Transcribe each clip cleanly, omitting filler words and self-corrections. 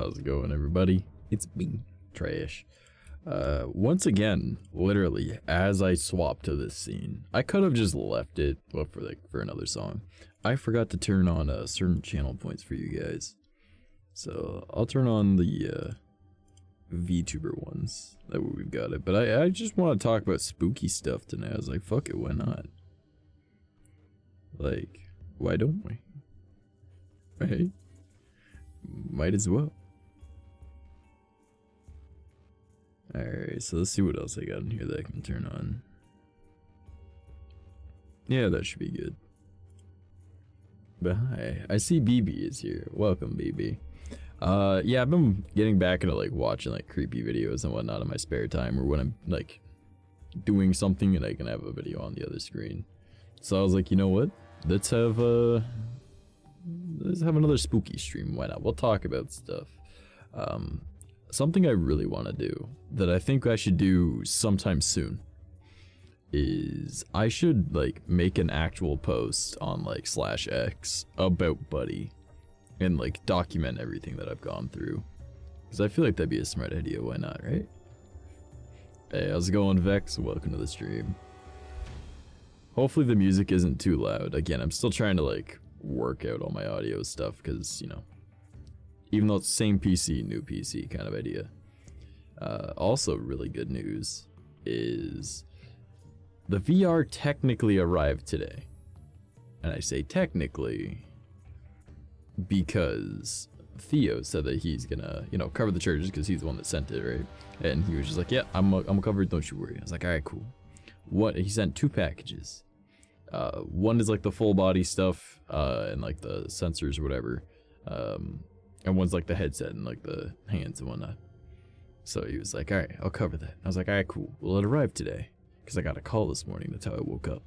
How's it going, everybody? It's me, Trash. Once again, literally, as I swapped to this scene, I could have just left it for another song. I forgot to turn on certain channel points for you guys. So I'll turn on the VTuber ones. That way we've got it. But I just want to talk about spooky stuff tonight. I was like, fuck it, why not? Like, why don't we? Right? Might as well. Alright, so let's see what else I got in here that I can turn on. Yeah, that should be good. But hi, I see BB is here. Welcome, BB. Yeah, I've been getting back into like watching like creepy videos and whatnot in my spare time, or when I'm like doing something and I can have a video on the other screen. So I was like, you know what? Let's have another spooky stream. Why not? We'll talk about stuff. Something I really want to do that I think I should do sometime soon is I should like make an actual post on like /X about Buddy and like document everything that I've gone through, because I feel like that'd be a smart idea. Why not, right? Hey, how's it going, Vex? Welcome to the stream. Hopefully the music isn't too loud. Again, I'm still trying to like work out all my audio stuff, because, you know, even though it's same PC, new PC kind of idea. Also, really good news is the VR technically arrived today. And I say technically because Theo said that he's gonna, you know, cover the charges because he's the one that sent it, right? And he was just like, yeah, I'm covered, don't you worry. I was like, all right, cool. What? He sent 2 packages. One is like the full body stuff and like the sensors or whatever. And one's like the headset and like the hands and whatnot. So he was like, all right, I'll cover that. I was like, all right, cool. Well, it arrived today because I got a call this morning. That's how I woke up.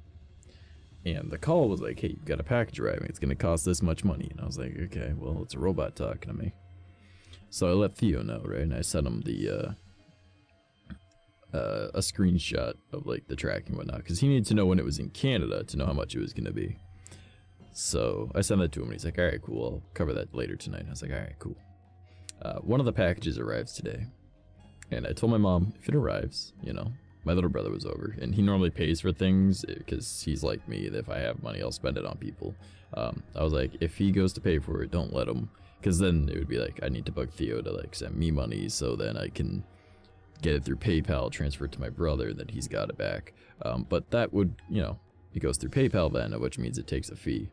And the call was like, hey, you've got a package arriving. It's going to cost this much money. And I was like, okay, well, it's a robot talking to me. So I let Theo know, right? And I sent him the a screenshot of like the tracking and whatnot, because he needed to know when it was in Canada to know how much it was going to be. So I sent that to him and he's like, all right, cool, I'll cover that later tonight. And I was like, all right, cool. One of the packages arrives today. And I told my mom, if it arrives, you know, my little brother was over and he normally pays for things because he's like me, that if I have money, I'll spend it on people. I was like, if he goes to pay for it, don't let him, because then it would be like, I need to bug Theo to like send me money so then I can get it through PayPal, transfer it to my brother, and then he's got it back. But that would, you know, it goes through PayPal then, which means it takes a fee.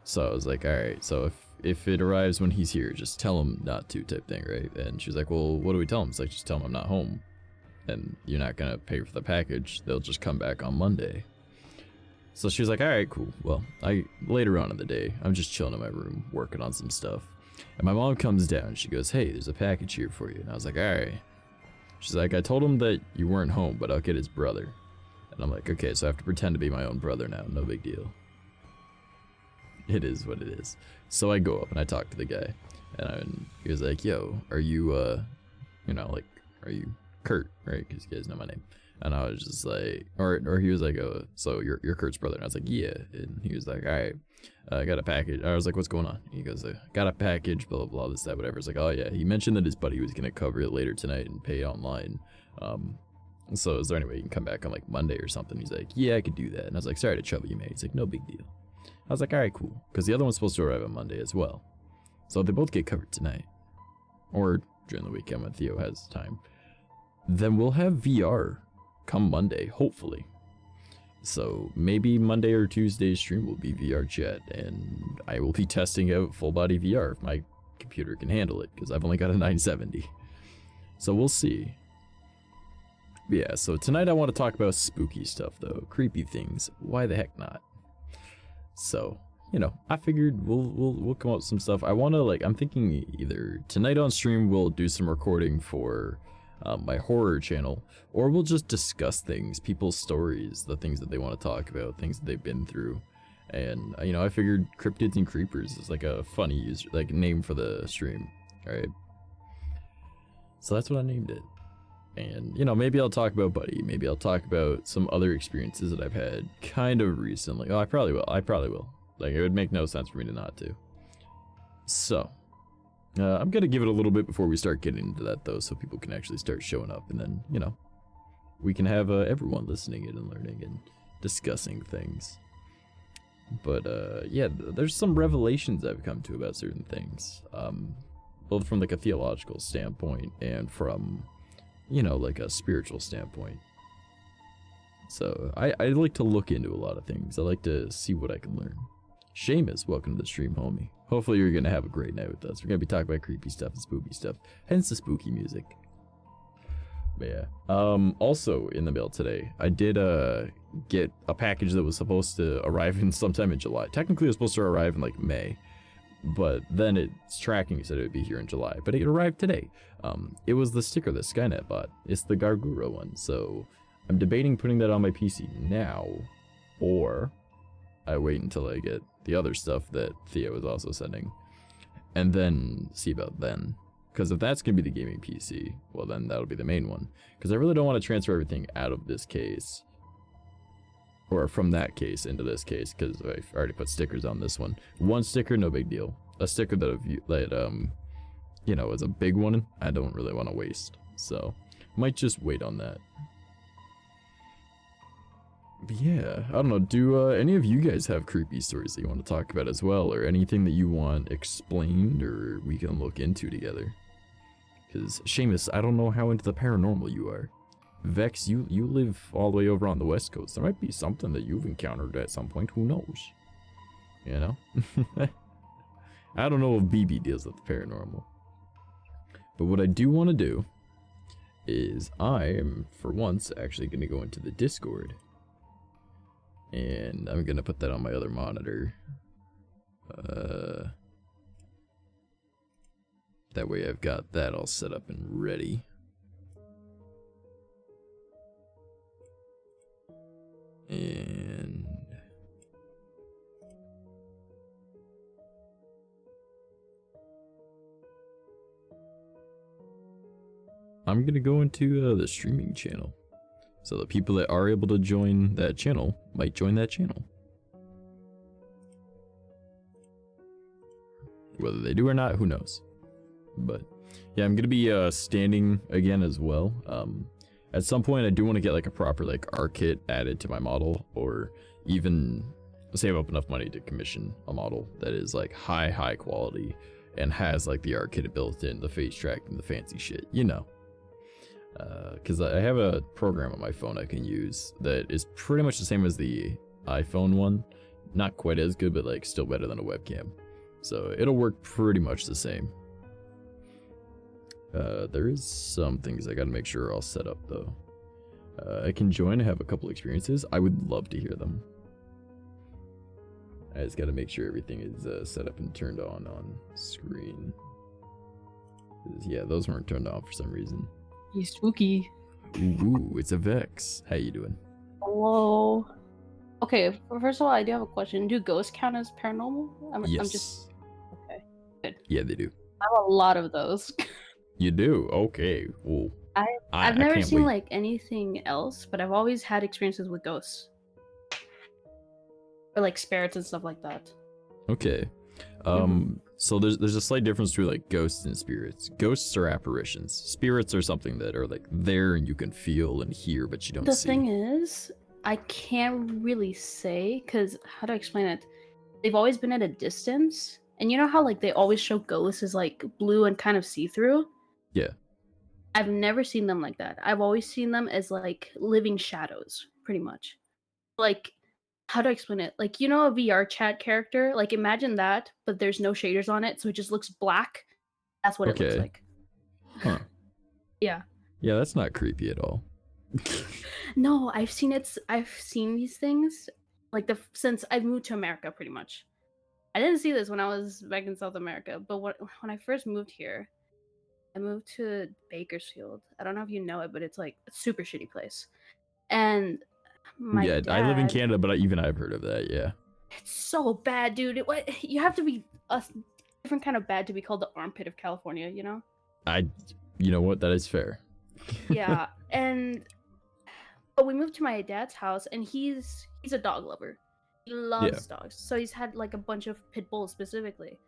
So I was like, all right, so if it arrives when he's here, just tell him not to, type thing, right? And she was like, well, what do we tell him? It's like, just tell him I'm not home and you're not gonna pay for the package. They'll just come back on Monday. So she was like, all right, cool. Well, later on in the day, I'm just chilling in my room working on some stuff, and my mom comes down and she goes, hey, there's a package here for you. And I was like, all right. She's like, I told him that you weren't home, but I'll get his brother. And I'm like, okay, so I have to pretend to be my own brother now. No big deal. It is what it is. So I go up and I talk to the guy, and he was like, yo, are you, you know, like, are you Kurt, right? Because you guys know my name. And I was just like, or he was like, oh, so you're Kurt's brother. And I was like, yeah. And he was like, all right, I got a package. I was like, what's going on? And he goes, got a package, blah, blah, blah, this, that, whatever. It's like, oh yeah, he mentioned that his buddy was going to cover it later tonight and pay online. So is there any way you can come back on like Monday or something? He's like, yeah, I could do that. And I was like, sorry to trouble you, mate. He's like, no big deal. I was like, all right, cool. Because the other one's supposed to arrive on Monday as well. So they both get covered tonight, or during the weekend when Theo has time, then we'll have VR come Monday, hopefully. So maybe Monday or Tuesday's stream will be VR chat, and I will be testing out full body VR if my computer can handle it, because I've only got a 970. So we'll see. Yeah, so tonight I want to talk about spooky stuff though, creepy things. Why the heck not? So, you know, I figured we'll come up with some stuff. I want to, like, I'm thinking either tonight on stream we'll do some recording for my horror channel, or we'll just discuss things, people's stories, the things that they want to talk about, things that they've been through. And you know, I figured Cryptids and Creepers is like a funny user, like name for the stream, right? So that's what I named it. And you know, maybe I'll talk about Buddy, maybe I'll talk about some other experiences that I've had kind of recently. Oh, I probably will. Like, it would make no sense for me to not to. So I'm gonna give it a little bit before we start getting into that though, so people can actually start showing up, and then, you know, we can have everyone listening in and learning and discussing things. But yeah, there's some revelations I've come to about certain things, both from like a theological standpoint and from, you know, like a spiritual standpoint. So I like to look into a lot of things. I like to see what I can learn. Seamus, welcome to the stream, homie. Hopefully you're gonna have a great night with us. We're gonna be talking about creepy stuff and spooky stuff, hence the spooky music. But yeah. Also in the mail today, I did get a package that was supposed to arrive in sometime in July. Technically it was supposed to arrive in like May, but then its tracking said it would be here in July. But it arrived today. It was the sticker that Skynet bought. It's the Gargura one. So I'm debating putting that on my PC now, or I wait until I get the other stuff that Theo is also sending, and then see about then. Because if that's going to be the gaming PC, well then that'll be the main one. Because I really don't want to transfer everything out of this case, or from that case into this case, because I've already put stickers on this one. One sticker, no big deal. A sticker that you know, is a big one, I don't really want to waste. So, might just wait on that. But yeah, I don't know, do any of you guys have creepy stories that you want to talk about as well, or anything that you want explained or we can look into together? Because, Seamus, I don't know how into the paranormal you are. Vex, you live all the way over on the west coast. There might be something that you've encountered at some point, who knows? You know? I don't know if BB deals with the paranormal. But what I do want to do is I am, for once, actually going to go into the Discord. And I'm gonna put that on my other monitor. That way I've got that all set up and ready. And I'm gonna go into the streaming channel. So the people that are able to join that channel might join that channel. Whether they do or not, who knows. But yeah, I'm gonna be standing again as well. At some point I do want to get like a proper like R kit added to my model, or even save up enough money to commission a model that is like high quality and has like the R kit built in, the face tracking, the fancy shit, you know. Because I have a program on my phone I can use that is pretty much the same as the iPhone one. Not quite as good, but like still better than a webcam. So it'll work pretty much the same. There is some things I gotta make sure are all set up though. I can join and have a couple experiences. I would love to hear them. I just gotta make sure everything is set up and turned on screen. Yeah, those weren't turned on for some reason. He's spooky. Ooh, it's a Vex. How you doing? Hello. Okay, first of all, I do have a question. Do ghosts count as paranormal? Yes. I'm just... Okay, good. Yeah, they do. I have a lot of those. You do? Okay. Well, I've never can't seen wait. like anything else, but I've always had experiences with ghosts. Or like spirits and stuff like that. Okay. So there's a slight difference between like ghosts and spirits. Ghosts are apparitions. Spirits are something that are like there and you can feel and hear, but you don't see. The thing is, I can't really say, because how do I explain it? They've always been at a distance, and you know how like they always show ghosts as like blue and kind of see-through? Yeah. I've never seen them like that. I've always seen them as like living shadows, pretty much. Like, how do I explain it? Like, you know, a VR chat character? Like, imagine that, but there's no shaders on it, so it just looks black. That's what it looks like. Huh. Yeah. Yeah, that's not creepy at all. No, I've seen these things like since I've moved to America, pretty much. I didn't see this when I was back in South America, but when I first moved here, I moved to Bakersfield. I don't know if you know it, but it's like a super shitty place. And my dad, I live in Canada, but even I've heard of that. Yeah. It's so bad, dude. You have to be a different kind of bad to be called the armpit of California, you know? You know what? That is fair. Yeah, but we moved to my dad's house, and he's a dog lover. He loves dogs, so he's had like a bunch of pit bulls specifically.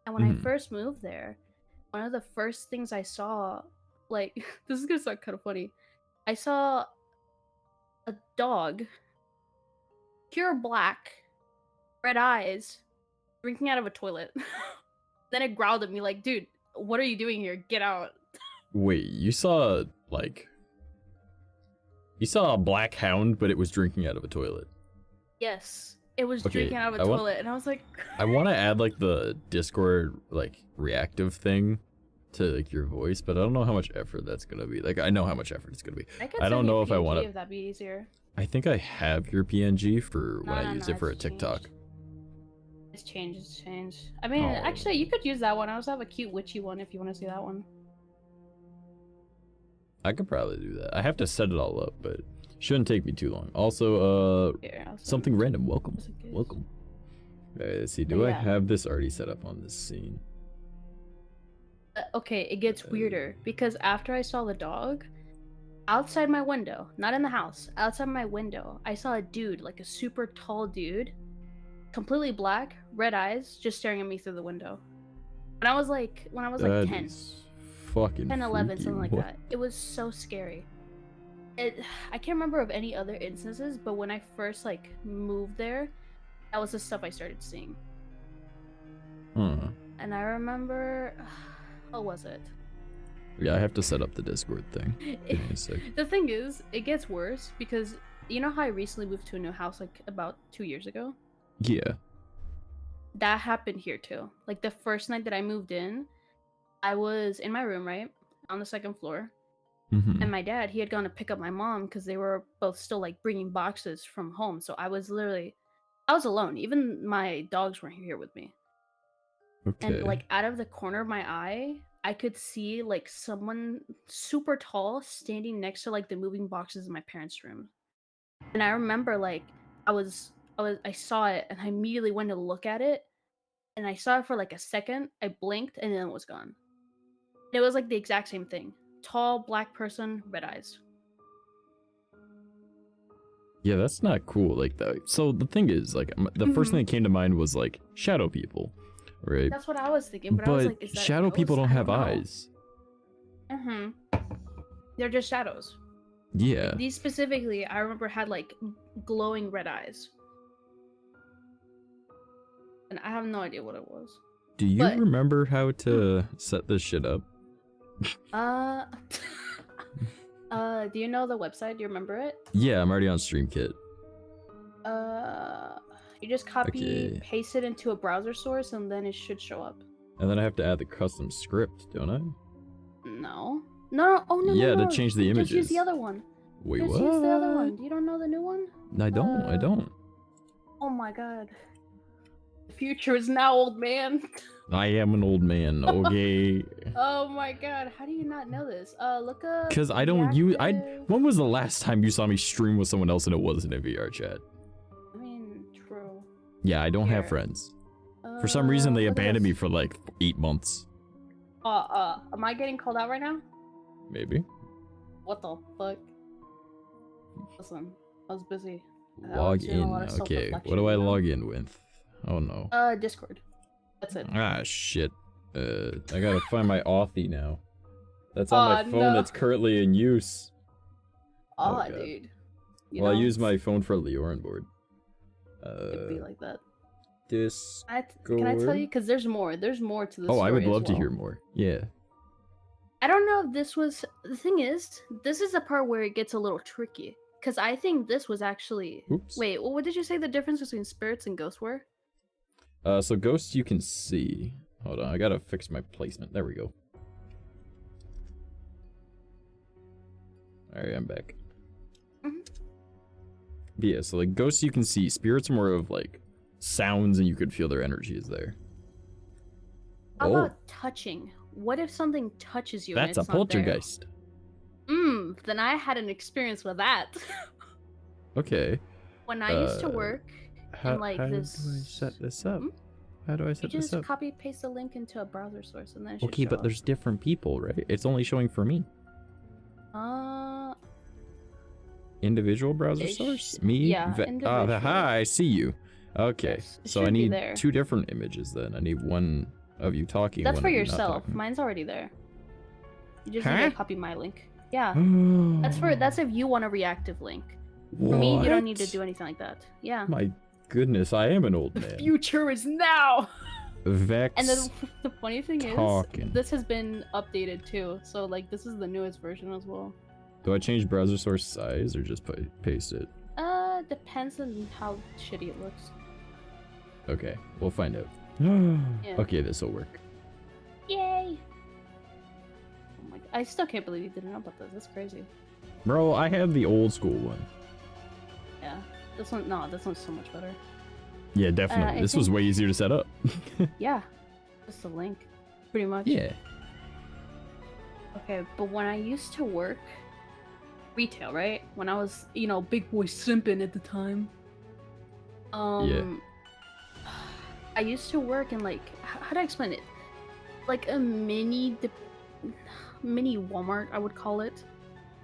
And when I first moved there, one of the first things I saw, like, this is gonna sound kind of funny. I saw a dog, pure black, red eyes, drinking out of a toilet. Then it growled at me like, dude, what are you doing here? Get out. Wait, you saw, like... You saw a black hound, but it was drinking out of a toilet. Yes, it was Okay, drinking out of a toilet, and I was like... I want to add, like, the Discord, like, reactive thing to, like, your voice, but I don't know how much effort that's gonna be. Like, I know how much effort it's gonna be. I don't know if I want to. If to... that'd be easier. I think I have your PNG for when I used it for a TikTok. It's changed. I mean, actually, you could use that one. I also have a cute witchy one if you want to see that one. I could probably do that. I have to set it all up, but it shouldn't take me too long. Also, something random. Welcome. Welcome. Alright, let's see. Do I have this already set up on this scene? Okay, it gets weirder because after I saw the dog, outside my window, not in the house, outside my window, I saw a dude, like a super tall dude, completely black, red eyes, just staring at me through the window. When I was like 10. Fucking 10, 11, freaky. something like that. It was so scary. I can't remember of any other instances, but when I first like moved there, that was the stuff I started seeing. And I remember, what was it? Yeah, I have to set up the Discord thing. Give me a sec. The thing is, it gets worse because you know how I recently moved to a new house like about 2 years ago? Yeah. That happened here too. Like the first night that I moved in, I was in my room, right? On the second floor. And my dad, he had gone to pick up my mom because they were both still like bringing boxes from home. So I was alone. Even my dogs weren't here with me. Okay. And like out of the corner of my eye, I could see like someone super tall standing next to like the moving boxes in my parents' room. And I remember like I saw it and I immediately went to look at it. And I saw it for like a second. I blinked and then it was gone. It was like the exact same thing. Tall, black person, red eyes. Yeah, that's not cool. Like that. So the thing is, like, the first thing that came to mind was like shadow people, right? That's what I was thinking. But I was like, is that shadow people don't have eyes. They're just shadows. Yeah. Like, these specifically, I remember had like glowing red eyes. And I have no idea what it was. Do you remember how to set this shit up? Do you know the website? Do you remember it? Yeah, I'm already on StreamKit. You just paste it into a browser source, and then it should show up. And then I have to add the custom script, don't I? No. Oh no. Yeah, no. to change the images. Just use the other one. Wait, what? Just use the other one. You don't know the new one? I don't. Oh my god. The future is now, old man. I am an old man, okay? Oh my god, how do you not know this? Look up... Because I don't use... When was the last time you saw me stream with someone else and it wasn't a VR chat? I mean, true. Yeah, I don't have friends. For some reason, they abandoned me for like 8 months. Am I getting called out right now? Maybe. What the fuck? Listen, I was busy. Log in. Okay, what do I log in with? Oh no. Discord. That's it. Ah, shit. I gotta find my Authy now. That's on my phone that's currently in use. Oh, dude. Well, I use my phone for Leorin board. It'd be like that. Discord. Can I tell you? Because there's more. There's more to this story. Oh, I would love to hear more. Yeah. I don't know if this was... The thing is, this is the part where it gets a little tricky. Because I think this was actually... Oops. Wait, what did you say the difference between spirits and ghosts were? So ghosts you can see. Hold on, I gotta fix my placement. There we go. Alright, I'm back. Yeah, so like ghosts you can see. Spirits are more of like sounds and you could feel their energy is there. How about touching? What if something touches you? That's and it's a poltergeist. Then I had an experience with that. Okay. When I used to work in like this... How do I set this up? How do I set this up? You just copy paste the link into a browser source and then it should Okay, show but up. there's different people, right? It's only showing for me. Individual browser source? Me? Yeah, hi, I see you. Okay, Yes, so I need 2 different images then. I need one of you talking. That's one for of you not yourself. talking. Mine's already there. You just Huh? need to copy my link. Yeah. That's if you want a reactive link. For me, you don't need to do anything like that. Yeah. My goodness, I am an old man. Future is now. Vex. And then the funny thing talking. is, this has been updated too. So like, this is the newest version as well. Do I change browser source size or just paste it? Depends on how shitty it looks. Okay, we'll find out. Yeah. Okay, this will work. Yay! Oh my, I still can't believe you didn't know about this. That's crazy. Bro, I have the old school one. Yeah. This one, no, this one's so much better. Yeah, definitely. This was way easier to set up. Yeah. Just a link. Pretty much. Yeah. Okay, but when I used to work retail, right? When I was, you know, big boy simping at the time. Yeah. I used to work in like, how do I explain it? Like a mini Walmart, I would call it.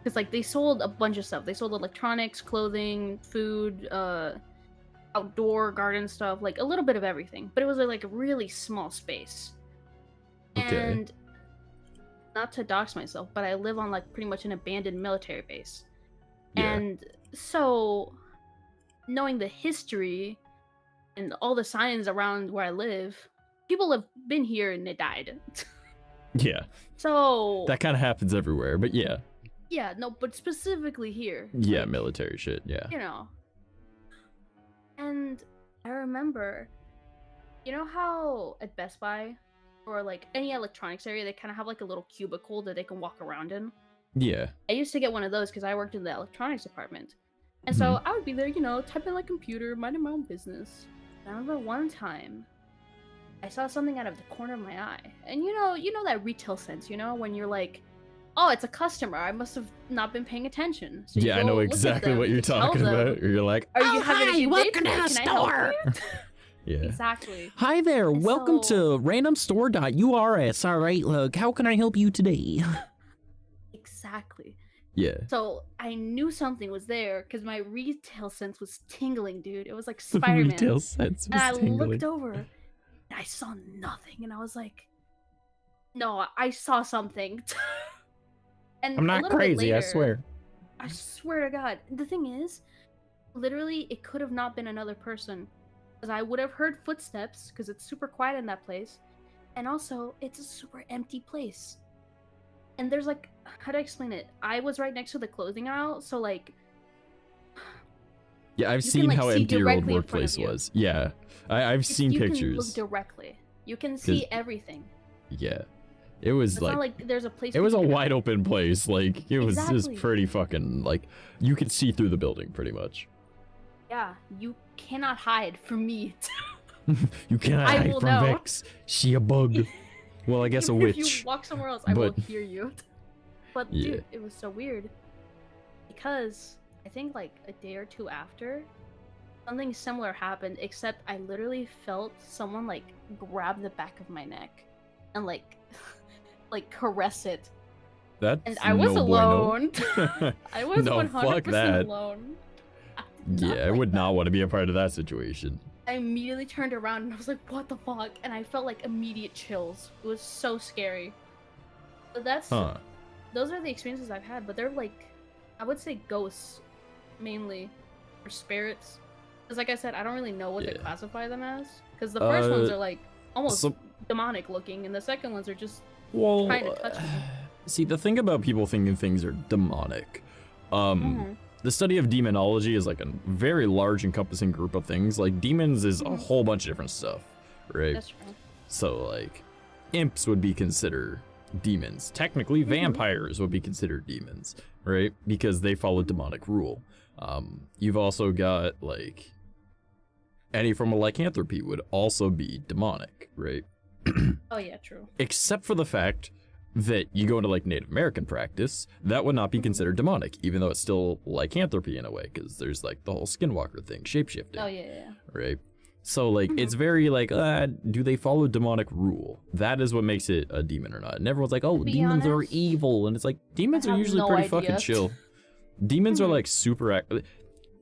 Because like they sold a bunch of stuff. They sold electronics, clothing, food, outdoor garden stuff, like a little bit of everything. But it was like a really small space. Okay. And not to dox myself, but I live on like pretty much an abandoned military base. Yeah. And so knowing the history and all the signs around where I live, people have been here and they died. Yeah. So That kind of happens everywhere, but yeah. yeah, no, but specifically here. Yeah, like, military shit, yeah. you know. And I remember, you know how at Best Buy or like any electronics area, they kind of have like a little cubicle that they can walk around in? Yeah. I used to get one of those because I worked in the electronics department. And so I would be there, you know, typing like computer, minding my own business. I remember one time I saw something out of the corner of my eye. And you know that retail sense, you know, when you're like, oh, it's a customer. I must have not been paying attention. So you Yeah, I go know look at exactly them, what you're you tell talking them, about. Or you're like, are you having a good day welcome today? to the Can I help store. you?" yeah. Exactly. Hi there, And welcome so- to randomstore.urs. All right, look, how can I help you today? Exactly. Yeah. So I knew something was there because my retail sense was tingling, dude. It was like Spider-Man. Retail sense And I was tingling. looked over and I saw nothing. And I was like, no, I saw something. And I'm a not little bit crazy, I later- swear. I swear to God. The thing is, literally, it could have not been another person. Because I would have heard footsteps, because it's super quiet in that place. And also, it's a super empty place. And there's like, how do I explain it? I was right next to the clothing aisle, so like... Yeah, I've you seen can, like, how see empty your old directly in front of workplace you. was. Yeah. I've seen you pictures. can look directly. You can see everything. Yeah. It was It's like, not like there's a place... it was a between- wide open place. Like, it was Exactly. pretty fucking, like, you could see through the building pretty much. Yeah, you cannot hide from me. You cannot I hide will from know. Vex. She a bug. Well, I guess a Even If witch. you walk somewhere else, I will but- hear you. But Yeah. dude, it was so weird. Because I think like a day or two after, something similar happened, except I literally felt someone like grab the back of my neck and like like caress it. That's And I was no alone. bueno. I was No, 100% fuck that. alone. Yeah, I like would that. not want to be a part of that situation. I immediately turned around and I was like, what the fuck? And I felt like immediate chills. It was so scary. But that's those are the experiences I've had, but they're like, I would say ghosts mainly, or spirits. Because like I said, I don't really know what to Yeah. classify them as. Because the first ones Uh, are like almost so- demonic looking, and the second ones are just Well, trying to touch me. see, the thing about people thinking things are demonic, the study of demonology is like a very large encompassing group of things. Like demons is a whole bunch of different stuff, right? That's true. So like imps would be considered demons. Technically vampires would be considered demons, right? Because they follow demonic rule. You've also got like any form of lycanthropy would also be demonic, right? Oh yeah, true. Except for the fact that you go into like Native American practice, that would not be considered demonic, even though it's still lycanthropy in a way, because there's like the whole skinwalker thing, shapeshifting, Oh yeah. right? So like it's very like, do they follow demonic rule? That is what makes it a demon or not. And everyone's like, oh, be demons are honest, evil, and it's like demons I are have usually no pretty fucking idea. chill. Demons are like super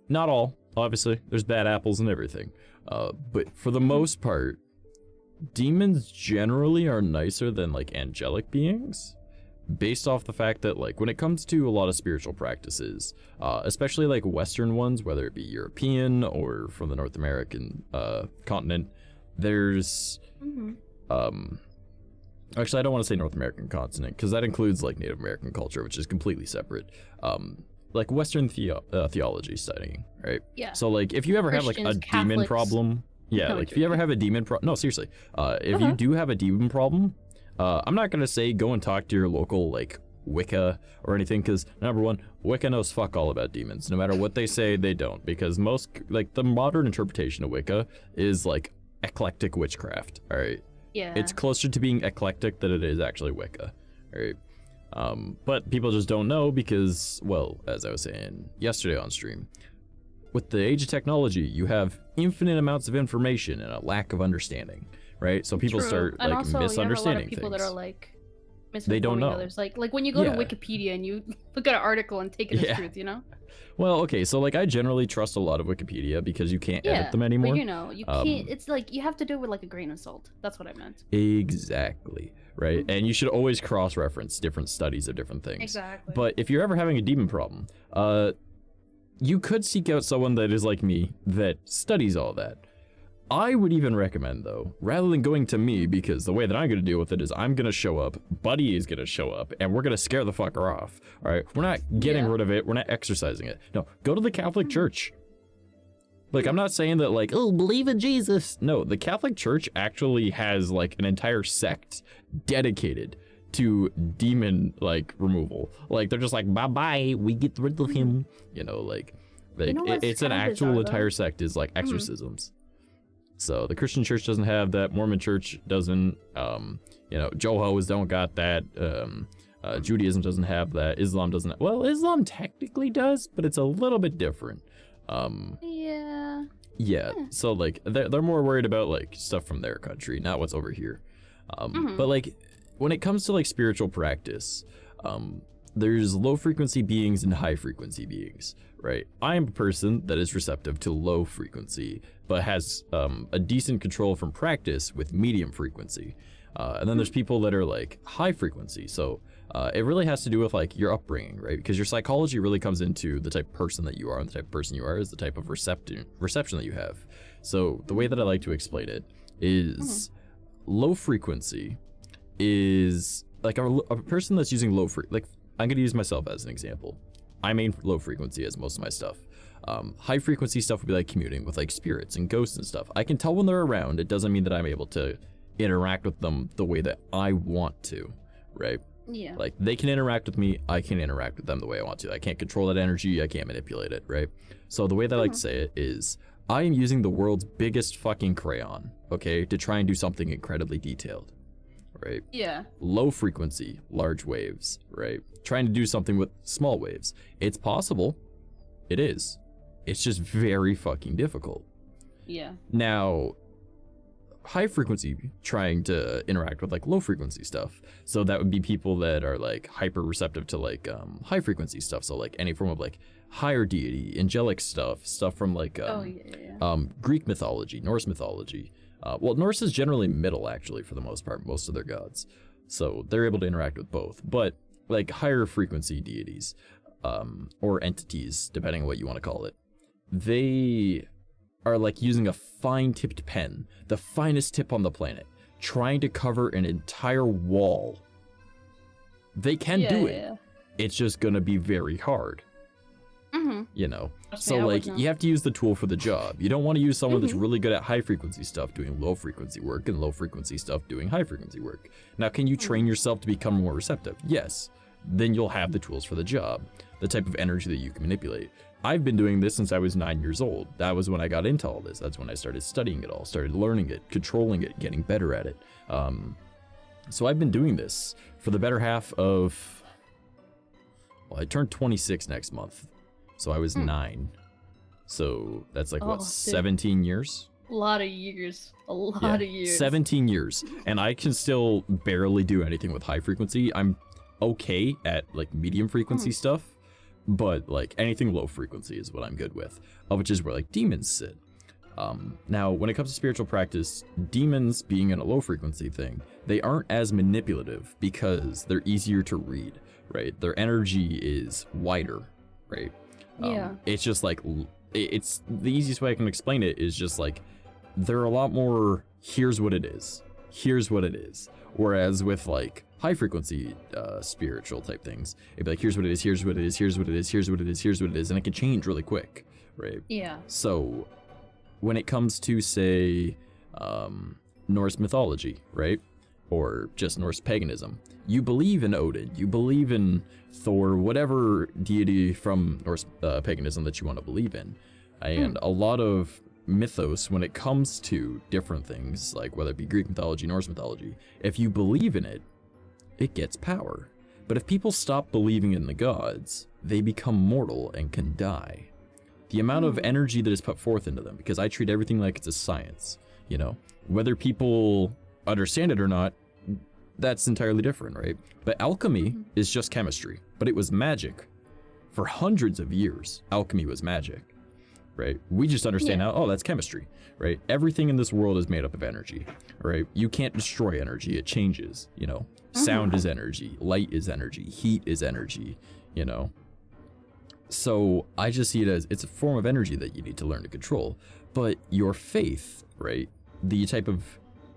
not all, obviously. There's bad apples and everything, but for the most part, demons generally are nicer than like angelic beings, based off the fact that like when it comes to a lot of spiritual practices, especially like Western ones, whether it be European or from the North American continent, there's actually I don't want to say North American continent because that includes like Native American culture, which is completely separate. Like Western theology studying, right? Yeah. So like if you ever have like a Christians, demon Catholics. problem, yeah, No, like if you ever have a demon problem, no, seriously, if you do have a demon problem, I'm not gonna say go and talk to your local like Wicca or anything, because number one, Wicca knows fuck all about demons. No matter what they say, they don't, because most like the modern interpretation of Wicca is like eclectic witchcraft. All right. Yeah. It's closer to being eclectic than it is actually Wicca. All right. But people just don't know because, well, as I was saying yesterday on stream, with the age of technology, you have infinite amounts of information and a lack of understanding, right? So people True. start And like also, misunderstanding you have a lot of people things. that are like They don't misinforming know. others. Like when you go to Yeah. Wikipedia and you look at an article and take it Yeah. as truth, you know? Well, okay, so like I generally trust a lot of Wikipedia because you can't edit them anymore. But you know, you can't. It's like you have to do it with like a grain of salt. That's what I meant. Exactly, right? And you should always cross-reference different studies of different things. Exactly. But if you're ever having a demon problem, you could seek out someone that is like me that studies all that. I would even recommend, though, rather than going to me, because the way that I'm going to deal with it is I'm going to show up, Buddy is going to show up, and we're going to scare the fucker off, all right? We're not getting rid of it. We're not exercising it. No, go to the Catholic Church. Like, I'm not saying that, like, oh, believe in Jesus. No, the Catholic Church actually has, like, an entire sect dedicated to demon, like, removal. Like, they're just like, bye-bye, we get rid of him. You know, like You know what's it's an kinda actual bizarre, entire though? sect is, like, exorcisms. So the Christian church doesn't have that. Mormon church doesn't. You know, Jehovah's don't got that. Judaism doesn't have that. Islam doesn't. Well, Islam technically does, but it's a little bit different. Yeah. Yeah. So like they're more worried about like stuff from their country, not what's over here. But like when it comes to like spiritual practice, there's low frequency beings and high frequency beings, right? I am a person that is receptive to low frequency, but has a decent control from practice with medium frequency. And then there's people that are like high frequency. So it really has to do with like your upbringing, right? Because your psychology really comes into the type of person that you are, and the type of person you are is the type of reception that you have. So the way that I like to explain it is low frequency is like a person that's using like I'm going to use myself as an example. I main low frequency as most of my stuff. High frequency stuff would be like commuting with like spirits and ghosts and stuff. I can tell when they're around. It doesn't mean that I'm able to interact with them the way that I want to, right? Yeah. Like they can interact with me, I can interact with them the way I want to. I can't control that energy, I can't manipulate it, right? So the way that I like to say it is I am using the world's biggest fucking crayon, okay, to try and do something incredibly detailed, right? Yeah. Low frequency, large waves, right? Trying to do something with small waves. It's possible. It is. It's just very fucking difficult. Yeah. Now, high frequency trying to interact with like low frequency stuff. So that would be people that are like hyper receptive to like high frequency stuff. So like any form of like higher deity, angelic stuff from like Greek mythology, Norse mythology. Well, Norse is generally middle actually for the most part, most of their gods. So they're able to interact with both. But like higher frequency deities or entities, depending on what you want to call it, they are like using a fine-tipped pen, the finest tip on the planet, trying to cover an entire wall. They can do it. Yeah. It's just gonna be very hard. You know, Trust so me, I would like know. you have to use the tool for the job. You don't want to use someone that's really good at high frequency stuff doing low frequency work and low frequency stuff doing high frequency work. Now, can you train yourself to become more receptive? Yes. Then you'll have the tools for the job, the type of energy that you can manipulate. I've been doing this since I was 9 years old. That was when I got into all this. That's when I started studying it all, started learning it, controlling it, getting better at it. So I've been doing this for the better half of, well, I turned 26 next month. So I was 9. So that's like, what, dude. 17 years? A lot of years. A lot of years. 17 years. And I can still barely do anything with high frequency. I'm okay at like medium frequency stuff, but like anything low frequency is what I'm good with, which is where like demons sit. Now, when it comes to spiritual practice, demons being in a low frequency thing, they aren't as manipulative because they're easier to read, right? Their energy is wider, right? It's just like, it's the easiest way I can explain it is just like, they're a lot more, here's what it is. Here's what it is. Whereas with like high frequency spiritual type things, it'd be like, here's what it is, here's what it is, here's what it is, here's what it is, here's what it is, and it can change really quick, right? Yeah. So when it comes to, say, Norse mythology, right? Or just Norse paganism, you believe in Odin, you believe in Thor, whatever deity from Norse paganism that you want to believe in. And a lot of mythos, when it comes to different things, like whether it be Greek mythology, Norse mythology, if you believe in it, it gets power. But if people stop believing in the gods, they become mortal and can die. The amount of energy that is put forth into them, because I treat everything like it's a science, you know, whether people understand it or not, that's entirely different, right? But alchemy is just chemistry, but it was magic. For hundreds of years, alchemy was magic, right? We just understand now, oh, that's chemistry, right? Everything in this world is made up of energy, right? You can't destroy energy, it changes, you know? Sound is energy, light is energy, heat is energy, you know? So I just see it as it's a form of energy that you need to learn to control. But your faith, right? The type of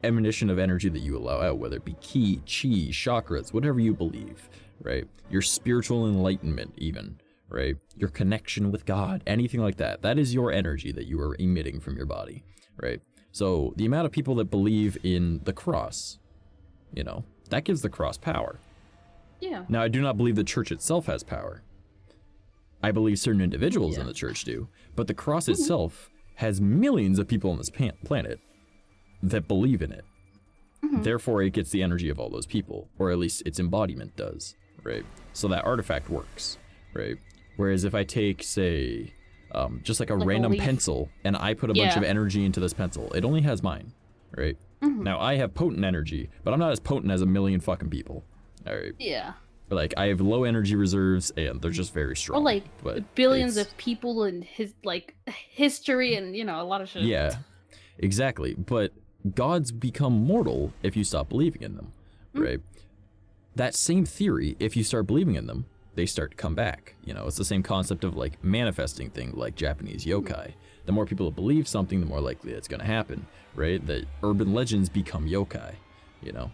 emanation of energy that you allow out, whether it be ki, chi, chakras, whatever you believe, right? Your spiritual enlightenment even, right? Your connection with God, anything like that. That is your energy that you are emitting from your body, right? So the amount of people that believe in the cross, you know, that gives the cross power. Yeah. Now, I do not believe the church itself has power. I believe certain individuals in the church do, but the cross itself has millions of people on this planet that believe in it. Therefore, it gets the energy of all those people, or at least its embodiment does, right? So that artifact works, right? Whereas if I take, say, just like a random pencil, and I put a bunch of energy into this pencil, it only has mine, right? Now, I have potent energy, but I'm not as potent as a million fucking people, all right? Yeah. Like, I have low energy reserves, and they're just very strong. Or like but billions of people in his history and, you know, a lot of shit. Yeah, exactly. But gods become mortal if you stop believing in them, right? That same theory, if you start believing in them, they start to come back. You know, it's the same concept of like manifesting thing, like Japanese yokai. The more people that believe something, the more likely it's going to happen, right? That urban legends become yokai, you know?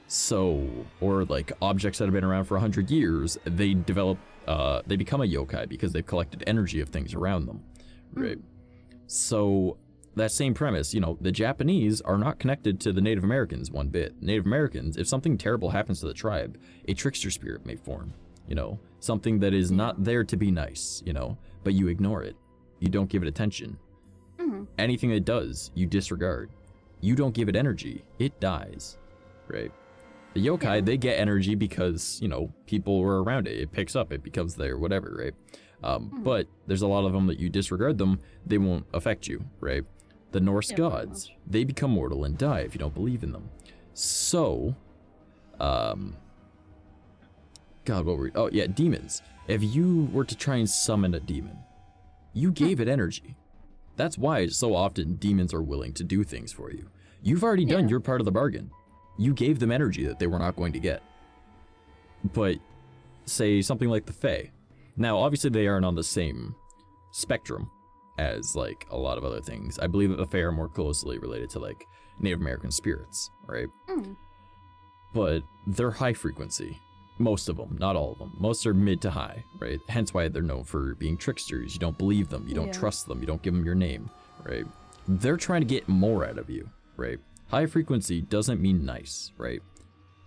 So, or like objects that have been around for 100 years, they develop, they become a yokai because they've collected energy of things around them, right? So that same premise, you know, the Japanese are not connected to the Native Americans one bit. Native Americans, if something terrible happens to the tribe, a trickster spirit may form, you know, something that is not there to be nice, you know, but you ignore it. You don't give it attention. Anything it does, you disregard. You don't give it energy, it dies, right? The yokai, they get energy because, you know, people were around it. It picks up, it becomes there, whatever, right? But there's a lot of them that you disregard them, they won't affect you, right? The Norse gods, they become mortal and die if you don't believe in them. So, God, what were we, oh yeah, demons. If you were to try and summon a demon, you gave it energy. That's why so often demons are willing to do things for you. You've already done your part of the bargain. You gave them energy that they were not going to get. But say something like the Fae. Now, obviously they aren't on the same spectrum as like a lot of other things. I believe that the Fae are more closely related to like Native American spirits, right? But they're high frequency. Most of them, not all of them. Most are mid to high, right? Hence why they're known for being tricksters. You don't believe them, you don't trust them, you don't give them your name, right? They're trying to get more out of you, right? High frequency doesn't mean nice, right?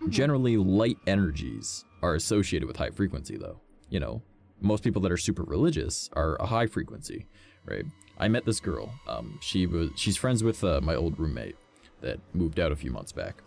Generally, light energies are associated with high frequency, though. You know, most people that are super religious are a high frequency, right? I met this girl. She's friends with my old roommate that moved out a few months back.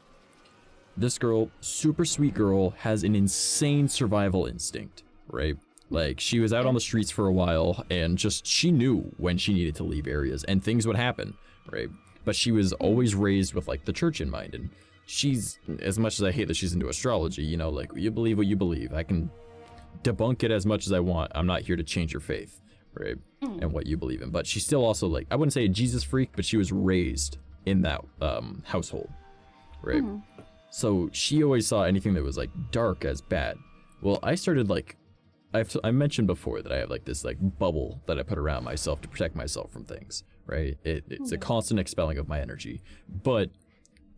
This girl, super sweet girl, has an insane survival instinct, right? Like, she was out on the streets for a while, and just, she knew when she needed to leave areas, and things would happen, right? But she was always raised with, like, the church in mind, and she's, as much as I hate that she's into astrology, you know, like, you believe what you believe. I can debunk it as much as I want. I'm not here to change your faith, right? And what you believe in. But she's still also like, I wouldn't say a Jesus freak, but she was raised in that household, right? So she always saw anything that was like dark as bad. Well, I started like, I mentioned before that I have like this like bubble that I put around myself to protect myself from things, right? It's a constant expelling of my energy, but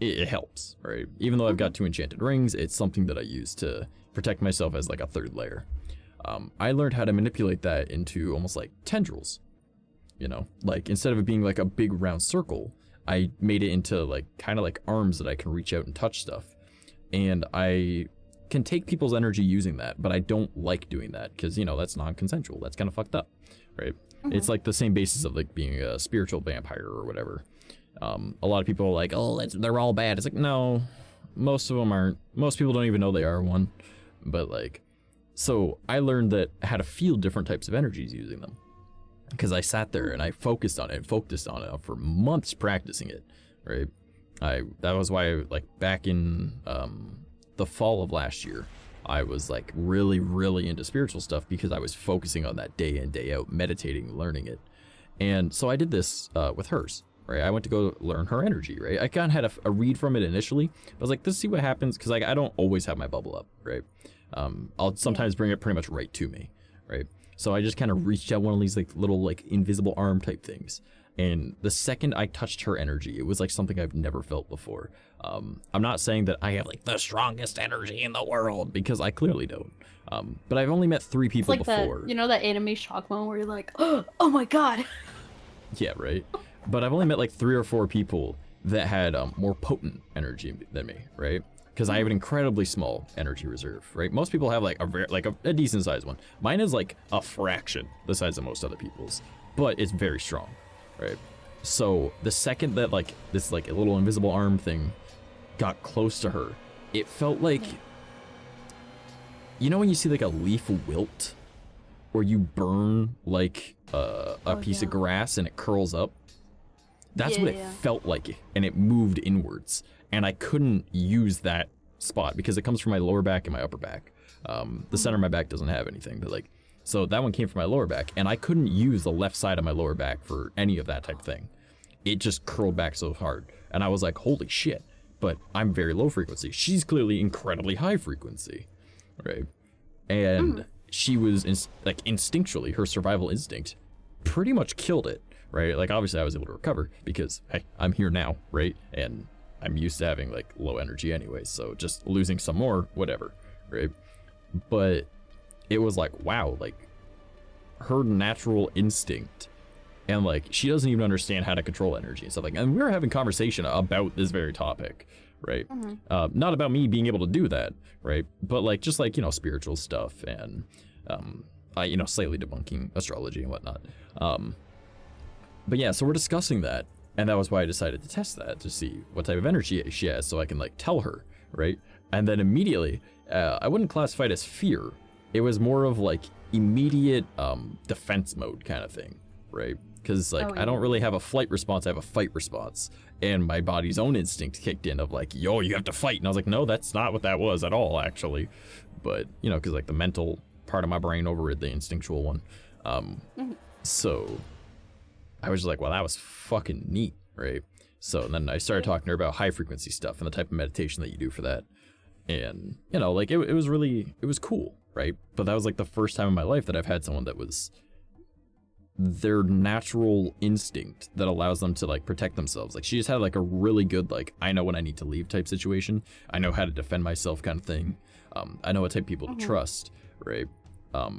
it helps, right? Even though I've got 2 enchanted rings, it's something that I use to protect myself as like a 3rd layer. I learned how to manipulate that into almost like tendrils, you know, like instead of it being like a big round circle, I made it into like kind of like arms that I can reach out and touch stuff. And I can take people's energy using that, but I don't like doing that because, you know, that's non-consensual. That's kind of fucked up, right? It's like the same basis of like being a spiritual vampire or whatever. A lot of people are like, oh, they're all bad. It's like, no, most of them aren't. Most people don't even know they are one. But like, so I learned that how to feel different types of energies using them. Because I sat there and I focused on it for months practicing it, right? That was why like back in the fall of last year, I was like really, really into spiritual stuff because I was focusing on that day in, day out, meditating, learning it. And so I did this with hers, right? I went to go learn her energy, right? I kind of had a read from it initially. I was like, let's see what happens, because like I don't always have my bubble up, right? I'll sometimes bring it pretty much right to me, right? So I just kind of reached out one of these like little like invisible arm type things. And the second I touched her energy, it was like something I've never felt before. I'm not saying that I have like the strongest energy in the world, because I clearly don't. But I've only met 3 people it's like before. That, you know, that anime shock moment where you're like, oh my god. Yeah, right. But I've only met like 3 or 4 people that had more potent energy than me, right? Because I have an incredibly small energy reserve, right? Most people have like a decent sized one. Mine is like a fraction the size of most other people's, but it's very strong, right? So the second that like this like a little invisible arm thing got close to her, it felt like, you know when you see like a leaf wilt, or you burn like a piece of grass and it curls up? That's what it felt like, and it moved inwards. And I couldn't use that spot because it comes from my lower back and my upper back. The center of my back doesn't have anything, but like, so that one came from my lower back, and I couldn't use the left side of my lower back for any of that type of thing. It just curled back so hard, and I was like, holy shit, but I'm very low frequency. She's clearly incredibly high frequency, right? And she was like instinctually, her survival instinct pretty much killed it, right? Like obviously I was able to recover because, hey, I'm here now, right? And I'm used to having like low energy anyway, so just losing some more, whatever, right? But it was like, wow, like her natural instinct, and like she doesn't even understand how to control energy and stuff like that. And we were having conversation about this very topic, right? Not about me being able to do that, right? But like just like, you know, spiritual stuff and you know, slightly debunking astrology and whatnot. But yeah, so we're discussing that. And that was why I decided to test that, to see what type of energy she has, so I can like tell her, right? And then immediately, I wouldn't classify it as fear. It was more of like immediate defense mode kind of thing, right? Because like I don't really have a flight response, I have a fight response. And my body's own instinct kicked in of like, yo, you have to fight. And I was like, no, that's not what that was at all, actually. But, you know, because like the mental part of my brain overrid the instinctual one. So I was just like, well, that was fucking neat, right? So then I started talking to her about high frequency stuff and the type of meditation that you do for that. And, you know, like it was cool, right? But that was like the first time in my life that I've had someone that was their natural instinct that allows them to like protect themselves. Like she just had like a really good, like, I know when I need to leave type situation. I know how to defend myself kind of thing. I know what type of people to trust, right?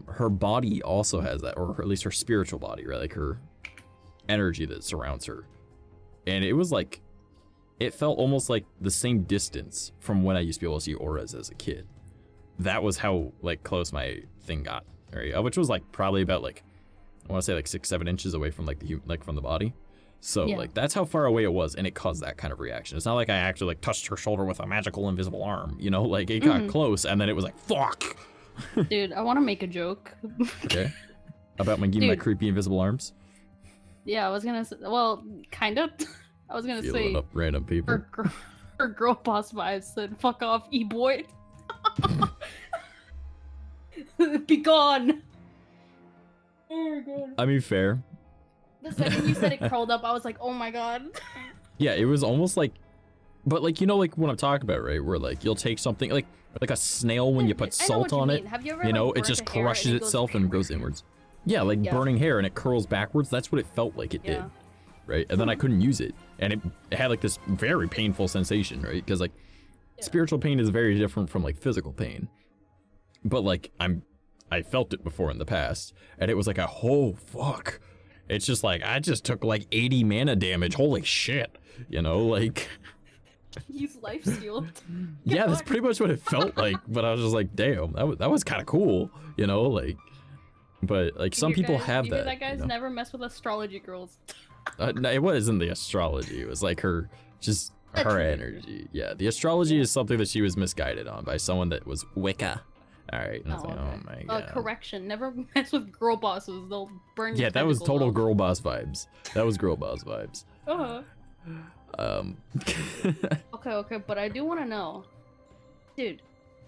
Her body also has that, or at least her spiritual body, right? Like her energy that surrounds her. And it was like, it felt almost like the same distance from when I used to be able to see auras as a kid. That was how like close my thing got, right? Which was like probably about like, I want to say like 6-7 inches away from like from the body. So like that's how far away it was, and it caused that kind of reaction. It's not like I actually like touched her shoulder with a magical invisible arm, you know, like it got close and then it was like, fuck. Dude, I want to make a joke. Okay. About my creepy invisible arms? Yeah, I was gonna say, well, kind of. I was gonna say, up random people. Her girl boss vibes said, fuck off, E-boy. Be gone. Oh my god. I mean, fair. The second you said it curled up, I was like, oh my god. Yeah, it was almost like, but like, you know, like what I'm talking about, right? Where like you'll take something like a snail when you put salt on it, Have you ever, you know, like, it just burnt a hair crushes and it goes itself and goes inwards. Yeah, like burning hair and it curls backwards. That's what it felt like it did, right? And then I couldn't use it, and it had like this very painful sensation, right? Because like spiritual pain is very different from like physical pain, but like I felt it before in the past, and it was like oh fuck. It's just like, I just took like 80 mana damage. Holy shit. You know, like. Use life steal. Yeah, that's pretty much what it felt like. But I was just like, damn, that was kind of cool. You know, like. But like some people have that. That guy's never messed with astrology girls. No, it wasn't the astrology. It was like her energy. Yeah, the astrology is something that she was misguided on by someone that was Wicca. All right. And I was like, oh my god. Correction. Never mess with girl bosses. They'll burn. Yeah, that was total girl boss vibes. That was girl boss vibes. Okay, but I do want to know, dude,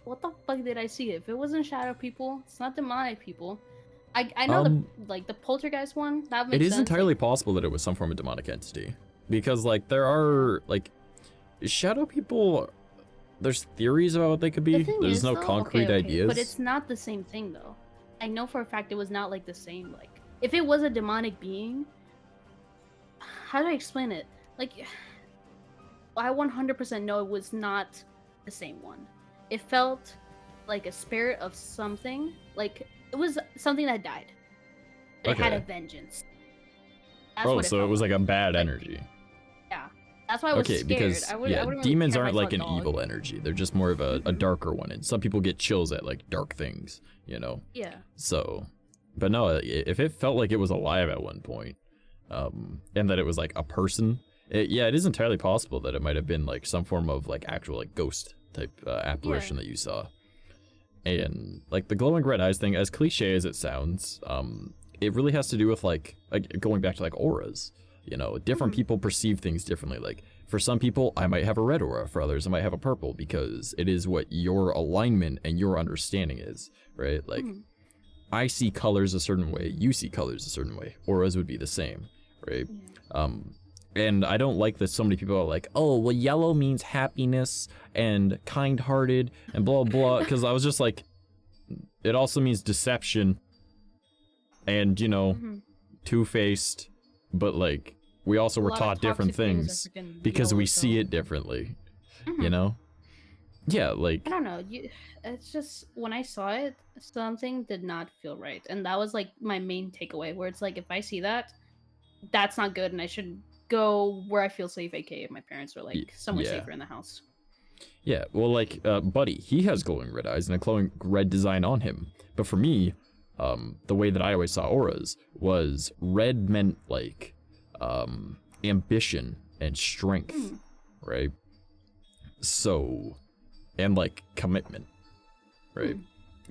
what the fuck did I see? If it wasn't shadow people, it's not demonic people. I know the poltergeist one. That makes sense. It is entirely possible that it was some form of demonic entity, because like there are like shadow people. There's theories about what they could be. There's no concrete ideas. But it's not the same thing, though. I know for a fact it was not like the same. Like, if it was a demonic being, how do I explain it? Like, I 100% know it was not the same one. It felt like a spirit of something. Like, it was something that died. It had a vengeance. That's so it was like a bad energy. Yeah. That's why I was scared. Because demons aren't like an evil energy. They're just more of a darker one. And some people get chills at like dark things, you know? Yeah. So, but no, if it felt like it was alive at one point, and that it was like a person, it is entirely possible that it might have been like some form of like actual like ghost type apparition that you saw. And like the glowing red eyes thing, as cliche as it sounds, it really has to do with like going back to like auras. You know, different people perceive things differently. Like, for some people, I might have a red aura. For others, I might have a purple, because it is what your alignment and your understanding is, right? Like, I see colors a certain way, you see colors a certain way. Auras would be the same, right? And I don't like that so many people are like, oh, well, yellow means happiness and kind-hearted and blah, blah, because I was just like, it also means deception and, you know, two-faced, but like, we also were taught different things because we see it differently, you know? Yeah, like... I don't know, it's just, when I saw it, something did not feel right. And that was like my main takeaway, where it's like, if I see that, that's not good, and I should go where I feel safe, aka my parents, are like somewhere safer in the house. Yeah, well, like, Buddy, he has glowing red eyes and a glowing red design on him. But for me, the way that I always saw auras was red meant like ambition and strength, right? So, and like commitment, right?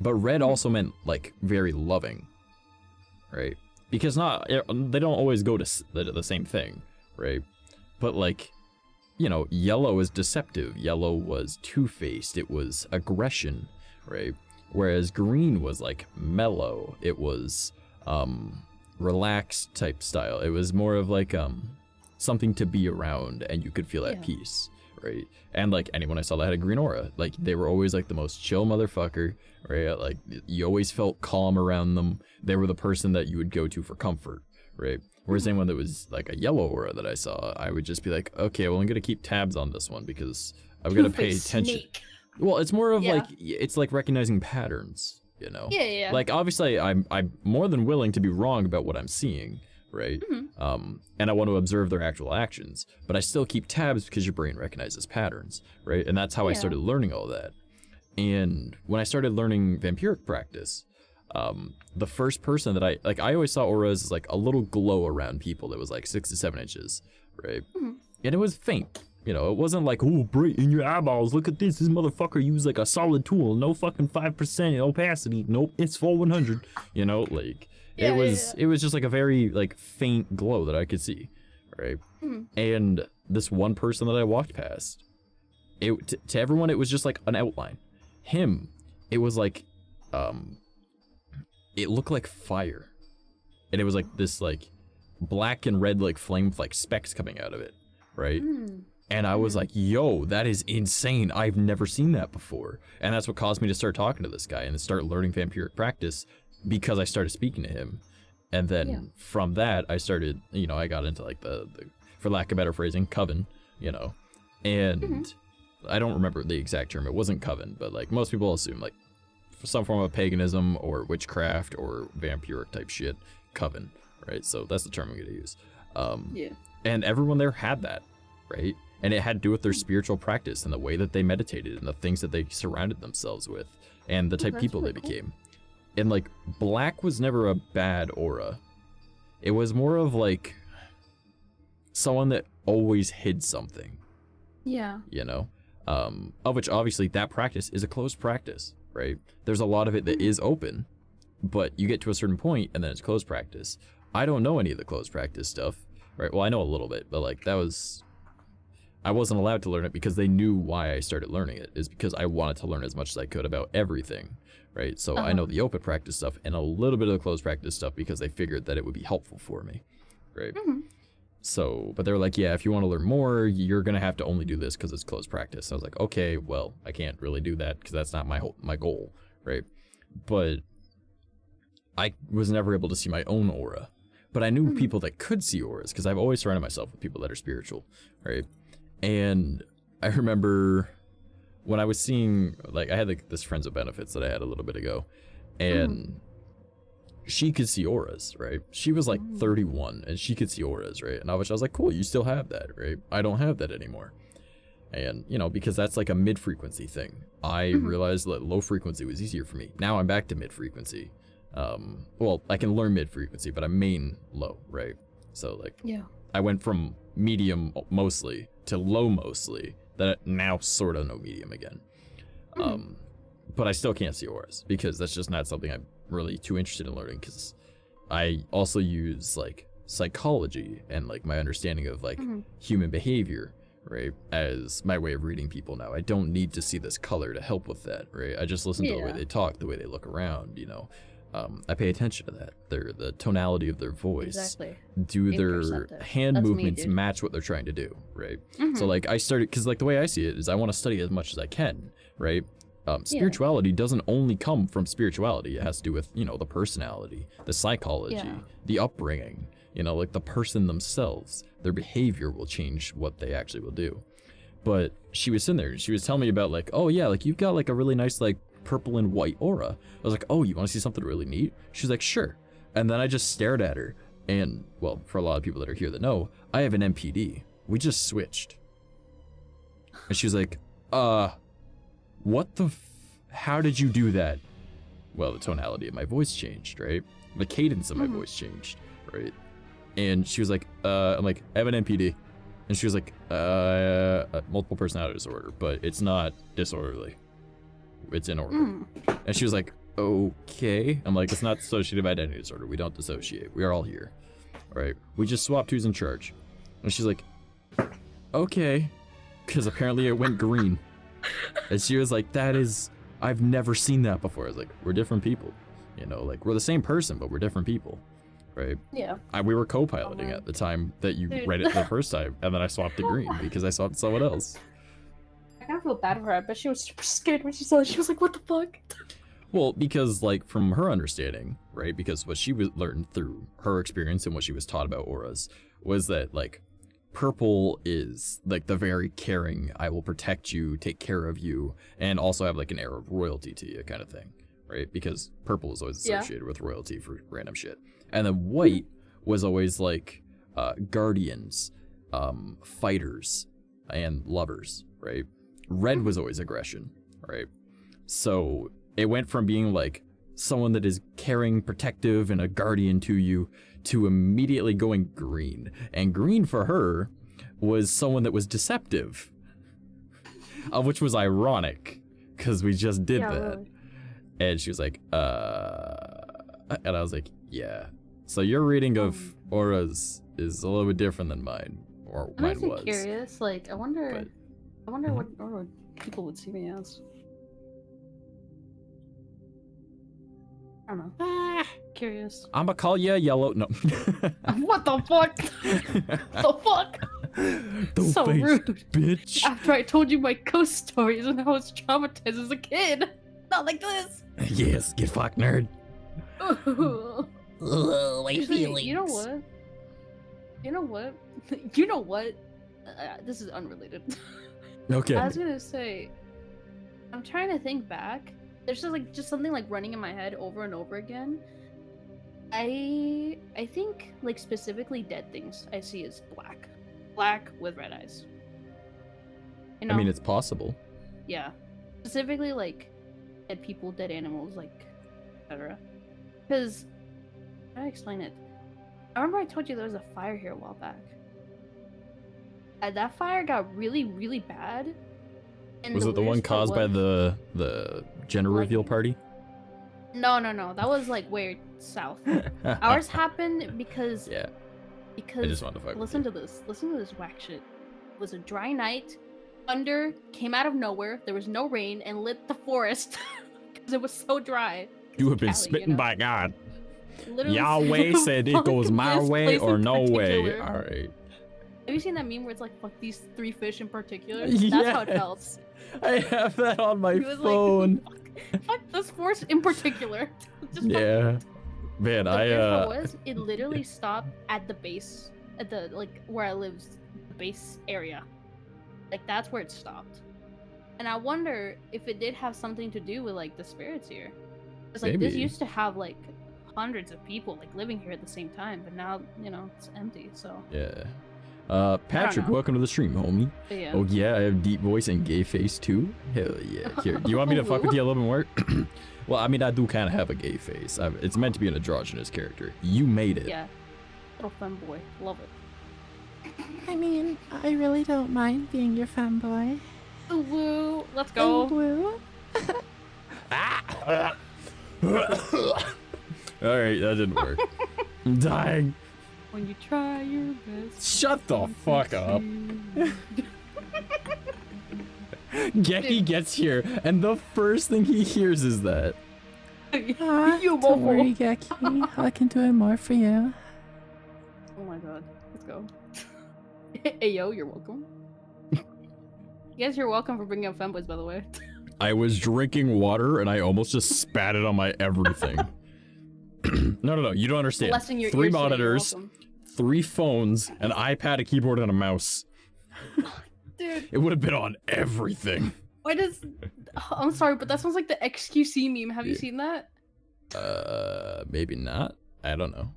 But red also meant like very loving, right? Because they don't always go to the same thing, right? But like, you know, yellow is deceptive. Yellow was two-faced. It was aggression, right? Whereas green was like mellow. It was relaxed type style. It was more of like something to be around and you could feel at peace, right? And like anyone I saw that had a green aura, like they were always like the most chill motherfucker, right? Like you always felt calm around them. They were the person that you would go to for comfort, right? Whereas anyone that was like a yellow aura that I saw, I would just be like, okay, well, I'm gonna keep tabs on this one because I'm gonna pay attention. Well, it's more of like, it's like recognizing patterns, you know? Yeah. Like, obviously, I'm more than willing to be wrong about what I'm seeing, right? And I want to observe their actual actions, but I still keep tabs because your brain recognizes patterns, right? And that's how I started learning all that. And when I started learning vampiric practice, the first person that I always saw auras as like a little glow around people that was like 6 to 7 inches, right? And it was faint. You know, it wasn't like, oh, bright in your eyeballs, look at this motherfucker used like a solid tool, no fucking 5% opacity, nope, it's full 100, you know, like, it was just like a very, like, faint glow that I could see, right? And this one person that I walked past, to everyone, it was just like an outline. Him, it was like, it looked like fire, and it was like this like black and red like flame like specks coming out of it, right? And I was like, yo, that is insane. I've never seen that before. And that's what caused me to start talking to this guy and to start learning vampiric practice, because I started speaking to him. And then from that, I started, you know, I got into like the for lack of better phrasing, coven, you know. And I don't remember the exact term. It wasn't coven, but like most people assume like some form of paganism or witchcraft or vampiric type shit, coven, right? So that's the term I'm gonna use. And everyone there had that, right? And it had to do with their spiritual practice and the way that they meditated and the things that they surrounded themselves with and the type of people they became. And like black was never a bad aura. It was more of like someone that always hid something. Yeah. You know? Of which obviously that practice is a closed practice, right? There's a lot of it that is open, but you get to a certain point and then it's closed practice. I don't know any of the closed practice stuff, right? Well, I know a little bit, but like that was... I wasn't allowed to learn it because they knew why I started learning it, is because I wanted to learn as much as I could about everything, right? So I know the open practice stuff and a little bit of the closed practice stuff because they figured that it would be helpful for me, right? So, but they were like, yeah, if you want to learn more, you're going to have to only do this because it's closed practice. I was like, okay, well, I can't really do that because that's not my goal, right? But I was never able to see my own aura. But I knew people that could see auras because I've always surrounded myself with people that are spiritual, right? And I remember when I was seeing, like, I had like this Friends with Benefits that I had a little bit ago, and she could see auras, right? She was like 31 and she could see auras, right? And I was like, cool, you still have that, right? I don't have that anymore. And, you know, because that's like a mid-frequency thing. I realized that low frequency was easier for me. Now I'm back to mid-frequency. Well, I can learn mid-frequency, but I'm main low, right? So like, I went from medium mostly to low mostly, that now sort of know medium again. But I still can't see auras because that's just not something I'm really too interested in learning, because I also use like psychology and like my understanding of like human behavior, right, as my way of reading people now. I don't need to see this color to help with that, right? I just listen to the way they talk, the way they look around, you know. I pay attention to that. The tonality of their voice. Do their hand movements match what they're trying to do, right? So like I started, because like the way I see it is I want to study as much as I can, right? Spirituality doesn't only come from spirituality. It has to do with, you know, the personality, the psychology, the upbringing, you know, like the person themselves. Their behavior will change what they actually will do. But she was sitting there and she was telling me about like, oh yeah, like you've got like a really nice like purple and white aura. I was like, oh, you want to see something really neat? She's like, sure. And then I just stared at her, and well, for a lot of people that are here that know, I have an MPD. We just switched. And she was like, what the how did you do that? Well, the tonality of my voice changed, right? The cadence of my voice changed, right? And she was like, I'm like, I have an MPD. And she was like, multiple personality disorder, but it's not disorderly. It's in order. And she was like, okay. I'm like, it's not dissociative identity disorder. We don't dissociate. We are all here. All right. We just swapped who's in charge. And she's like, okay. Because apparently it went green. And she was like, I've never seen that before. I was like, we're different people. You know, like we're the same person, but we're different people. Right? Yeah. We were co-piloting at the time that you read it the first time. And then I swapped to green because I swapped someone else. I kind of feel bad for her, but she was super scared when she saw it. She was like, what the fuck? Well, because like from her understanding, right, because what she learned through her experience and what she was taught about auras was that like purple is like the very caring, I will protect you, take care of you, and also have like an air of royalty to you kind of thing, right? Because purple is always associated with royalty for random shit. And then white was always like guardians, fighters, and lovers, right? Red was always aggression, right? So it went from being like someone that is caring, protective, and a guardian to you to immediately going green. And green for her was someone that was deceptive, which was ironic because we just did that. Really. And she was like, and I was like, yeah. So your reading of auras is a little bit different than mine, or mine was. I'm curious, like, I wonder what aura people would see me as. I don't know. curious. I'ma call you yellow. No. What the fuck? The fuck? Don't So face, rude. bitch. After I told you my ghost stories and I was traumatized as a kid. Not like this. Yes, get fucked, nerd. Oh, my Actually, feelings. you know what? You know what? You know what? This is unrelated. Okay. I was gonna say, I'm trying to think back. There's just something like running in my head over and over again. I think like specifically dead things I see as black with red eyes. You know? I mean, it's possible. Yeah, specifically like dead people, dead animals, like etc. Because how do I explain it? I remember I told you there was a fire here a while back. And that fire got really, really bad. And Was it the one weirdest part caused by was- the gender reveal party? No. That was like way south. Ours happened because Yeah. because I just wanted to fuck with listen to this whack shit. It was a dry night. Thunder came out of nowhere. There was no rain and lit the forest because it was so dry. You have been Cali, smitten know? by God. Literally, Yahweh the said it goes my funkiest way place or in no way. particular. All right. Have you seen that meme where it's like, fuck these 3 fish in particular? That's how it felt. Yes. I have that on my He was phone. like, fuck this forest in particular. Just fuck Yeah. it. Man, The I weird part was, it literally stopped at the base, at the, like, where I live, the base area. Like, that's where it stopped. And I wonder if it did have something to do with, like, the spirits here. Because, like, this Maybe. used to have, like, hundreds of people, like, living here at the same time. But now, you know, it's empty, so. Yeah. Patrick, know. welcome to the stream, homie. But yeah. Oh yeah, I have deep voice and gay face too. Hell yeah. Here, do you want me to fuck with you a little bit more? Well, I mean, I do kind of have a gay face. It's meant to be an androgynous character. You made it. Yeah. Little femboy. Love it. I mean, I really don't mind being your fanboy. Ooh, woo. Let's Oh, go. woo. All right, that didn't work. I'm dying. When you try your best. Shut the fuck up. Geki gets here, and the first thing he hears is that. Ah, You don't mofo. worry, Geki. I can do more for you. Oh my god. Let's go. Hey yo, you're welcome. Yes, you're welcome for bringing up femboys, by the way. I was drinking water, and I almost just spat it on my everything. No, you don't understand. Blessing your 3 ears, so you're monitors, welcome. 3 phones, an iPad, a keyboard, and a mouse. Dude, It would have been on everything. why does... Oh, I'm sorry, but that sounds like the XQC meme. Have you Yeah. seen that? Maybe not. I don't know.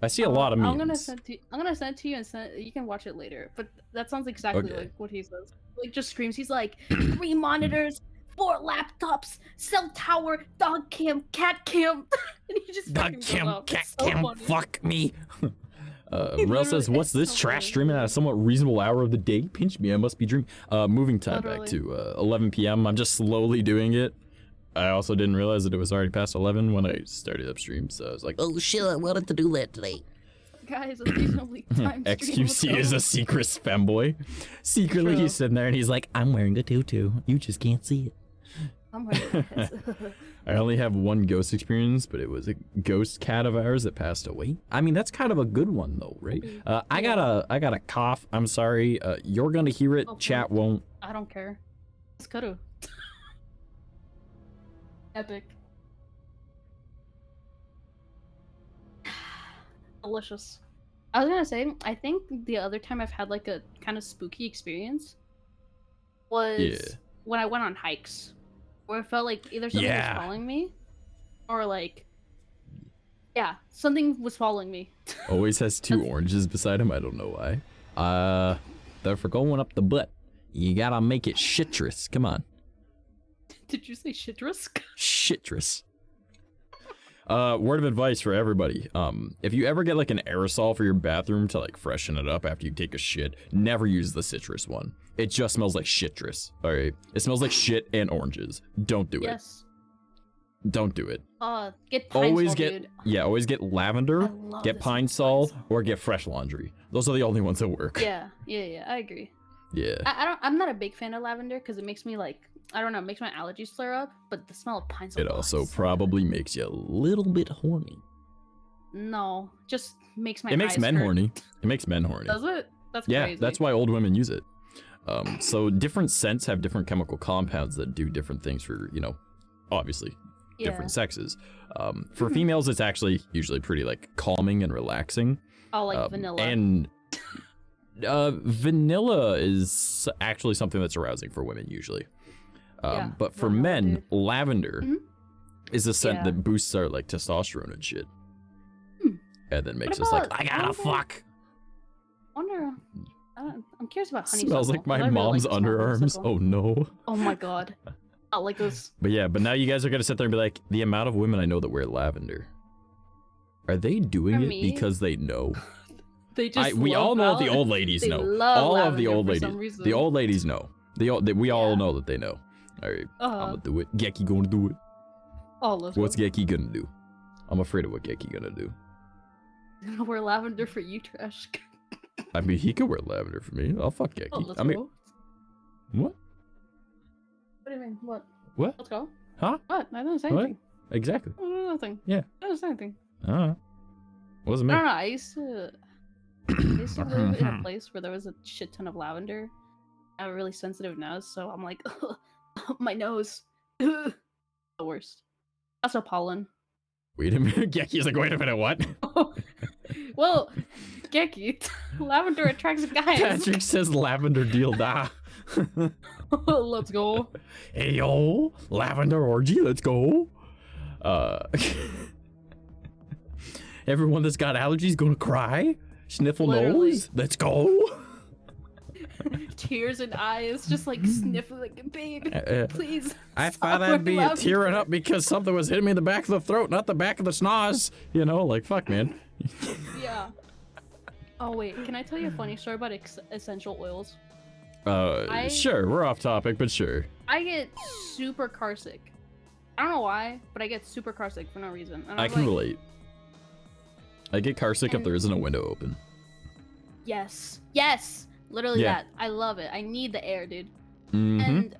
I see a lot of memes. I'm gonna send it to you and you can watch it later. But that sounds exactly Okay. like what he says. Like, just screams. He's like, 3 monitors, 4 laptops, cell tower, dog cam, cat cam. And he just Dog fucking goes cam, off. cat It's so cam, funny. fuck me. Rel says, Literally, what's it's this so trash funny. streaming at a somewhat reasonable hour of the day? Pinch me, I must be dreaming. Moving time back Literally. to 11 p.m. I'm just slowly doing it. I also didn't realize that it was already past 11 when I started up stream, so I was like, Oh shit, I wanted to do that today. Guys, it's reasonably timed. XQC is a secret femboy. Secretly, True. he's sitting there and he's like, I'm wearing a tutu. You just can't see it. I'm ready. I only have 1 ghost experience, but it was a ghost cat of ours that passed away. I mean, that's kind of a good one though, right? I got a cough. I'm sorry. You're gonna hear it. Oh, Chat please. won't. I don't care. It's Kuru. Epic. Delicious. I was gonna say, I think the other time I've had like a kind of spooky experience was Yeah. when I went on hikes, where it felt like either something Yeah. was following me, or like, yeah, something was following me. Always has 2 oranges beside him. I don't know why. They're for going up the butt. You gotta make it citrus. Come on, Did you say citrus? citrus. Word of advice for everybody. If you ever get like an aerosol for your bathroom to like freshen it up after you take a shit, never use the citrus one. It just smells like citrus. All right, it smells like shit and oranges. Don't do it. Yes. Don't do it. Get Pine Always Sol, get dude. always get lavender, I love get this pine one. sol, or get fresh laundry. Those are the only ones that work. Yeah, I agree. Yeah. I'm not a big fan of lavender because it makes me like, I don't know, it makes my allergies flare up. But the smell of pine sol. It also is so good. probably makes you a little bit horny. No, just makes my It makes eyes men hurt. horny. It makes men horny. Does it? That's Yeah, crazy. that's why old women use it. So different scents have different chemical compounds that do different things for, you know, obviously different sexes. For females, it's actually usually pretty like calming and relaxing. Oh, like vanilla. And vanilla is actually something that's arousing for women usually. But for vanilla, men, dude. lavender is a scent Yeah. that boosts our like testosterone and shit. And then makes What us like, about- I gotta I fuck. wonder. I'm curious about honeysuckle. Smells like 'cause I my really mom's the smell of underarms. honeysuckle. Oh no. Oh my god. Not like those. But yeah, but now you guys are gonna sit there and be like, the amount of women I know that wear lavender. Are they doing For it me? because they know? They just. We all know that the old ladies they know. love All of the lavender old for ladies. some reason. The old ladies know. We all Yeah. know that they know. All right, I'm Uh-huh. gonna do it. Geki gonna do it. Oh, let's What's go. Geki gonna do? I'm afraid of what Geki gonna do. I'm gonna wear lavender for you, Trash. I mean, he could wear lavender for me. I'll fuck Geki. Oh, let's I mean, go. what? What do you mean? What? What? Let's go. Huh? What? I didn't say What? anything. Exactly. I didn't nothing. Yeah. I didn't say anything. Wasn't me. No, I used to. I used to live in a place where there was a shit ton of lavender. I have a really sensitive nose, so I'm like, my nose, the worst. Also pollen. Wait a minute. Geki's like, wait a minute, what? Well, Geki, lavender attracts guys. Patrick says lavender deal da. Let's go. Hey yo, lavender orgy, let's go. Everyone that's got allergies gonna cry. Sniffle Literally. nose, let's go. Tears in eyes, just like sniffling, like, babe, please. I stop thought I'd wearing be lavender." tearing up because something was hitting me in the back of the throat, not the back of the schnoz. You know, like fuck, man. Yeah. Oh wait, can I tell you a funny story about essential oils? Sure, we're off topic, but sure. I get super car sick. I don't know why, but I get super car sick for no reason. And I was can like, relate. I get car sick if And- there isn't a window open. Yes, yes, literally Yeah. that. I love it. I need the air, dude. Mm-hmm. And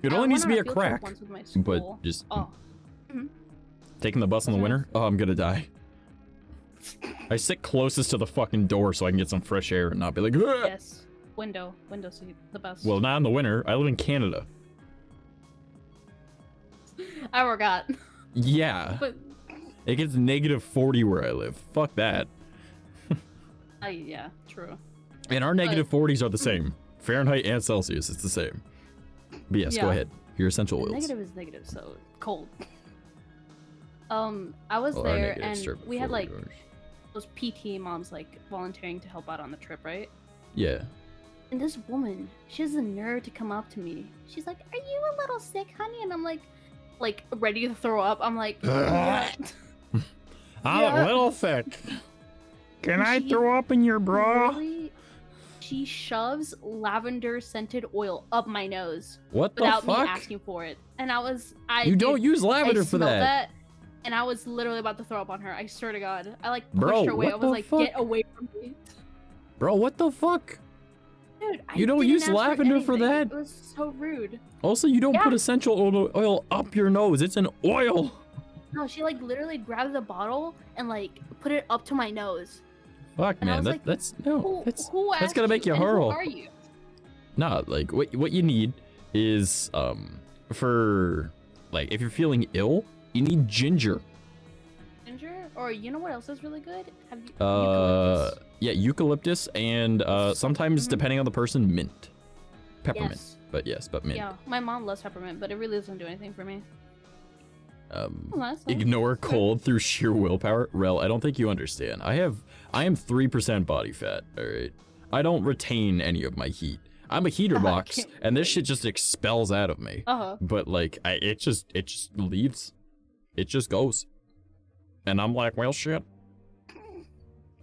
It I only needs to went be on a field trip crack, once with my school. but just Oh, taking the bus in the Okay. winter. Oh, I'm gonna die. I sit closest to the fucking door so I can get some fresh air and not be like, "Ugh." yes. Window seat, the best. Well, not in the winter. I live in Canada. I forgot. Yeah. But It gets negative 40 where I live. Fuck that. yeah, true. And our negative 40s are the same. Fahrenheit and Celsius, it's the same. But yes, go Yeah. ahead. Your essential oils. Negative is negative, so cold. I was Well, our there negatives and start we had before like yours. those PT moms like volunteering to help out on the trip, right? Yeah. And this woman, she has the nerve to come up to me. She's like, "Are you a little sick, honey?" And I'm like ready to throw up. I'm like, "Yeah." I'm Yeah. a little thick. Can I She throw up in your bra? literally- she shoves lavender scented oil up my nose What the without me fuck? asking for it. And You don't use lavender I for smelled that. and I was literally about to throw up on her. I swear to God. I like pushed Bro, her away. what I was the like, fuck? "Get away from me." Bro, what the fuck? Dude, I You don't didn't use ask lavender for anything. that? It was so rude. Also, you don't Yeah. put essential oil up your nose. It's an oil. No, she like literally grabbed the bottle and like put it up to my nose. Fuck, And I man. was That, like, that's no. Who, That's who that's asked gonna make you and hurl. Who are you? Nah, like what you need is for like if you're feeling ill, you need ginger. Ginger? Or you know what else is really good? Have you eucalyptus? Yeah, eucalyptus and sometimes Mhm. depending on the person, mint, peppermint. Yes. But yes, but mint. Yeah, my mom loves peppermint, but it really doesn't do anything for me. Oh, that's nice. Ignore cold through sheer willpower. Rel, I don't think you understand. I am 3% body fat. All right, I don't retain any of my heat. I'm a heater box, can't and this shit just expels out of me. But like, it just leaves. It just goes. And I'm like, well, shit.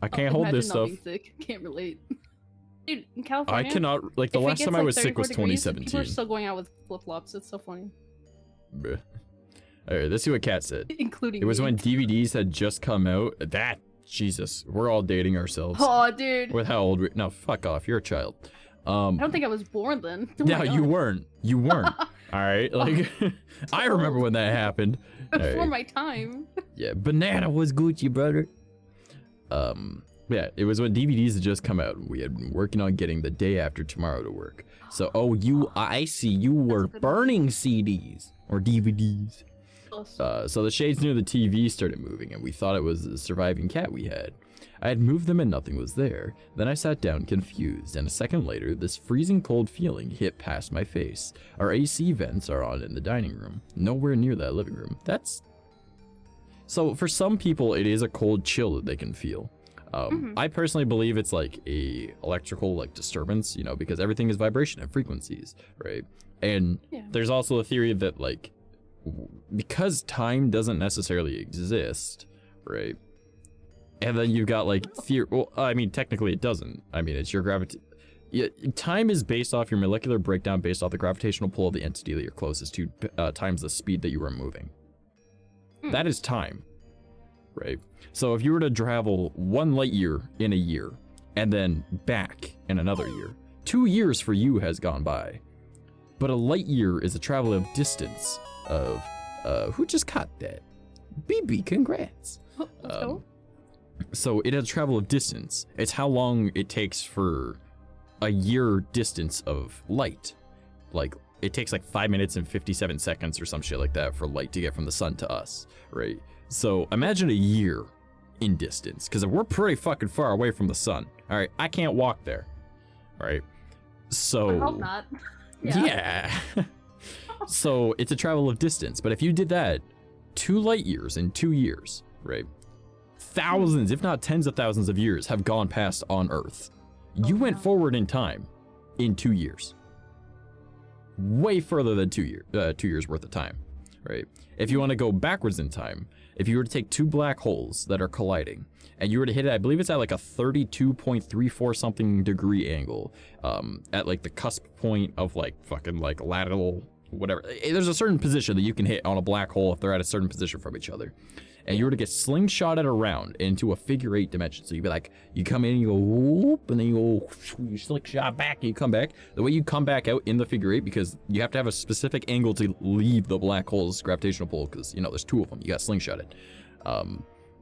I can't hold this Imagine not stuff. being sick. Can't relate. Dude, in California, I cannot. Like the if it last gets, time I like, was sick 34 was degrees, 2017. People are still going out with flip flops. It's so funny, Bruh. All right, let's see what Kat said. including It was me. when DVDs had just come out. That Jesus, we're all dating ourselves. Oh, dude. With how old we? No, fuck off. You're a child. I don't think I was born then. Oh No, my you God. weren't. You weren't. All right, like I remember when that happened. All Before right. my time. Yeah, banana was Gucci, brother. Yeah, it was when DVDs had just come out. We had been working on getting The Day After Tomorrow to work. So, I see you were burning CDs or DVDs. So the shades near the TV started moving, and we thought it was a surviving cat we had. I had moved them and nothing was there. Then I sat down confused, and a second later, this freezing cold feeling hit past my face. Our AC vents are on in the dining room, nowhere near that living room. So for some people, it is a cold chill that they can feel. I personally believe it's like a electrical like disturbance, you know, because everything is vibration and frequencies, right? And there's also a theory that like, because time doesn't necessarily exist, right? And then you've got like well, I mean, technically it doesn't. I mean, it's your gravity. Yeah, time is based off your molecular breakdown, based off the gravitational pull of the entity that you're closest to, times the speed that you are moving. That is time, right? So if you were to travel 1 light year in a year, and then back in another year, 2 years for you has gone by. But a light year is a travel of distance of, who just caught that? BB, congrats. So it has a travel of distance. It's how long it takes for a year distance of light. Like, it takes like 5 minutes and 57 seconds or some shit like that for light to get from the sun to us, right? So imagine a year in distance, because we're pretty fucking far away from the sun. All right, I can't walk there. All right, so I hope not. Yeah. So it's a travel of distance, but if you did that 2 light years in 2 years, right? Thousands, if not tens of thousands of years have gone past on Earth. You went forward in time in 2 years. Way further than 2 years worth of time, right? If you want to go backwards in time, if you were to take 2 black holes that are colliding and you were to hit it, I believe it's at like a 32.34 something degree angle, at like the cusp point of like fucking like lateral, whatever. There's a certain position that you can hit on a black hole if they're at a certain position from each other. And you were to get slingshotted around into a figure 8 dimension. So you'd be like, you come in and you go, whoop, and then you go, you slingshot back and you come back. The way you come back out in the figure 8, because you have to have a specific angle to leave the black hole's gravitational pull, because, you know, there's 2 of them. You got slingshotted.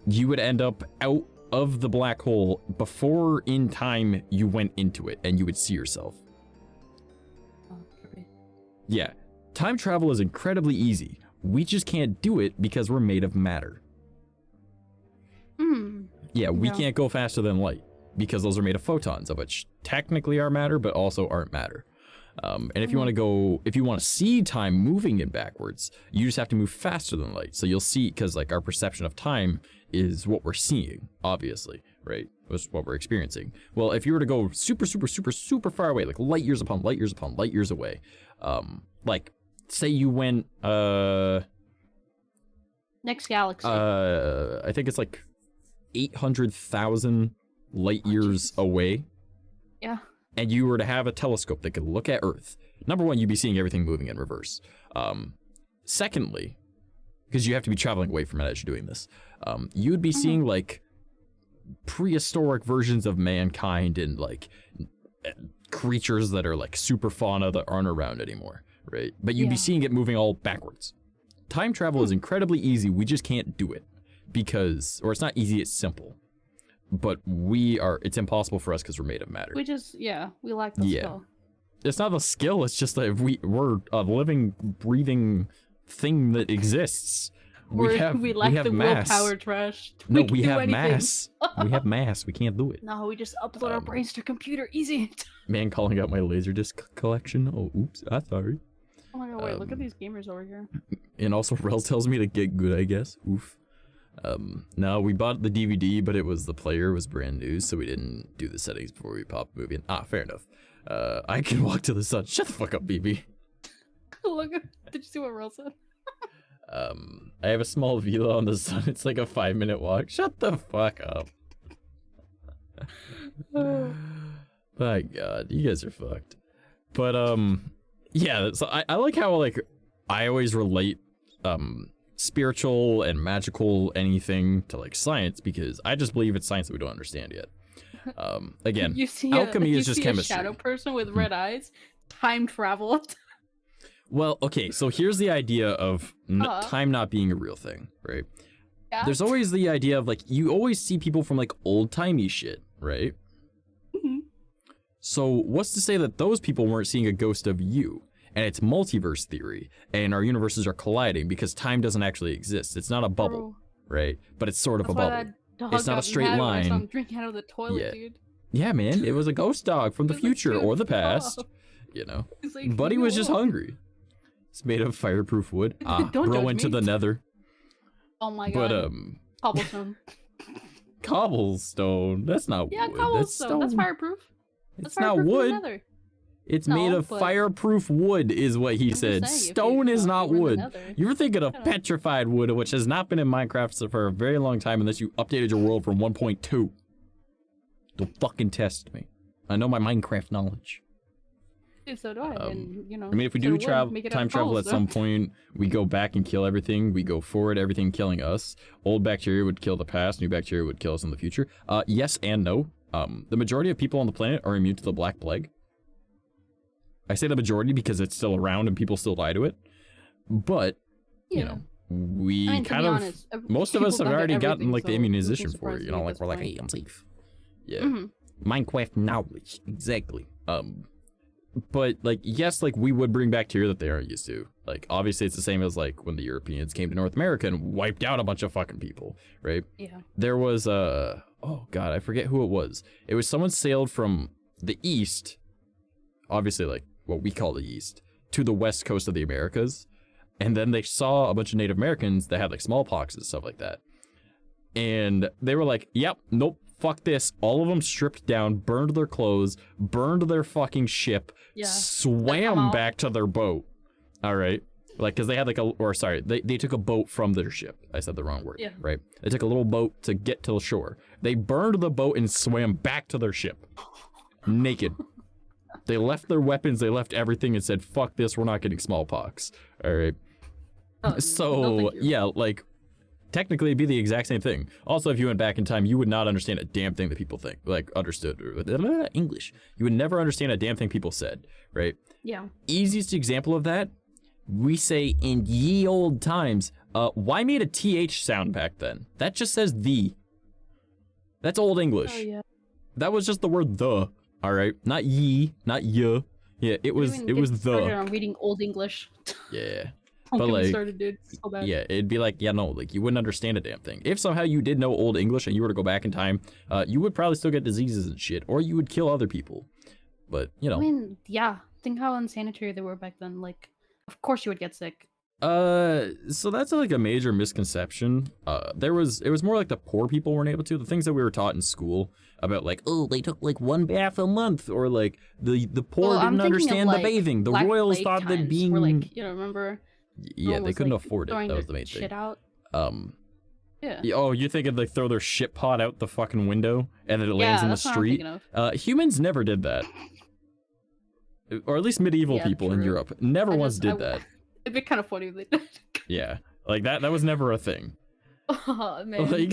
You would end up out of the black hole before in time you went into it, and you would see yourself. Okay. Yeah. Time travel is incredibly easy. We just can't do it because we're made of matter. Yeah, we can't go faster than light because those are made of photons, of which technically are matter, but also aren't matter. And if you want to see time moving in backwards, you just have to move faster than light. So you'll see, because like our perception of time is what we're seeing, obviously, right? That's what we're experiencing. Well, if you were to go super, super, super, super far away, like light years upon light years upon light years away, like say you went, next galaxy. I think it's like 800,000 light years away. Yeah. And you were to have a telescope that could look at Earth. Number one, you'd be seeing everything moving in reverse. Secondly, because you have to be traveling away from it as you're doing this, you'd be seeing like prehistoric versions of mankind and like creatures that are like super fauna that aren't around anymore, right? But you'd be seeing it moving all backwards. Time travel is incredibly easy. We just can't do it because, or it's not easy, it's simple. But it's impossible for us because we're made of matter. We lack the skill. It's not the skill, it's just that we're a living, breathing thing that exists. We lack the willpower, Trash. No, we have mass. We have mass. We can't do it. No, we just upload our brains to a computer. Easy. Man calling out my Laserdisc collection. Oh, oops. I'm sorry. Oh my god, wait, look at these gamers over here. And also, Rels tells me to get good, I guess. Oof. No, we bought the DVD, but the player was brand new, so we didn't do the settings before we popped the movie in. Fair enough. I can walk to the sun. Shut the fuck up, BB. Look, did you see what Rel said? I have a small villa on the sun. It's like a 5-minute walk. Shut the fuck up. My god, you guys are fucked. But, yeah, so I like how, like, I always relate, spiritual and magical anything to, like, science, because I just believe it's science that we don't understand yet. Again, alchemy is just chemistry. A shadow person with red eyes, time travel. Well, okay, so here's the idea of time not being a real thing, right? Yeah. there's always the idea of like, you always see people from like old-timey shit, right? Mhm. So what's to say that those people weren't seeing a ghost of you? And it's multiverse theory, and our universes are colliding because time doesn't actually exist. It's not a bubble, right? But it's sort of That's a why bubble. that dog It's not a got straight mad when I saw line. him drinking out of the toilet, Yeah. dude. Yeah, man, it was a ghost dog from the He's like, future "Dude, or the stop." past, you know. He's like, Buddy was just "No." hungry. It's made of fireproof wood. Don't Bro judge went to me. the nether. Oh my god. But Cobblestone. cobblestone. That's not Yeah, wood. cobblestone. That's stone. fireproof. It's That's not fireproof in the wood. Nether. It's No, made of but- fireproof wood, is what he I'm just said. saying, if you- Stone is if not you were wood. in the Nether, You were thinking of I don't- petrified wood, which has not been in Minecraft for a very long time unless you updated your world from 1.2. Don't fucking test me. I know my Minecraft knowledge. Dude, so do I. And, you know, I mean, if we so do wood, travel, make it out time of travel at some cobblestone. point, we go back and kill everything. We go forward, everything killing us. Old bacteria would kill the past. New bacteria would kill us in the future. Yes and no. The majority of people on the planet are immune to the Black Plague. I say the majority because it's still around and people still die to it. But, you Yeah. know, we I mean, to kind be of... honest, most of us have people don't get already gotten, everything, like, the so immunization who's for it. surprised You me know, at like, this we're like, point? hey, I'm safe. Yeah. Mhm. Minecraft knowledge. Exactly. But like, yes, like we would bring bacteria that they aren't used to. Like, obviously it's the same as like when the Europeans came to North America and wiped out a bunch of fucking people, right? Yeah. There was oh god, I forget who it was. It was someone sailed from the east, obviously like what we call the east, to the west coast of the Americas. And then they saw a bunch of Native Americans that had like smallpox and stuff like that. And they were like, yep, nope, fuck this. All of them stripped down, burned their clothes, burned their fucking ship, Yeah. swam out. back to their boat. All right. Like, because they had like they took a boat from their ship. I said the wrong word. Yeah. Right. They took a little boat to get to the shore. They burned the boat and swam back to their ship. Naked. They left their weapons, they left everything and said, fuck this, we're not getting smallpox. All right. No, So, thank you. yeah, like, technically it'd be the exact same thing. Also, if you went back in time, you would not understand a damn thing that people think, like, understood. English. You would never understand a damn thing people said, right? Yeah. Easiest example of that, we say in ye old times, why made a TH sound back then? That just says the. That's Old English. Oh, yeah. That was just the word the, all right? Not ye, not ya. Yeah, it was the. I'm reading Old English. Yeah. Don't But, get me like, started, dude. It's so bad. Yeah, it'd be like, yeah, no, like, you wouldn't understand a damn thing. If somehow you did know Old English and you were to go back in time, you would probably still get diseases and shit, or you would kill other people. But, you know. I mean, yeah. Think how unsanitary they were back then. Like, of course you would get sick. So that's like a major misconception. It was more like the poor people weren't able to. The things that we were taught in school about like, oh, they took like one bath a month, or like the poor Well, I'm didn't thinking of, understand the like, bathing. The Black royals Plague thought that times being where, like, you know, remember? yeah, one they was, couldn't like, afford it. throwing That was their the main shit thing. out. Yeah. Oh, you're thinking they throw their shit pot out the fucking window and then it Yeah, lands in the that's what I'm street? thinking of. Humans never did that. Or at least medieval Yeah, people in true. Europe never I once just- did that. It'd be kind of funny if they did. Yeah. Like that was never a thing. Oh, man. Like,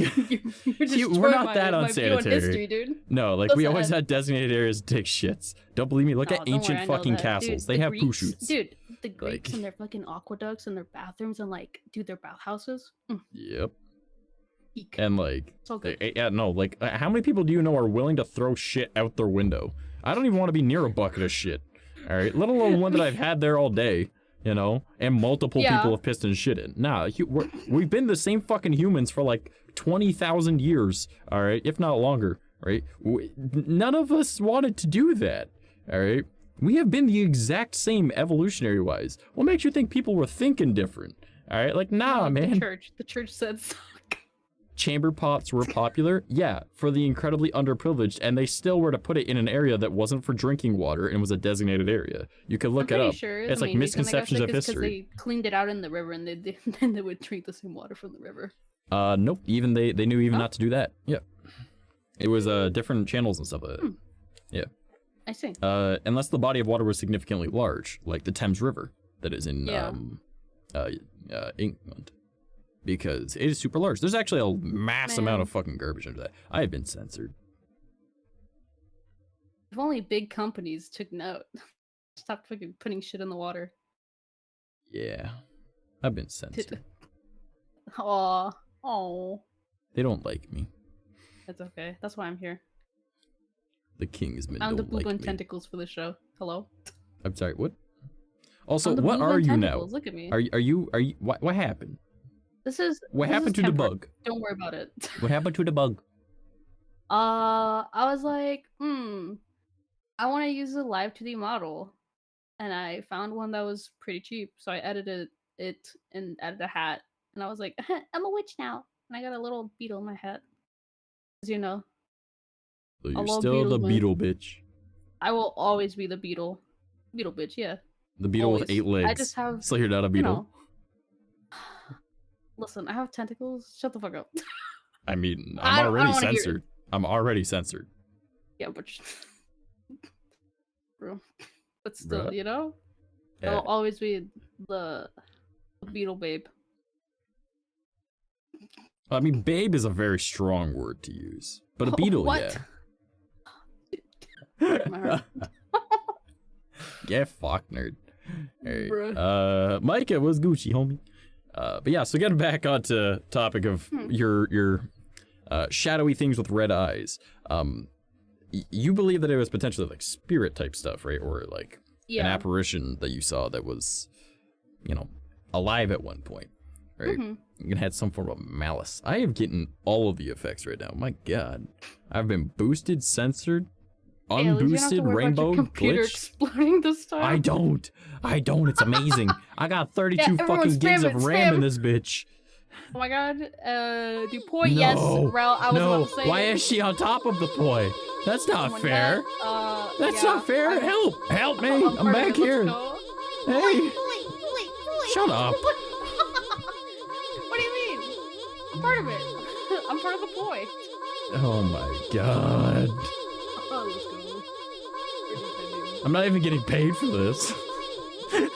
You're we're not my, that my view on unsanitary. history, dude. No, like So we always sad. had designated areas to take shits. Don't believe me? Look Oh, at don't ancient worry, I know fucking that. castles. Dude, They the have poo Greeks- shoots. Dude, the Greeks Like- and their fucking aqueducts and their bathrooms and like, dude, their bathhouses. Yep. Eek. And like, So good. yeah, no, like, how many people do you know are willing to throw shit out their window? I don't even want to be near a bucket of shit. All right, let alone one that I've had there all day, you know, and multiple Yeah. people have pissed and shit in. Nah, we've been the same fucking humans for like 20,000 years, all right, if not longer, right? None of us wanted to do that, all right? We have been the exact same evolutionary-wise. What makes you think people were thinking different? All right, like, nah, No, man. The church said so. Chamber pots were popular, yeah, for the incredibly underprivileged, and they still were to put it in an area that wasn't for drinking water and was a designated area. You could look I'm it pretty up. sure It's the like main reason they got misconceptions sick of is 'cause history. They cleaned it out in the river and then they would drink the same water from the river. Nope. Even they knew even Oh. not to do that. Yeah. It was different channels and stuff like that. Yeah. I see. Unless the body of water was significantly large, like the Thames River that is in Yeah. England. Because it is super large. There's actually a mass amount Man. of fucking garbage into that. I have been censored. If only big companies took note. Stop fucking putting shit in the water. Yeah. I've been censored. Aw. Oh, They don't like me. it's okay. That's why I'm here. The Kingsmen I'm the don't boob like and me. tentacles for the show. Hello. I'm sorry, what? Also, I'm the what boob are and you now? tentacles. Look at me. Are you what happened? What This happened is to the temporary. bug? Don't worry about it. What happened to the bug? I was like, I want to use a live 2D model, and I found one that was pretty cheap, so I edited it and added a hat, and I was like, I'm a witch now, and I got a little beetle in my hat. As you know, So I you're love still the beetles, man. beetle bitch. I will always be the beetle bitch. Yeah. The beetle with Always. 8 legs. I just have, So you're not a you beetle. know. Listen, I have tentacles. Shut the fuck up. I mean, I I'm don't already wanna hear it. censored. I'm already censored. Yeah, but bro, but still, Bruh. you know, Yeah. I'll always be the beetle babe. I mean, babe is a very strong word to use. But a beetle, What? yeah. My heart. Yeah, fuck, nerd. Alright. Bruh. Micah was Gucci, homie. But yeah, so getting back onto topic of your shadowy things with red eyes. You believe that it was potentially like spirit type stuff, right? Or like an apparition that you saw that was, you know, alive at one point, right? You had some form of malice. I am getting all of the effects right now. My God, I've been boosted, censored, unboosted, rainbow, computer glitched. exploding this time. I don't. It's amazing. I got 32 Yeah, everyone fucking gigs spam of it, RAM spam in it. this bitch. Oh my God. Do point yes, Rel. I was about to say. Why it. is she on top of the poi? That's Oh not my fair. God. That's Yeah, not fair. I'm- Help me. I'm part of back it. Let's here. go. Hey, shut up. What do you mean? I'm part of it. I'm part of the poi. Oh my God. Oh, let's go. I'm not even getting paid for this.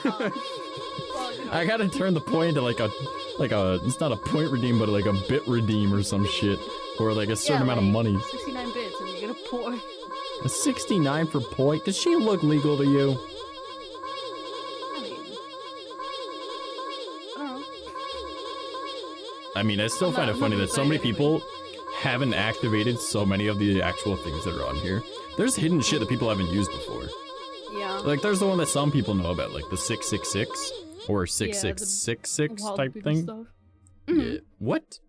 Well, you know. I gotta turn the point into like a, it's not a point redeem, but like a bit redeem or some shit. Or like a certain amount of money. 69 bits and you get a poi. A 69 for point? Does she look legal to you? I mean, I don't know. I mean, I still find it funny that so many people haven't activated so many of the actual things that are on here. There's hidden shit that people haven't used before. Yeah. Like, there's the one that some people know about, like the 666 or 6666 Wild type people thing. stuff. Yeah. What?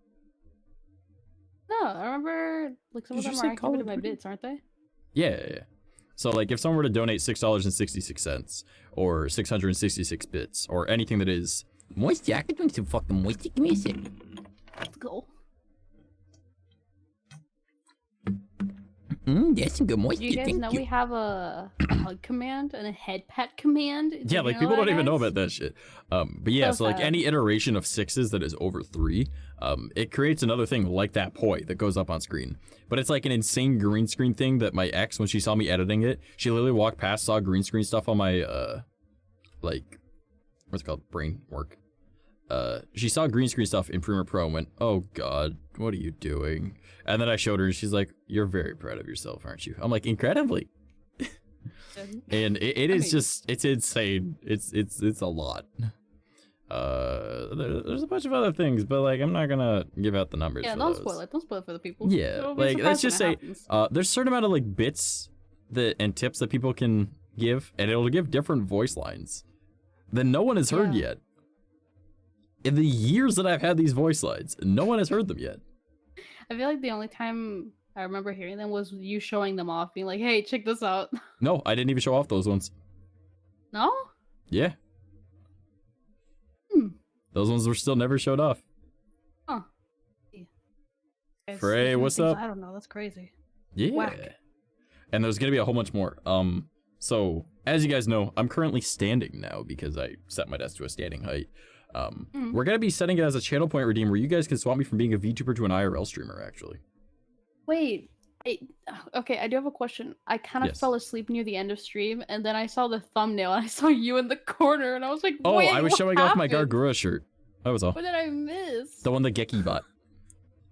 No, I remember like some Did of you them say are Call of activated by Duty? bits, aren't they? Yeah. So, like, if someone were to donate $6.66 or 666 bits or anything that is moist, I could drink some fucking moist. Give me a sec. Let's go. That's some good moist. Do you guys know we have a hug command and a head pat command? Did Yeah, you like know people that, don't even know guys? about that shit. But yeah, so like sad. any iteration of 6s that is over 3, it creates another thing like that poi that goes up on screen. But it's like an insane green screen thing that my ex, when she saw me editing it, she literally walked past, saw green screen stuff on my like, what's it called, brain work. She saw green screen stuff in Premiere Pro and went, "Oh God, what are you doing?" And then I showed her, and she's like, "You're very proud of yourself, aren't you?" I'm like, "Incredibly." And it is just, it's insane. It's a lot. There's a bunch of other things, but like I'm not gonna give out the numbers. Yeah, for don't those. spoil it. Don't spoil it for the people. Yeah, They'll be like let's surprised just when say, it happens. there's a certain amount of like bits that and tips that people can give, and it'll give different voice lines that no one has heard Yeah. yet. In the years that I've had these voice lines, no one has heard them yet. I feel like the only time I remember hearing them was you showing them off, being like, "Hey, check this out." No, I didn't even show off those ones. No? Yeah. Hmm. Those ones were still never showed off. Huh. Yeah. Guys, Frey, there's what's things up? I don't know. That's crazy. Yeah. Whack. And there's gonna be a whole bunch more. So as you guys know, I'm currently standing now because I set my desk to a standing height. We're gonna be setting it as a channel point redeem where you guys can swap me from being a VTuber to an IRL streamer, actually. Wait. Okay, I do have a question. I kind of Yes. fell asleep near the end of stream, and then I saw the thumbnail, and I saw you in the corner, and I was like, Oh, "Wait, I was what showing off my happened? Gargura shirt. That was all. What did I miss?" The one that Geki bought.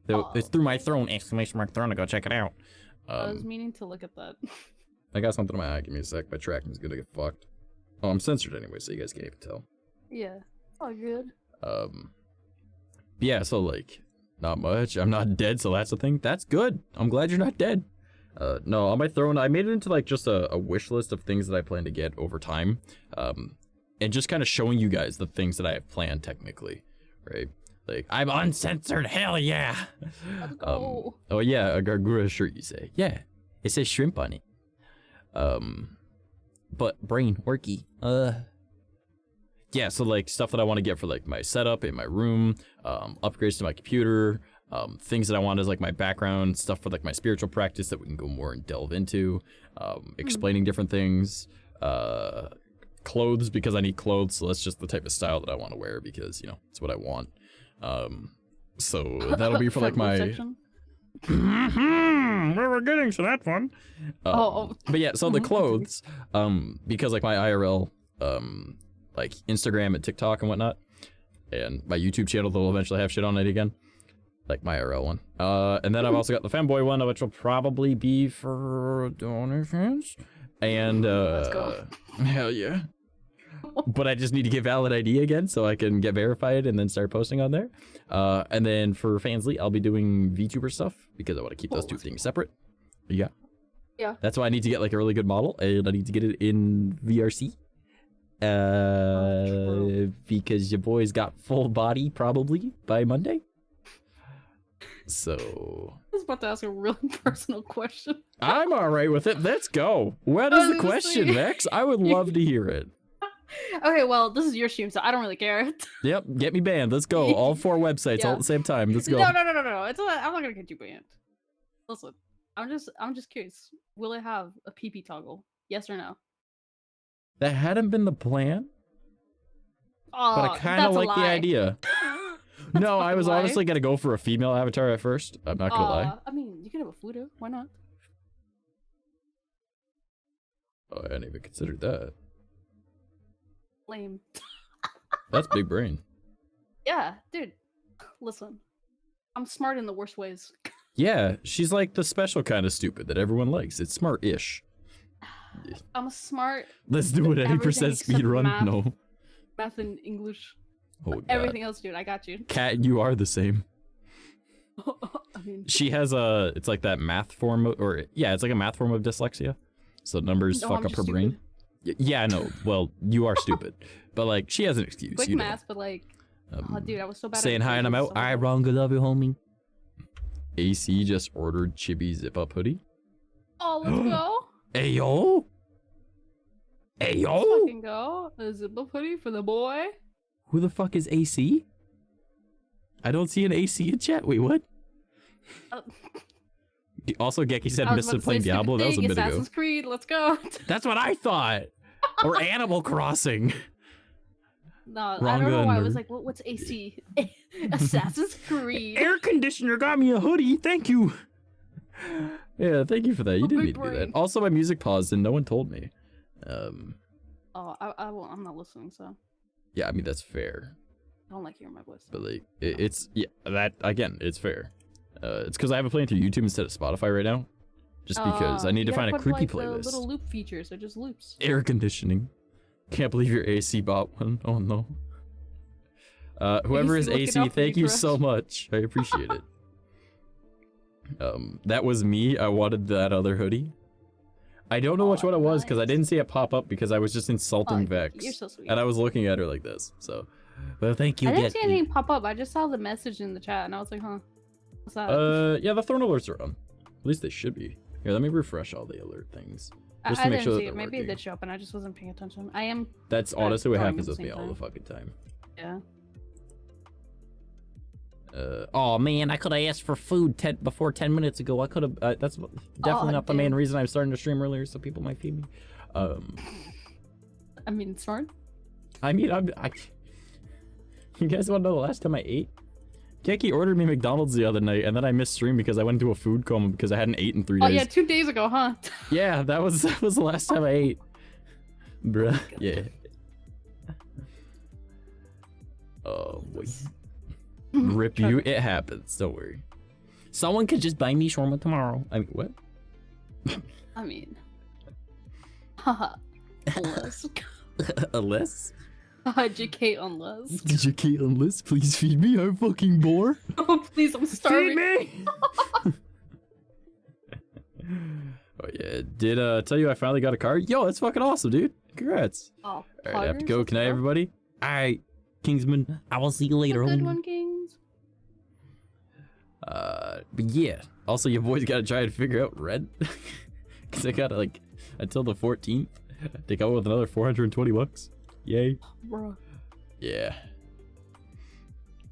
Oh. It's through my throne! Exclamation mark throne! To go check it out. I was meaning to look at that. I got something in my eye. Give me a sec. My tracking's gonna get fucked. Oh, I'm censored anyway, so you guys can't even tell. Yeah. Oh, good. But yeah, so like, Not much. I'm not dead, so that's the thing. That's good. I'm glad you're not dead. No, on my throne, I made it into like just a wish list of things that I plan to get over time. And just kind of showing you guys the things that I have planned technically, right? Like, I'm uncensored, hell yeah! Let's go. Oh yeah, a Gargura shirt, you say. Yeah, it says shrimp on it. But brain, worky. Yeah, so like stuff that I want to get for like my setup in my room, upgrades to my computer, things that I want as like my background, stuff for like my spiritual practice that we can go more and delve into, explaining different things, clothes because I need clothes, so that's just the type of style that I want to wear because, you know, it's what I want. So that'll be for like my... Where we're getting to that one. But yeah, so the clothes, because like my IRL, like Instagram and TikTok and whatnot, and my YouTube channel that'll eventually have shit on it again, like my IRL one. And then I've also got the femboy one, which will probably be for donations. And Let's go. hell yeah. But I just need to get valid ID again so I can get verified and then start posting on there. And then for Fansly, I'll be doing VTuber stuff because I want to keep those two things separate. Yeah. Yeah. That's why I need to get like a really good model, and I need to get it in VRC. Because your boy's got full body probably by Monday. So I was about to ask a really personal question. I'm all right with it. Let's go. What is the question, Vex? I would love to hear it. Okay, well, this is your stream, so I don't really care. Yep, get me banned. Let's go. All 4 websites all at the same time. Let's go. No. It's not, I'm not gonna get you banned. Listen, I'm just curious. Will it have a PP toggle? Yes or no? That hadn't been the plan, but I kind of like the idea. No, I was honestly gonna go for a female avatar at first. I'm not gonna lie. I mean, you could have a Fudo. Why not? Oh, I hadn't even considered that. Lame. That's big brain. Yeah, dude. Listen, I'm smart in the worst ways. Yeah, she's like the special kind of stupid that everyone likes. It's smart-ish. I'm a smart. Let's do it 80% speed run. Math, No. Math and English. Oh, God. Everything else, dude. I got you. Cat, you are the same. I mean, She has it's like that math form, it's like a math form of dyslexia. So numbers no, fuck I'm up her just brain. Yeah, I know. Well, you are stupid. But like, she has an excuse. quick you know. math, but like, oh, dude, I was so bad Saying at hi and I'm out. I wrong, good love you, homie. AC just ordered Chibi zip up hoodie. Oh, let's go. Hey, yo. Hey, yo. Let's fucking go. A zip up hoodie for the boy. Who the fuck is AC? I don't see an AC in chat. Wait, what? Also, Geki said missed playing Diablo. That was a bit ago. Assassin's Creed, let's go. That's what I thought. Or Animal Crossing. No, Wrong I don't know why. I nerd. was like, what's AC? Assassin's Creed. Air conditioner got me a hoodie. Thank you. Yeah, thank you for that. You didn't need to do that. Also, my music paused and no one told me. Oh, I'm not listening, so. Yeah, I mean, that's fair. I don't like hearing my voice. But like, it's, yeah, that, again, it's fair. It's because I have it playing through YouTube instead of Spotify right now. Just because I need to find a creepy playlist. The little loop features, so just loops. Air conditioning. Can't believe your AC bought one. Oh no. Whoever is AC, thank you so much. I appreciate it. That was me. I wanted that other hoodie. I don't know which one it was because I didn't see it pop up because I was just insulting Vex. You're so sweet. And I was looking at her like this. So, but thank you. I didn't see anything pop up. I just saw the message in the chat and I was like, huh. What's that? Yeah, the throne alerts are on. At least they should be. Here, let me refresh all the alert things. Just to I make didn't sure see that it. Maybe it did show up and I just wasn't paying attention. I am. That's honestly what happens with at the me same all the time. fucking time. Yeah. Oh man, I could have asked for food before 10 minutes ago. I could have. That's definitely not the main reason I'm starting to stream earlier, so people might feed me. I mean, it's smart. I mean, you guys want to know the last time I ate? Geki ordered me McDonald's the other night, and then I missed stream because I went into a food coma because I hadn't eaten in 3 days. Oh yeah, 2 days ago, huh? Yeah, that was the last time I ate. Bruh, yeah. Oh, wait. Rip you, it happens, don't worry. Someone could just buy me shawarma tomorrow. I mean, what? I mean, haha. Alyss? JK unless. JK unless, please feed me. I'm fucking bored. Oh please, I'm starving. Feed me. Oh yeah, did tell you I finally got a car? Yo, that's fucking awesome, dude. Congrats. Oh, All right, I have to go. Can I, everybody? All right, Kingsman. I will see you later. Good one, Kings. But yeah. Also, your boys gotta try and figure out rent, cause I gotta like until the 14th to come up with another 420 bucks. Yay. Bro. Yeah.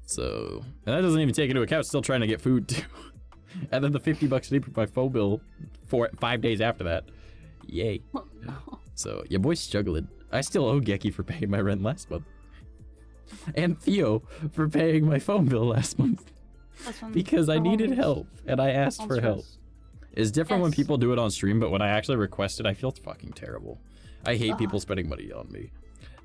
So, and that doesn't even take into account still trying to get food too. And then the 50 bucks a day for my phone bill 5 days after that. Yay. Oh, no. So, your boy's struggling. I still owe Gecky for paying my rent last month. And Theo for paying my phone bill last month. Because I needed help and I asked for help. It's different when people do it on stream, but when I actually request it, I feel fucking terrible. I hate people spending money on me.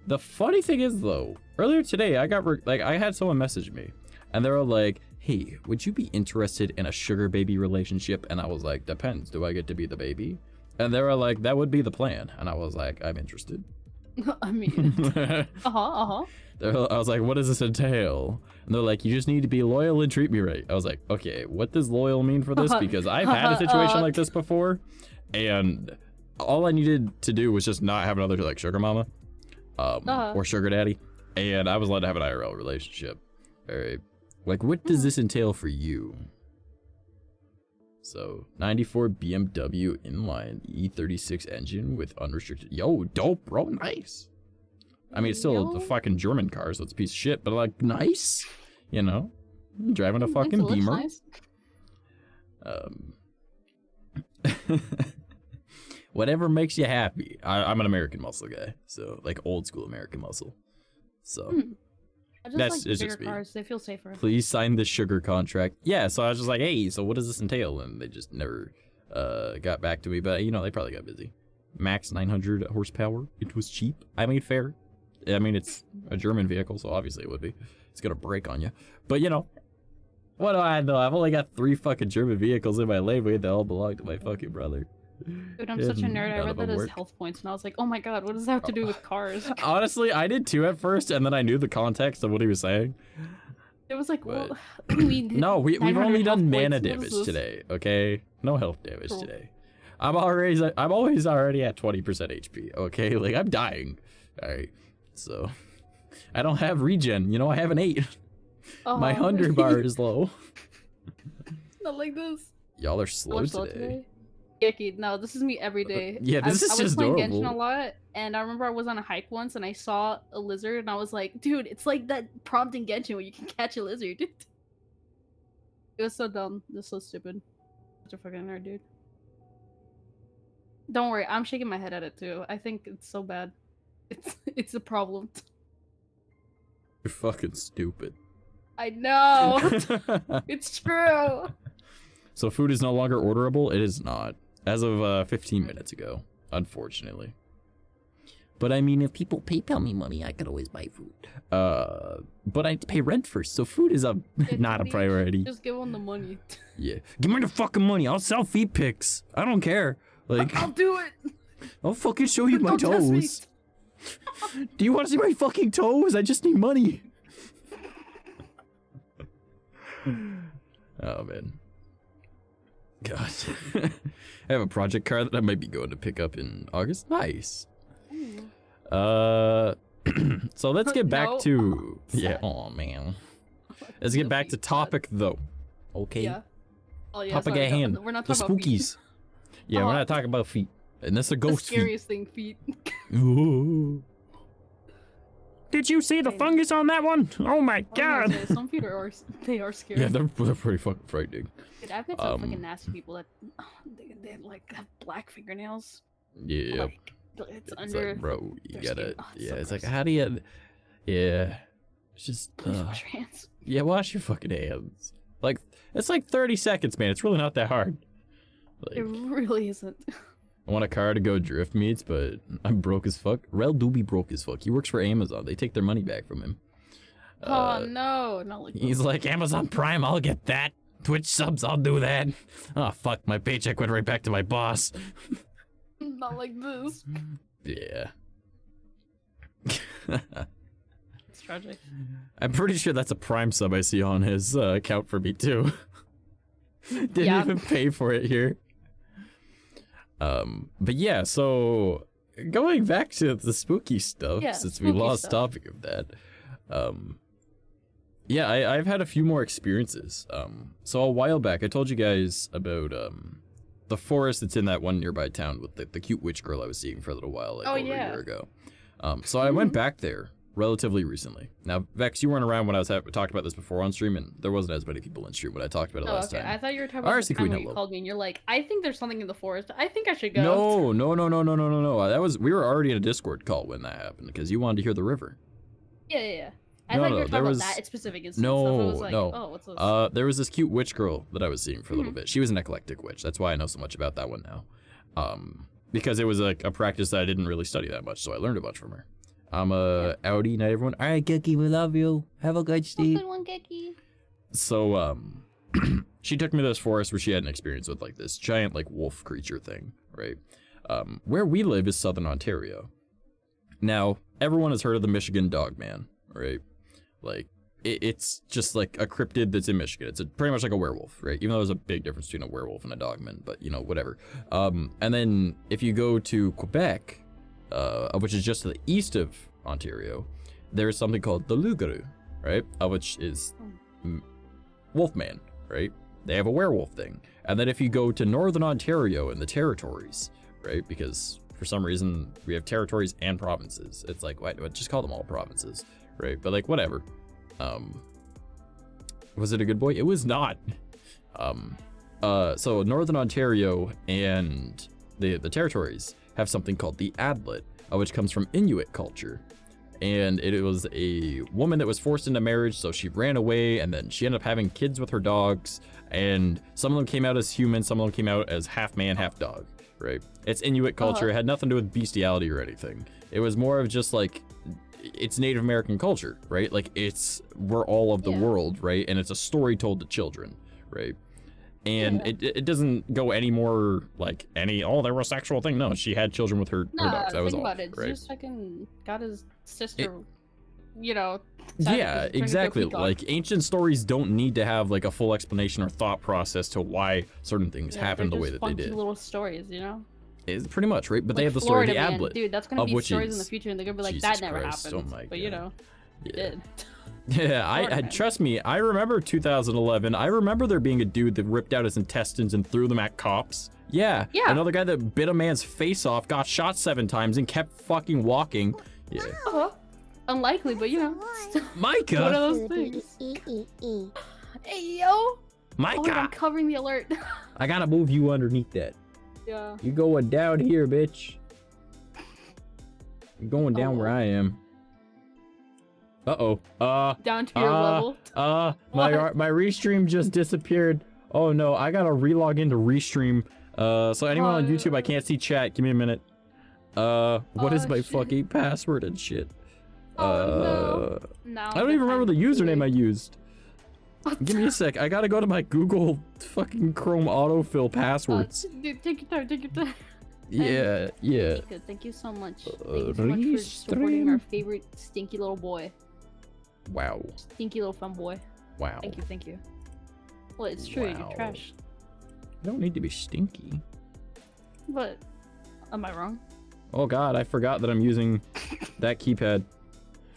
The funny thing is though, earlier today I got I had someone message me and they were like, hey, would you be interested in a sugar baby relationship? And I was like, depends. Do I get to be the baby? And they were like, that would be the plan. And I was like, I'm interested. I mean, I was like, what does this entail? And they're like, you just need to be loyal and treat me right. I was like, okay, what does loyal mean for this? Because I've had a situation like this before, and all I needed to do was just not have another like sugar mama, or sugar daddy, and I was allowed to have an IRL relationship. All right, like what does this entail for you? So 94 BMW inline E36 engine with unrestricted. Yo, dope, bro, nice. I mean, it's still a fucking German car, so it's a piece of shit, but like, nice, you know? Driving a fucking Beamer. Nice. Whatever makes you happy. I'm an American muscle guy, so like old school American muscle. So I just that's like it's bigger just me. cars. They feel safer. Please sign this sugar contract. Yeah, so I was just like, hey, so what does this entail? And they just never got back to me, but you know, they probably got busy. Max 900 horsepower. It was cheap. I mean, fair. I mean, it's a German vehicle, so obviously it would be. It's gonna break on you. But you know, what do I know? I've only got 3 fucking German vehicles in my label. They all belong to my fucking brother. Dude, I'm such a nerd. I read that as health points, and I was like, oh my god, what does that have to do with cars? Honestly, I did too at first, and then I knew the context of what he was saying. It was like, But... well, we no, we've only done mana damage this? today, okay? No health damage today. I'm always already at 20% HP, okay? Like, I'm dying. Alright, so... I don't have regen, you know, I have an 8. My 100 bar is low. Not like this. Y'all are slow today. Yucky, no, this is me every day. Yeah, this is just playing adorable. Genshin a lot, and I remember I was on a hike once, and I saw a lizard, and I was like, dude, it's like that prompt in Genshin where you can catch a lizard. It was so dumb. It was so stupid. Such a fucking nerd, dude. Don't worry, I'm shaking my head at it too. I think it's so bad. It's a problem. You're fucking stupid. I know. It's true. So food is no longer orderable? It is not. As of 15 minutes ago, unfortunately. But I mean, if people PayPal me money, I could always buy food. But I have to pay rent first, so food is not a priority. Just give them the money. Yeah. Give me the fucking money. I'll sell feet pics. I don't care. Like, I'll do it. I'll fucking show you my toes. Do you want to see my fucking toes? I just need money. Oh, man. God. I have a project car that I might be going to pick up in August. Nice. So let's get back to... Yeah, oh, man. Let's get back to topic, though. Okay? Yeah. Oh, yeah, topic at hand. We're not the talking spookies. Yeah, we're not talking about feet. And that's a ghost feet. The scariest thing, feet. Ooh. Did you see the fungus on that one? Oh my god! Say, some feet are scary. Yeah, they're pretty fucking frightening. Dude, I've met some fucking nasty people that they like have black fingernails. Yeah. Like, it's under. Like, bro, you gotta. Yeah, so it's gross. like, how do you? Yeah. It's just. Please wash your hands. Yeah, wash your fucking hands. Like, it's like 30 seconds, man. It's really not that hard. Like, It really isn't. I want a car to go drift meets, but I'm broke as fuck. Rel do be broke as fuck. He works for Amazon. They take their money back from him. Oh no, not like He's like, Amazon Prime, I'll get that. Twitch subs, I'll do that. Oh fuck, my paycheck went right back to my boss. Not like this. Yeah. tragic. I'm pretty sure that's a Prime sub I see on his account for me too. Didn't even pay for it here. But yeah, so going back to the spooky stuff, since we lost topic of that. Yeah, I've had a few more experiences. So a while back, I told you guys about the forest that's in that one nearby town with the cute witch girl I was seeing for a little while, like over a year ago. So I went back there relatively recently. Now, Vex, you weren't around when I was talked about this before on stream, and there wasn't as many people in stream when I talked about it last time. I thought you were talking about the time when you called me, and you're like, I think there's something in the forest. I think I should go. No. That was, we were already in a Discord call when that happened, because you wanted to hear the river. Yeah. I thought you were talking about that specific instance. There was this cute witch girl that I was seeing for a little bit. She was an eclectic witch. That's why I know so much about that one now. Because it was like a practice that I didn't really study that much, so I learned a bunch from her. Audi night, everyone. All right, Kiki, we love you. Have a good sleep. Good one, Kiki. So, she took me to this forest where she had an experience with like this giant like wolf creature thing, right? Where we live is Southern Ontario. Now, everyone has heard of the Michigan Dogman, right? Like, it's just like a cryptid that's in Michigan. It's pretty much like a werewolf, right? Even though there's a big difference between a werewolf and a dogman, but you know, whatever. And then if you go to Quebec, which is just to the east of Ontario, there's something called the loup-garou, right? Which is Wolfman, right? They have a werewolf thing. And then if you go to Northern Ontario and the territories, right? Because for some reason we have territories and provinces. It's like, why just call them all provinces, right? But like, whatever. Was it a good boy? It was not. So Northern Ontario and the territories have something called the Adlet, which comes from Inuit culture. And it was a woman that was forced into marriage, so she ran away, and then she ended up having kids with her dogs, and some of them came out as human, some of them came out as half man, half dog, right? It's Inuit culture. It had nothing to do with bestiality or anything. It was more of just like, it's Native American culture, right? Like, we're all of the world, right? And it's a story told to children, right? And it doesn't go any more like there was a sexual thing. No, she had children with her dogs. That was all. About it. Right? Just fucking got his sister, Yeah, exactly. Like, ancient stories don't need to have like a full explanation or thought process to why certain things happened the way that they did. Little stories, you know. It's pretty much right, but like they have the story of the Adlet, dude. That's gonna be stories in the future, and they're gonna be like, Jesus that never Christ, happened. oh my but God. you know, it did. Yeah, I trust me. I remember 2011. I remember there being a dude that ripped out his intestines and threw them at cops. Yeah. Another guy that bit a man's face off, got shot 7 times, and kept fucking walking. Yeah. Unlikely, but you know. Micah. One of those things. Hey yo. Micah. Oh, I'm covering the alert. I gotta move you underneath that. Yeah. You going down here, bitch. You're going down where I am. Down to your level. My restream just disappeared. Oh no, I gotta relog into restream. So anyone on YouTube, I can't see chat. Give me a minute. What is my fucking password and shit? No. I don't even remember the username I used. Give me a sec. I gotta go to my Google fucking Chrome autofill passwords. Dude, take your time. Yeah. Good. Thank you so much. Thank you so much for supporting our favorite stinky little boy. Wow. Stinky little fun boy. Wow. Thank you. Well, it's true. You're trash. You don't need to be stinky. But, am I wrong? Oh god, I forgot that I'm using that keypad.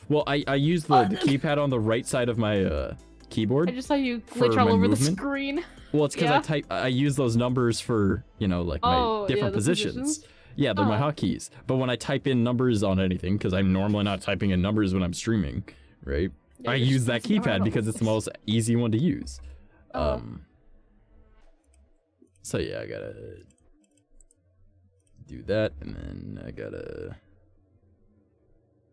Well, I use the keypad on the right side of my keyboard. I just saw you glitch all over movement. the screen. Well, it's because I use those numbers for, like my different positions. Yeah, they're my hotkeys. But when I type in numbers on anything, because I'm normally not typing in numbers when I'm streaming, right? I use that keypad because it's the most easy one to use. So yeah, I gotta do that, and then I gotta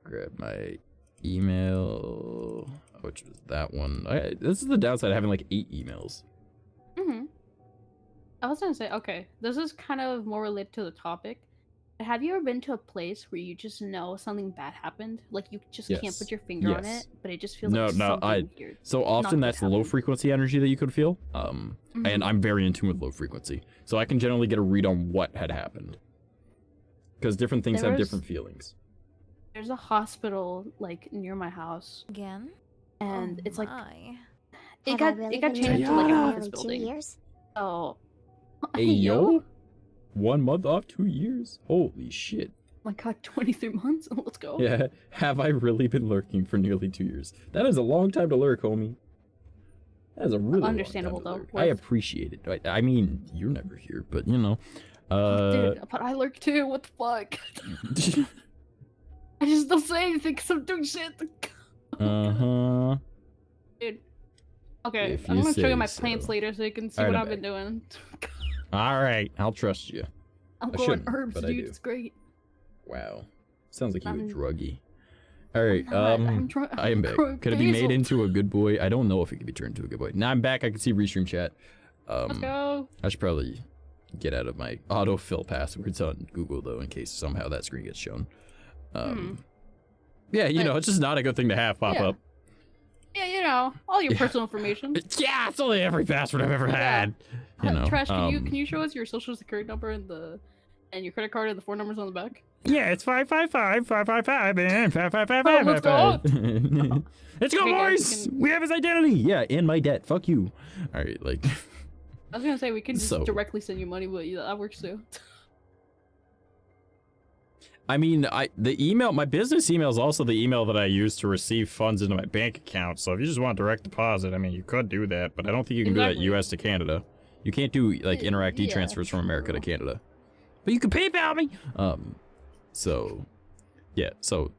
grab my email, which was that one. This is the downside of having like 8 emails. I was gonna say, okay, this is kind of more related to the topic. Have you ever been to a place where you just know something bad happened? Like, you just can't put your finger on it, but it just feels like something weird. So often that's low frequency energy that you could feel. And I'm very in tune with low frequency. So I can generally get a read on what had happened. Because different things have different feelings. there's a hospital like near my house, Again? and Oh it's like my. it Have I got really it got been changed living into like an for office nearly 2 building. years? Oh, Hey yo, 1 month off, 2 years. Holy shit. my god, 23 months. Let's go. Yeah, have I really been lurking for nearly 2 years? That is a long time to lurk, homie. That is a really Understandable, long time to though. lurk. I appreciate it. I mean, you're never here, but you know. Dude, but I lurk too. What the fuck? I just don't say anything because I'm doing shit. uh-huh. Dude. Okay, If I'm you gonna show say you my so. plants later so you can see Alright, what I'm I've been doing. All right, I'll trust you. I'm I growing shouldn't, herbs, but I dude. do. It's great. Wow. Sounds like you a I'm- druggie. All right, I am back. growing Could it be made basil. into a good boy? I don't know if it could be turned into a good boy. Now I'm back. I can see restream chat. Let's go. I should probably get out of my autofill passwords on Google though, in case somehow that screen gets shown. Yeah, you know, it's just not a good thing to have pop Yeah. up. Yeah, you know, all your Yeah. personal information. Yeah, it's only every password I've ever had. You know, Trash, can you show us your social security number and your credit card and the 4 numbers on the back? Yeah, it's 555 and 555. Oh, let's go. Let's go, Okay, guys, boys. we can- We have his identity. Yeah, and my debt. Fuck you. All right, like. I was gonna say we can just So- directly send you money, but yeah, that works too. I mean, my business email is also the email that I use to receive funds into my bank account. So if you just want direct deposit, I mean, you could do that, but I don't think you can do Exactly. that U.S. to Canada. You can't do like Interact Yeah, transfers from America to true. Canada, but you can PayPal me. So, yeah, so.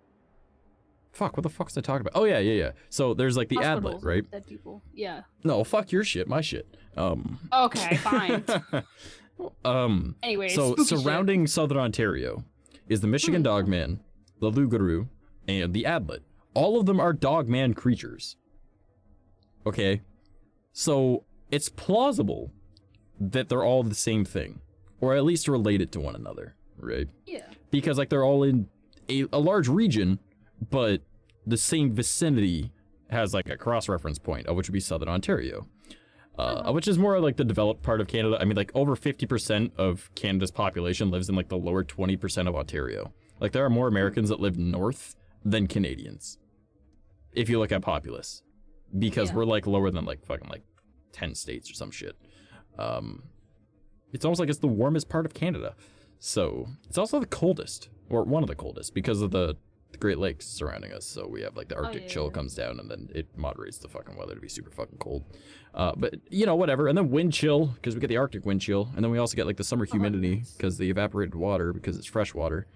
Fuck, what the fuck's I talking about? Oh yeah. So there's like the adlet, Hospitals, right? Dead people. Yeah. No, fuck your shit, my shit. Okay, fine. Anyway, So spooky shit. surrounding Southern Ontario is the Michigan Dogman, the Loup-garou, and the Adlet. All of them are dogman creatures. Okay? So it's plausible that they're all the same thing, or at least related to one another, right? Yeah. Because like they're all in a large region, but the same vicinity has like a cross-reference point, of which would be Southern Ontario. Which is more like the developed part of Canada. I mean, like over 50% of Canada's population lives in like the lower 20% of Ontario. Like there are more Americans that live north than Canadians, if you look at populace, because Yeah. we're like lower than like fucking like 10 states or some shit. It's almost like it's the warmest part of Canada. So it's also the coldest, or one of the coldest, because of the Great Lakes surrounding us. So we have like the Arctic chill yeah. comes down, and then it moderates the fucking weather to be super fucking cold. But you know, whatever. And then wind chill, because we get the Arctic wind chill, and then we also get like the summer humidity nice. because the evaporated water, because it's fresh water.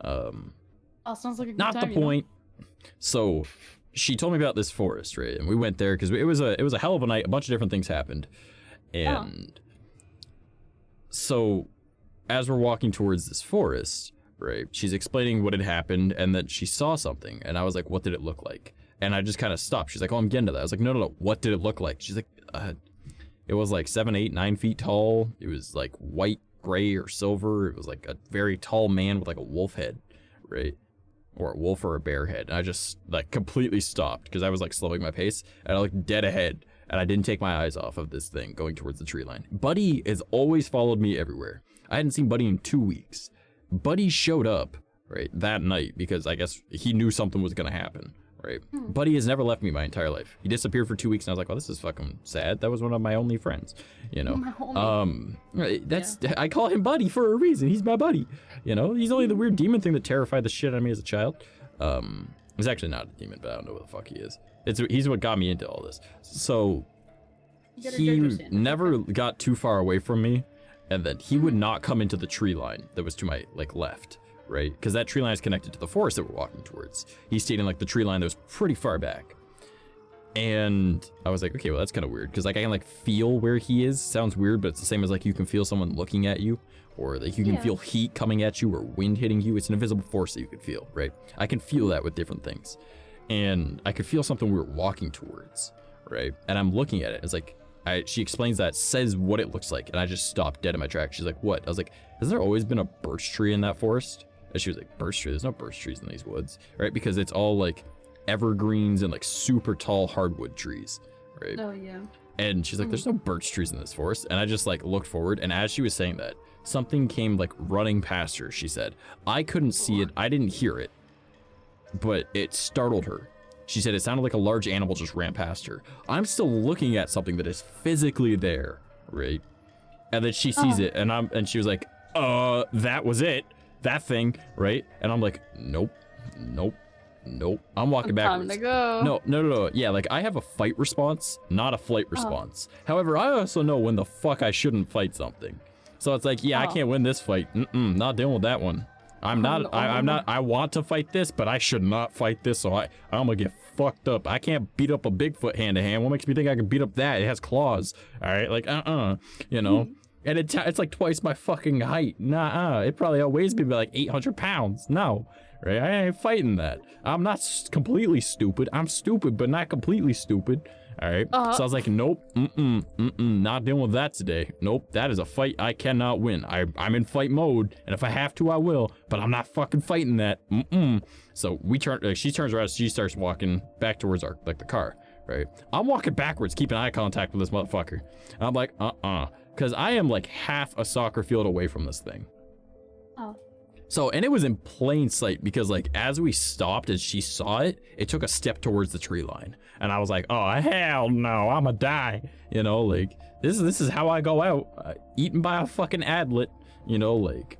Oh, sounds like a good Not time, the you know? point. So she told me about this forest, right? And we went there because it was a hell of a night. A bunch of different things happened, and so as we're walking towards this forest, right, she's explaining what had happened and that she saw something, and I was like, what did it look like? And I just kind of stopped. She's like, oh, I'm getting to that. I was like, no, what did it look like? She's like, it was like 7, 8, 9 feet tall. It was like white, gray, or silver. It was like a very tall man with like a wolf head, right? Or a wolf or a bear head. And I just like completely stopped because I was like slowing my pace, and I looked dead ahead, and I didn't take my eyes off of this thing going towards the tree line. Buddy has always followed me everywhere. I hadn't seen Buddy in 2 weeks. Buddy showed up, right, that night because I guess he knew something was gonna happen, right? Buddy has never left me my entire life. He disappeared for 2 weeks, and I was like, well, this is fucking sad. That was one of my only friends, you know? My homie. That's I call him Buddy for a reason. He's my buddy, you know? He's only the weird demon thing that terrified the shit out of me as a child. He's actually not a demon, but I don't know what the fuck he is. He's what got me into all this. So You gotta he judge your sin. never got too far away from me, and then he would not come into the tree line that was to my like left, right? Because that tree line is connected to the forest that we're walking towards. He stayed in like the tree line that was pretty far back, and I was like, okay, well that's kind of weird because like I can like feel where he is. Sounds weird, but it's the same as like you can feel someone looking at you, or like you can Yeah. feel heat coming at you or wind hitting you. It's an invisible force that you can feel, right? I can feel that with different things, and I could feel something we were walking towards, right? And I'm looking at it. It's like she explains that, says what it looks like, and I just stopped dead in my tracks. She's like, what? I was like, has there always been a birch tree in that forest? And she was like, birch tree? There's no birch trees in these woods, right? Because it's all like evergreens and like super tall hardwood trees, right? Oh yeah. And she's like, there's no birch trees in this forest. And I just like looked forward, and as she was saying that, something came like running past her. She said, I couldn't see it, I didn't hear it, but it startled her. She said it sounded like a large animal just ran past her. I'm still looking at something that is physically there, right? And then she sees it, and she was like, that was it, that thing, right? And I'm like, nope. I'm walking backwards. Time to go. No. Yeah, like I have a fight response, not a flight response. However, I also know when the fuck I shouldn't fight something. So it's like, yeah, I can't win this fight. Not dealing with that one. I'm not. I want to fight this, but I should not fight this. So I'm gonna get fucked up. I can't beat up a Bigfoot hand to hand. What makes me think I can beat up that? It has claws. All right, like you know. And it's like twice my fucking height. It probably outweighs me by like 800 pounds. No, right? I ain't fighting that. I'm not completely stupid. I'm stupid, but not completely stupid. All right. So I was like, nope, not dealing with that today. Nope, that is a fight I cannot win. I'm in fight mode, and if I have to, I will. But I'm not fucking fighting that. So we turn. She turns around. She starts walking back towards our the car. Right. I'm walking backwards, keeping eye contact with this motherfucker. And I'm like, because I am like half a soccer field away from this thing. So, and it was in plain sight because like as we stopped and she saw it, it took a step towards the tree line. And I was like, oh, hell no, I'ma die. You know, like this is how I go out, eaten by a fucking adlet, you know, like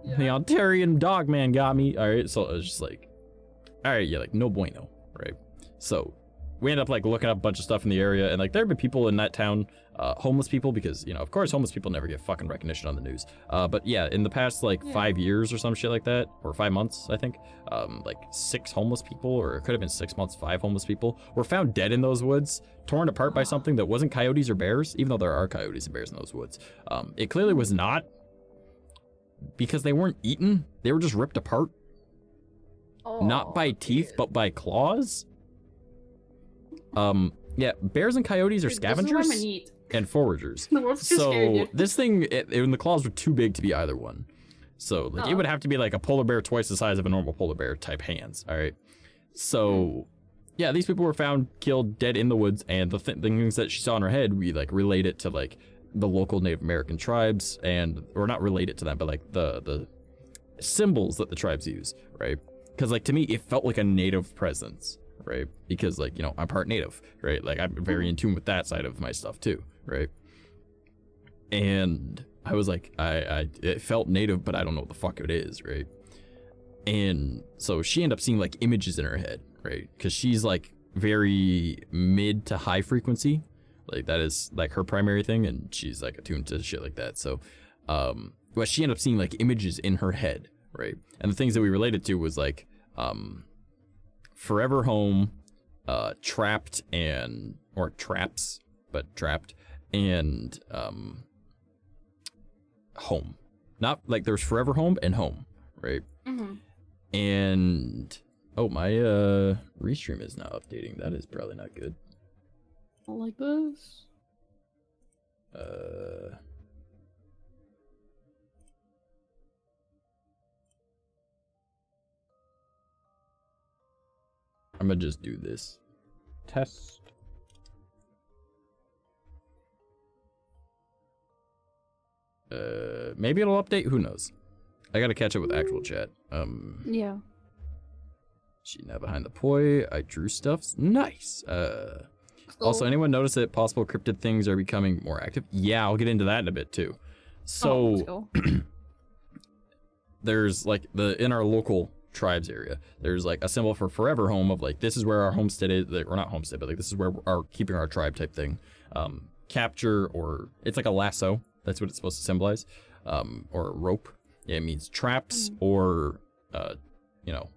the Ontarian dog man got me. All right. So it was just like, all right. Yeah. Like no bueno. Right. So we ended up like looking up a bunch of stuff in the area, and like there have been people in that town, homeless people, because you know of course homeless people never get fucking recognition on the news. But yeah, in the past like 5 years or some shit like that, or 5 months I think, like 6 homeless people, or it could have been 6 months, 5 homeless people were found dead in those woods, torn apart by something that wasn't coyotes or bears, even though there are coyotes and bears in those woods. It clearly was not, because they weren't eaten, they were just ripped apart. Not by teeth, but by claws. Yeah, bears and coyotes are scavengers and foragers. So this thing, and the claws were too big to be either one. So like it would have to be like a polar bear twice the size of a normal polar bear type hands. All right. So yeah, these people were found killed dead in the woods, and the things that she saw in her head, we like relate it to like the local Native American tribes, and or not relate it to them, but like the symbols that the tribes use, right? Because like to me, it felt like a native presence. Right, because like, you know, I'm part native, right? Like I'm very in tune with that side of my stuff too, right? And I was like, it felt native, but I don't know what the fuck it is, right? And so she ended up seeing like images in her head, right? Because she's like very mid to high frequency, like that is like her primary thing, and she's like attuned to shit like that. So, but she ended up seeing like images in her head, right? And the things that we related to was like, forever home, trapped and, or traps, but trapped, and home. Not like there's forever home and home, right? And my restream is not updating. That is probably not good. Like this. I'm gonna just do this. Test. Maybe it'll update. Who knows? I gotta catch up with actual chat. Yeah. She now behind the poi. I drew stuff. Nice. Also, anyone notice that possible cryptid things are becoming more active? Yeah, I'll get into that in a bit too. So there's like in our local tribes area, there's like a symbol for forever home of like, this is where our homestead is, like, or not homestead, but like this is where our keeping our tribe type thing. Capture, or it's like a lasso, that's what it's supposed to symbolize, or a rope. Yeah, it means traps or you know,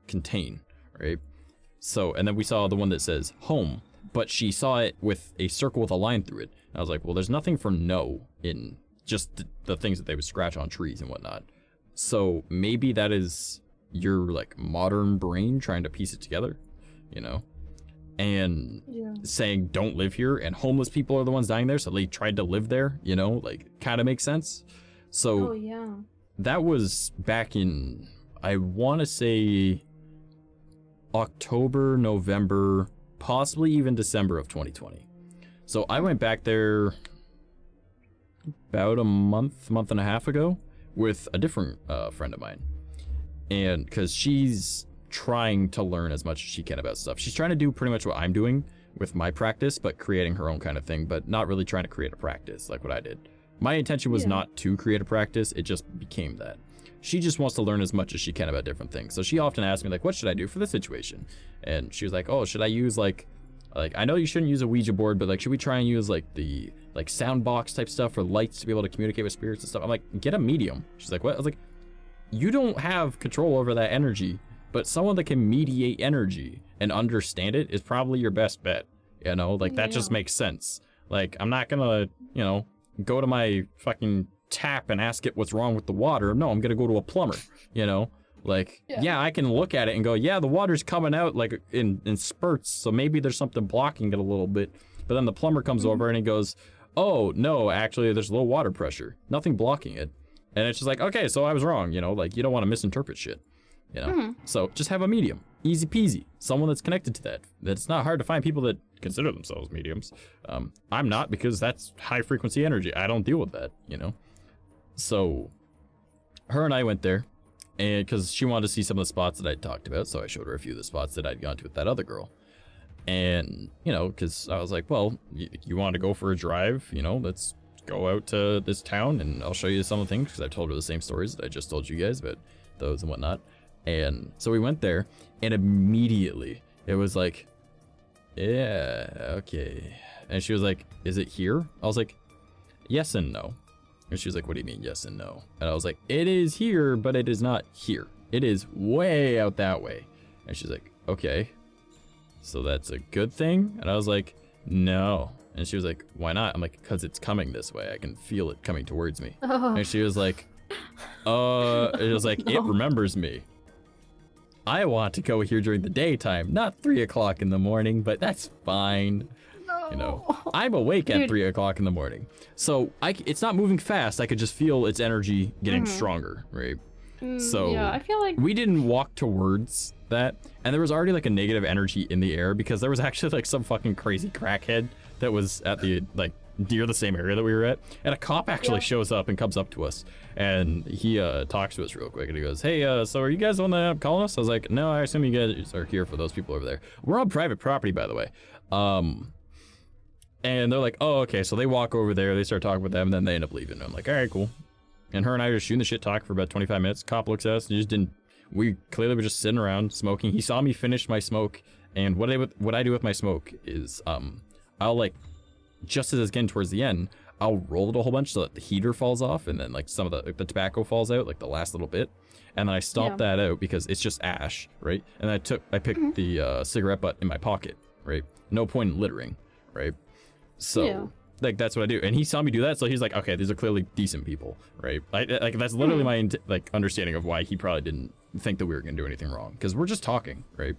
contain, right? So, and then we saw the one that says home, but she saw it with a circle with a line through it. And I was like, well, there's nothing for no in just the things that they would scratch on trees and whatnot. So maybe that is your like modern brain trying to piece it together, you know, and saying don't live here, and homeless people are the ones dying there, so they tried to live there, you know, like kind of makes sense. So that was back in, I want to say October, November, possibly even December of 2020. So I went back there about a month and a half ago with a different friend of mine. And because she's trying to learn as much as she can about stuff. She's trying to do pretty much what I'm doing with my practice, but creating her own kind of thing, but not really trying to create a practice like what I did. My intention was not to create a practice, it just became that. She just wants to learn as much as she can about different things. So she often asks me like, what should I do for this situation? And she was like, oh, should I use like I know you shouldn't use a Ouija board, but like, should we try and use like the sound box type stuff or lights to be able to communicate with spirits and stuff? I'm like, get a medium. She's like, what? I was like, you don't have control over that energy, but someone that can mediate energy and understand it is probably your best bet. You know, like that just makes sense. Like, I'm not gonna, you know, go to my fucking tap and ask it what's wrong with the water. No, I'm gonna go to a plumber, you know? Like, yeah, I can look at it and go, yeah, the water's coming out like in spurts, so maybe there's something blocking it a little bit. But then the plumber comes over and he goes, oh, no, actually, there's low water pressure. Nothing blocking it. And it's just like, okay, so I was wrong, you know? Like, you don't want to misinterpret shit, you know? So just have a medium. Easy peasy. Someone that's connected to that. It's not hard to find people that consider themselves mediums. I'm not, because that's high frequency energy. I don't deal with that, you know? So her and I went there. And because she wanted to see some of the spots that I'd talked about, so I showed her a few of the spots that I'd gone to with that other girl. And, you know, because I was like, well, you want to go for a drive, you know, let's go out to this town and I'll show you some of the things, because I told her the same stories that I just told you guys about those and whatnot. And so we went there, and immediately it was like, yeah, okay. And she was like, is it here? I was like, yes and no. And she was like, what do you mean yes and no? And I was like, it is here, but it is not here. It is way out that way. And she's like, okay, so that's a good thing? And I was like, no. And she was like, why not? I'm like, because it's coming this way. I can feel it coming towards me. And she was like, it was like, it remembers me. I want to go here during the daytime, not 3 o'clock in the morning, but that's fine. You know, I'm awake at 3 o'clock in the morning. So it's not moving fast. I could just feel its energy getting stronger, right? So yeah, I feel like we didn't walk towards that. And there was already like a negative energy in the air, because there was actually like some fucking crazy crackhead that was at the, like, near the same area that we were at. And a cop actually shows up and comes up to us. And he talks to us real quick. And he goes, hey, so are you guys the one that ended up calling us? I was like, no, I assume you guys are here for those people over there. We're on private property, by the way. And they're like, oh, okay. So they walk over there, they start talking with them, and then they end up leaving. I'm like, all right, cool. And her and I were just shooting the shit talk for about 25 minutes. Cop looks at us and just didn't, we clearly were just sitting around smoking. He saw me finish my smoke. And what I do with my smoke is, I'll like, just as it's getting towards the end, I'll roll it a whole bunch so that the heater falls off, and then like some of the tobacco falls out, like the last little bit. And then I stomp that out because it's just ash, right? And I picked the cigarette butt in my pocket, right? No point in littering, right? So like that's what I do. And he saw me do that, so he's like, okay, these are clearly decent people, right? Like that's literally my like understanding of why he probably didn't think that we were gonna do anything wrong, because we're just talking, right?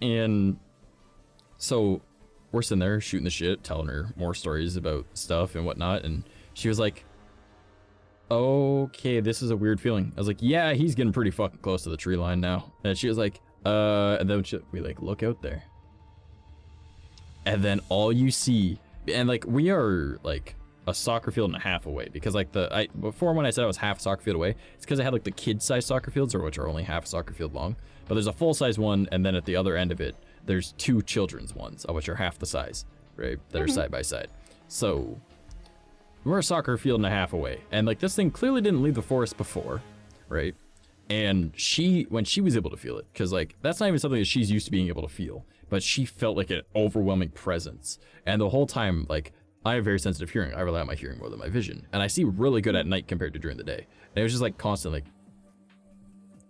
And so we're sitting there shooting the shit, telling her more stories about stuff and whatnot, and she was like, okay, this is a weird feeling. I was like, yeah, he's getting pretty fucking close to the tree line now. And she was like, and then we like look out there, and then all you see, and like we are like a soccer field and a half away, because like before when I said I was half a soccer field away, it's because I had like the kid-sized soccer fields, or which are only half a soccer field long, but there's a full-size one, and then at the other end of it there's 2 children's ones, of which are half the size, right? That are side by side. So we're a soccer field and a half away, and like this thing clearly didn't leave the forest before, right? And when she was able to feel it, because like that's not even something that she's used to being able to feel, but she felt like an overwhelming presence. And the whole time, like, I have very sensitive hearing. I rely on my hearing more than my vision, and I see really good at night compared to during the day. And it was just like constant, like,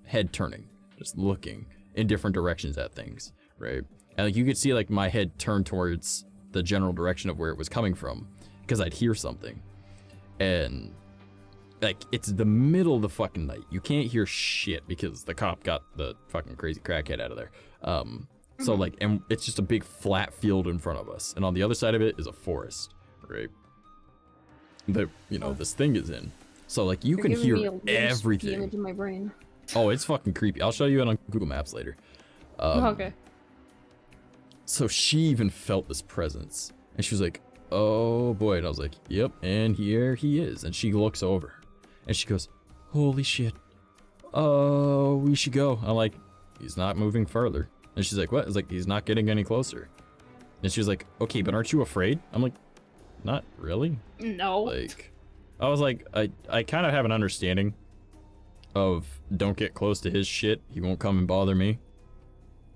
head turning, just looking in different directions at things, right? And like you could see like my head turn towards the general direction of where it was coming from, because I'd hear something. And like it's the middle of the fucking night. You can't hear shit because the cop got the fucking crazy crackhead out of there. So like, and it's just a big flat field in front of us, and on the other side of it is a forest, right? That, you know, this thing is in. So like you can hear everything. Image in my brain. Oh, it's fucking creepy. I'll show you it on Google Maps later. Okay. So she even felt this presence, and she was like, oh boy. And I was like, yep, and here he is. And she looks over and she goes, holy shit, oh, we should go. I'm like, he's not moving further. And she's like, what? I was like, he's not getting any closer. And she was like, okay, but aren't you afraid? I'm like, not really. No. Like, I was like, I kind of have an understanding of don't get close to his shit. He won't come and bother me.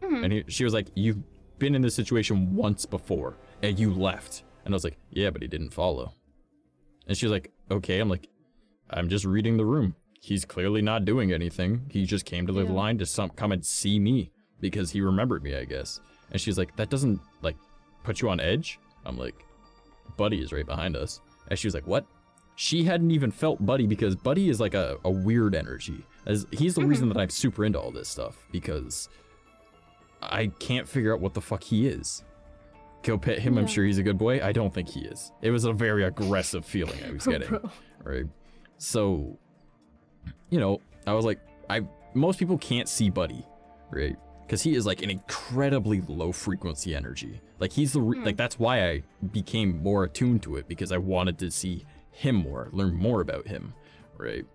And she was like, you've been in this situation once before and you left. And I was like, yeah, but he didn't follow. And she was like, okay. I'm like, I'm just reading the room. He's clearly not doing anything. He just came to the line to come and see me because he remembered me, I guess. And she's like, that doesn't like put you on edge? I'm like, Buddy is right behind us. And she was like, what? She hadn't even felt Buddy because Buddy is like a weird energy. As he's the reason that I'm super into all this stuff because I can't figure out what the fuck he is. Go pet him, I'm sure he's a good boy. I don't think he is. It was a very aggressive feeling I was getting. Right? So, you know, I was like, most people can't see Buddy, right? Because he is like an incredibly low frequency energy. Like he's the like that's why I became more attuned to it because I wanted to see him more, learn more about him, right?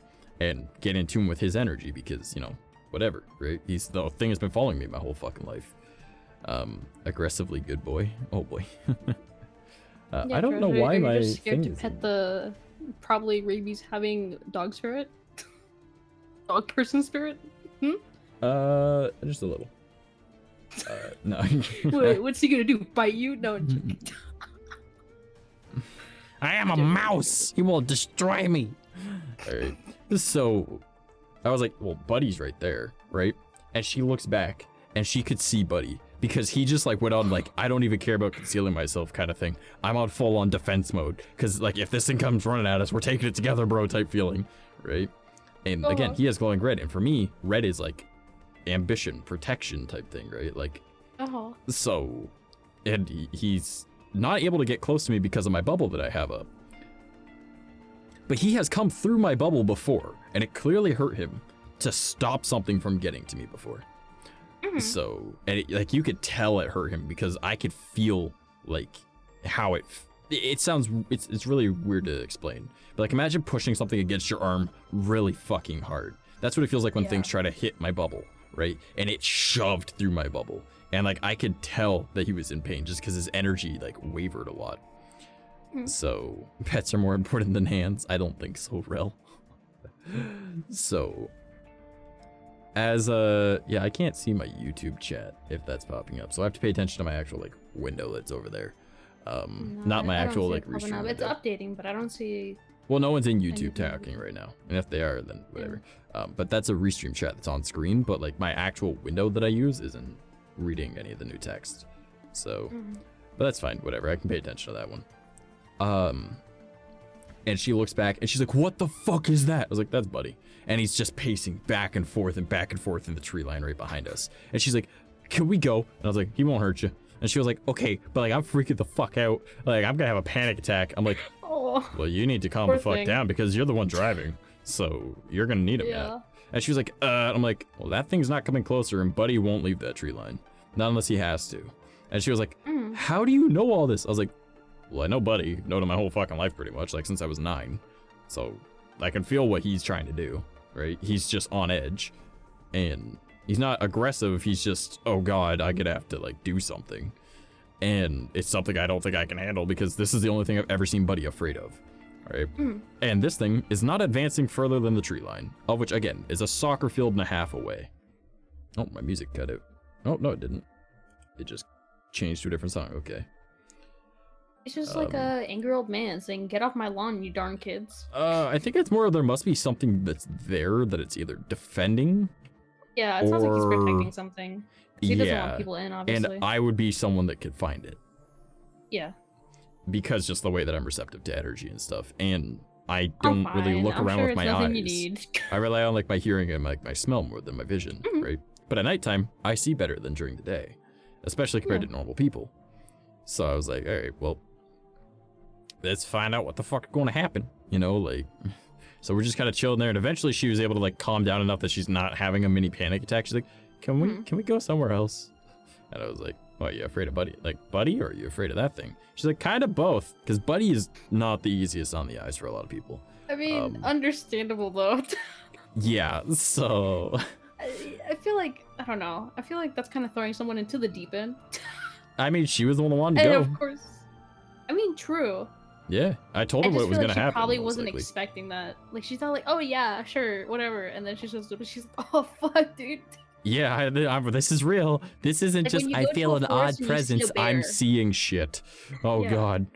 And get in tune with his energy because, you know, whatever, right? He's the thing has been following me my whole fucking life. Aggressively good boy. Oh boy. I don't know why my just scared thing to pet the probably rabies having dog spirit, dog person spirit. Just a little. No. Wait, what's he gonna do? Bite you? No. I am a mouse. He will destroy me. All right. So I was like, well, Buddy's right there, right? And she looks back and she could see Buddy because he just like went on like, I don't even care about concealing myself kind of thing. I'm on full on defense mode because like if this thing comes running at us, we're taking it together, bro type feeling, right? And again, he has glowing red. And for me, red is like ambition, protection type thing, right? Like, so, and he's not able to get close to me because of my bubble that I have up. But he has come through my bubble before, and it clearly hurt him to stop something from getting to me before. So, and like you could tell it hurt him because I could feel like how it sounds, it's really weird to explain. But like imagine pushing something against your arm really fucking hard. That's what it feels like when things try to hit my bubble, right? And it shoved through my bubble. And like I could tell that he was in pain just because his energy like wavered a lot. So pets are more important than hands. I don't think so, Rel. So as yeah, I can't see my YouTube chat if that's popping up. So I have to pay attention to my actual like window that's over there. Not my actual like restream window. It's updating, but I don't see. Well, no one's in YouTube talking right now. And if they are, then whatever. But that's a restream chat that's on screen, but like my actual window that I use isn't reading any of the new text. So but that's fine, whatever. I can pay attention to that one. And she looks back and she's like, what the fuck is that? I was like, that's Buddy. And he's just pacing back and forth in the tree line right behind us. And she's like, can we go? And I was like, he won't hurt you. And she was like, okay, but like I'm freaking the fuck out. Like I'm gonna have a panic attack. I'm like, well, you need to calm the fuck down because you're the one driving. So you're gonna need him now. And she was like, I'm like, well, that thing's not coming closer and Buddy won't leave that tree line. Not unless he has to. And she was like, how do you know all this? I was like, well, I know Buddy, known him my whole fucking life pretty much, like since I was 9. So I can feel what he's trying to do, right? He's just on edge. And he's not aggressive, he's just, oh god, I'm gonna have to like do something. And it's something I don't think I can handle because this is the only thing I've ever seen Buddy afraid of. Right? And this thing is not advancing further than the tree line, of which again is a soccer field and a half away. Oh, my music cut out. Oh, no, it didn't. It just changed to a different song. Okay. It's just like a angry old man saying, get off my lawn, you darn kids. I think it's more of there must be something that's there that it's either defending. Yeah, it sounds like he's protecting something. He doesn't want people in, obviously. And I would be someone that could find it. Yeah. Because just the way that I'm receptive to energy and stuff. And I don't really look around with my eyes. I rely on like my hearing and like my smell more than my vision, right? But at nighttime, I see better than during the day. Especially compared to normal people. So I was like, alright, well, let's find out what the fuck is going to happen. You know, like, so we're just kind of chilling there. And eventually she was able to like calm down enough that she's not having a mini panic attack. She's like, can we go somewhere else? And I was like, oh, are you afraid of Buddy? Like, Buddy, or are you afraid of that thing? She's like, kind of both. Because Buddy is not the easiest on the eyes for a lot of people. I mean, understandable though. Yeah, so... I feel like I don't know. I feel like that's kind of throwing someone into the deep end. I mean, she was the one that wanted to And go. of course, I mean, true. Yeah, I told her I what just was feel gonna like she happen. probably most wasn't likely. expecting that. Like she thought, like, oh yeah, sure, whatever, and then she's like, oh fuck, dude. Yeah, this is real. This isn't Like, when just you I go to feel a an forest odd and you see a presence. I'm bear. seeing shit. Oh Yeah. god.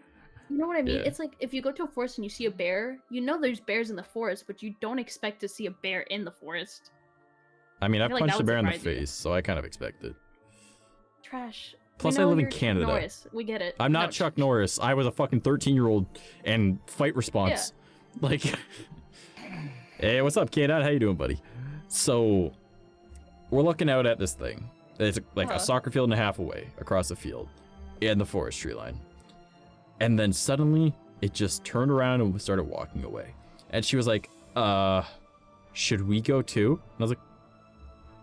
You know what I mean? Yeah. It's like if you go to a forest and you see a bear, you know there's bears in the forest, but you don't expect to see a bear in the forest. I mean, I feel like punched that a would bear in the surprise you. face, so I kind of expect it. Trash. Plus, We I know live in you're Chuck Canada. Norris. We get it. I'm not No, Chuck Norris. I was a fucking 13-year-old and fight response. Like, hey, what's up, K-Dot? How you doing, buddy? So, we're looking out at this thing. It's like a soccer field and a half away across the field in the forestry line. And then suddenly, it just turned around and started walking away. And she was like, should we go too? And I was like,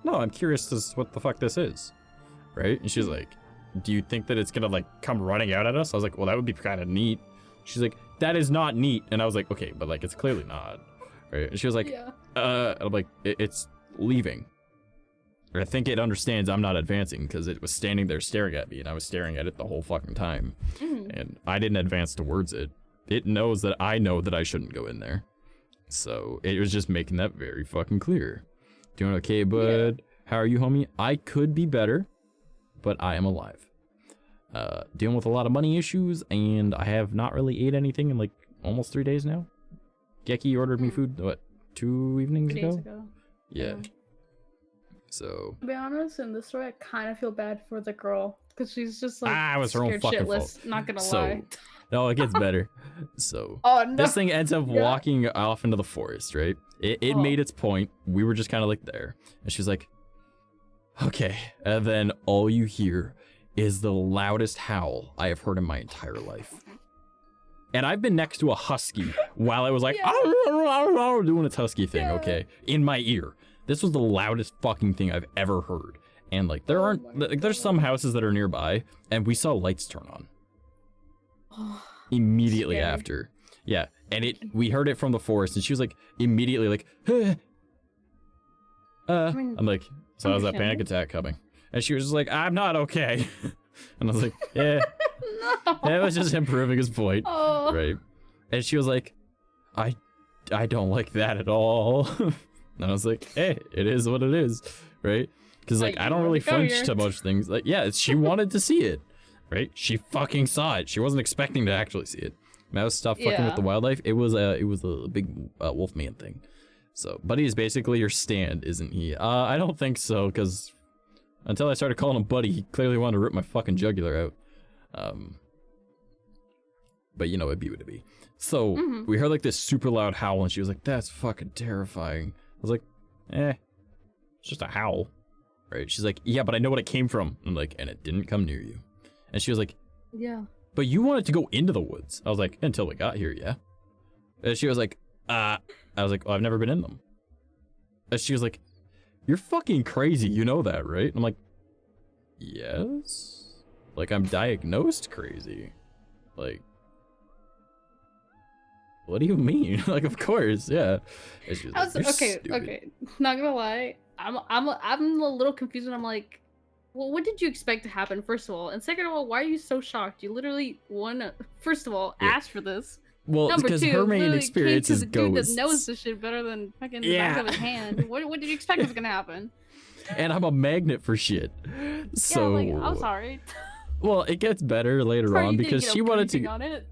no, I'm curious as what the fuck this is. Right? And she was like, do you think that it's gonna like come running out at us? I was like, well, that would be kind of neat. She's like, that is not neat. And I was like, okay, but like, it's clearly not. Right? And she was like, Yeah. and I'm like, it's leaving. I think it understands I'm not advancing because it was standing there staring at me and I was staring at it the whole fucking time. And I didn't advance towards it. It knows that I know that I shouldn't go in there. So it was just making that very fucking clear. Doing okay, bud? How are you, homie? I could be better, but I am alive. Dealing with a lot of money issues, and I have not really ate anything in like almost 3 days now. Geki ordered me food, what, 2 evenings 2 days ago. Yeah. So. To be honest, in this story, I kind of feel bad for the girl because she's just like It was her own scared fucking shitless. fault. Not gonna So, lie. no, it gets better. So, Oh no. this thing ends up walking off into the forest, right? It made its point. We were just kind of like there. And she's like, okay. And then all you hear is the loudest howl I have heard in my entire life. And I've been next to a husky while I was like, doing its husky thing, okay? In my ear. This was the loudest fucking thing I've ever heard. And like, there's some houses that are nearby, and we saw lights turn on. Immediately Scary. after. Yeah, and we heard it from the forest, and she was like, immediately like, I'm like, so how's that panic attack coming? And she was just like, I'm not okay. And I was like, yeah. No. It was just him proving his point. Oh. Right. And she was like, I don't like that at all. And I was like, hey, it is what it is. Right? Because like, Like, I you don't wanted really to go flinch here. to most things. Like, yeah, she wanted to see it. Right? She fucking saw it. She wasn't expecting to actually see it. Mouse stopped fucking with the wildlife. It was a big wolfman thing. So Buddy is basically your stand, isn't he? I don't think so, because until I started calling him Buddy, he clearly wanted to rip my fucking jugular out. But you know, it'd be what it be. So we heard like this super loud howl, and she was like, "That's fucking terrifying." I was like, "Eh, it's just a howl." Right? She's like, "Yeah, but I know what it came from." I'm like, "And it didn't come near you." And she was like, Yeah. "But you wanted to go into the woods." I was like, "Until we got here, yeah." And she was like, I was like, "Well, I've never been in them." And she was like, "You're fucking crazy, you know that, right?" And I'm like, "Yes." Like, I'm diagnosed crazy. Like, what do you mean? Like, of course, yeah. And she was like, "You're stupid." Okay. Not gonna lie, I'm a little confused, and I'm like, well, what did you expect to happen? First of all, and second of all, why are you so shocked? You literally first of all, asked for this. Well, Number because two, her main literally experience came is to the dude ghosts. that knows this shit better than fucking the back of his hand. What did you expect was gonna happen? And I'm a magnet for shit. So, yeah, like, I'm sorry. well, it gets better later Sorry on you didn't because get a she wanted briefing to. on it.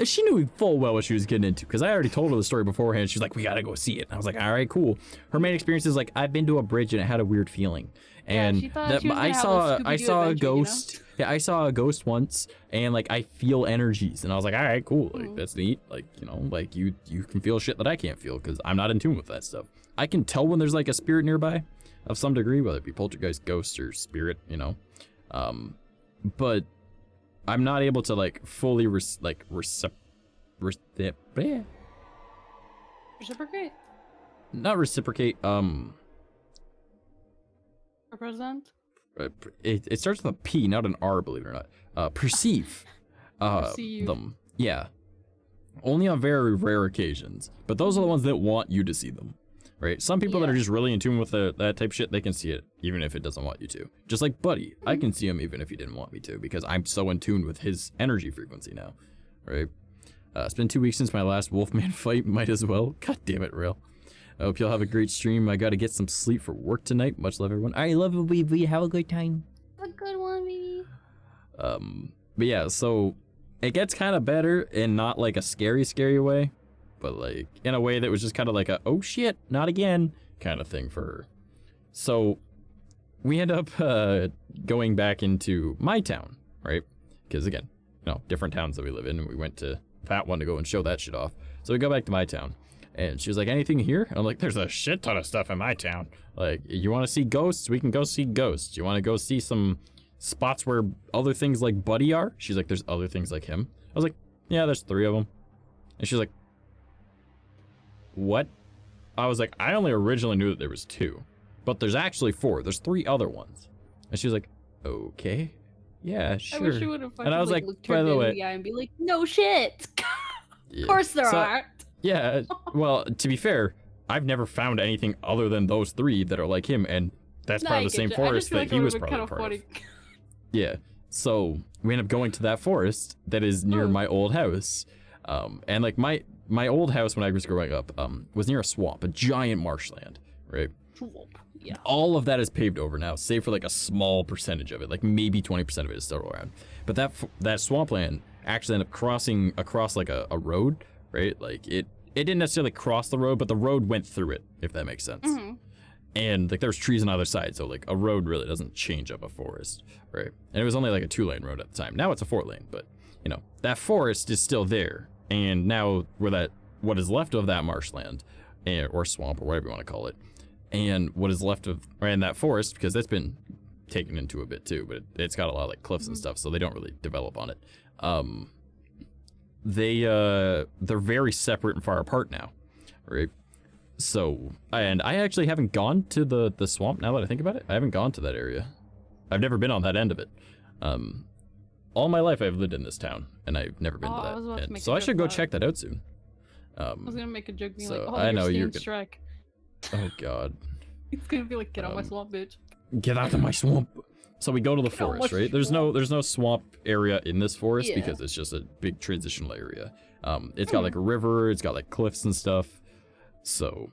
She knew full well what she was getting into because I already told her the story beforehand. She's like, "We gotta go see it." And I was like, "All right, cool." Her main experience is like, I've been to a bridge and it had a weird feeling, and she thought that she was I gonna have a saw Scooby-Doo a adventure, you know? ghost. Yeah, I saw a ghost once, and like I feel energies, and I was like, "All right, cool. Like that's neat. Like like you can feel shit that I can't feel because I'm not in tune with that stuff. I can tell when there's like a spirit nearby, of some degree, whether it be poltergeist, ghost, or spirit, but I'm not able to like fully reciprocate. Not reciprocate. Represent. It starts with a P, not an R, believe it or not. Perceive. Perceive. Them. Yeah. Only on very rare occasions. But those are the ones that want you to see them. right? Some people that are Yeah. just really in tune with that type of shit, they can see it even if it doesn't want you to. Just like Buddy, I can see him even if he didn't want me to because I'm so in tune with his energy frequency now, right? It's been 2 weeks since my last Wolfman fight. Might as well. God damn it, real. I hope you'll have a great stream. I gotta get some sleep for work tonight. Much love, everyone. I love it, baby. Have a good time. A good one, baby. But yeah, so it gets kind of better in not like a scary way, but like in a way that was just kind of like a, oh shit, not again kind of thing for her. So we end up going back into my town, right? Because again, you know, different towns that we live in, and we went to that one to go and show that shit off. So we go back to my town, and she was like, anything here? And I'm like, there's a shit ton of stuff in my town. Like, you want to see ghosts? We can go see ghosts. You want to go see some spots where other things like Buddy are? She's like, there's other things like him. I was like, yeah, there's 3 of them. And she's like, what? I was like, I only originally knew that there was 2, but there's actually 4. There's 3 other ones. And she was like, okay, yeah, sure. I wish you would have fucking And I was like, looked by her the dead way, in the eye and be like, no shit. yeah. Of course there are. Yeah, well, to be fair, I've never found anything other than those 3 that are like him, and that's part of the same forest that he was probably part of. Yeah, so we end up going to that forest that is near my old house, and like my old house when I was growing up was near a swamp, a giant marshland, right? Yeah. All of that is paved over now, save for like a small percentage of it, like maybe 20% of it is still around. But that swampland actually ended up crossing across like a road, right? Like it didn't necessarily cross the road, but the road went through it, if that makes sense. And like there's trees on either side, so like a road really doesn't change up a forest, right? And it was only like a 2-lane road at the time. Now it's a 4-lane, but you know, that forest is still there. And now what is left of that marshland, or swamp, or whatever you want to call it, and what is left of in that forest, because that's been taken into a bit too, but it's got a lot of like cliffs and stuff, so they don't really develop on it. They're very separate and far apart now, right? So, and I actually haven't gone to the swamp now that I think about it. I haven't gone to that area. I've never been on that end of it. All my life I've lived in this town, and I've never been to that end. So I should go check that out soon. I was gonna make a joke being so like, oh, I know you're Shrek. Oh god. It's gonna be like, get out my swamp, bitch. Get out of my swamp. So we go to the forest, right? There's no swamp area in this forest because it's just a big transitional area. It's got like a river, it's got like cliffs and stuff. So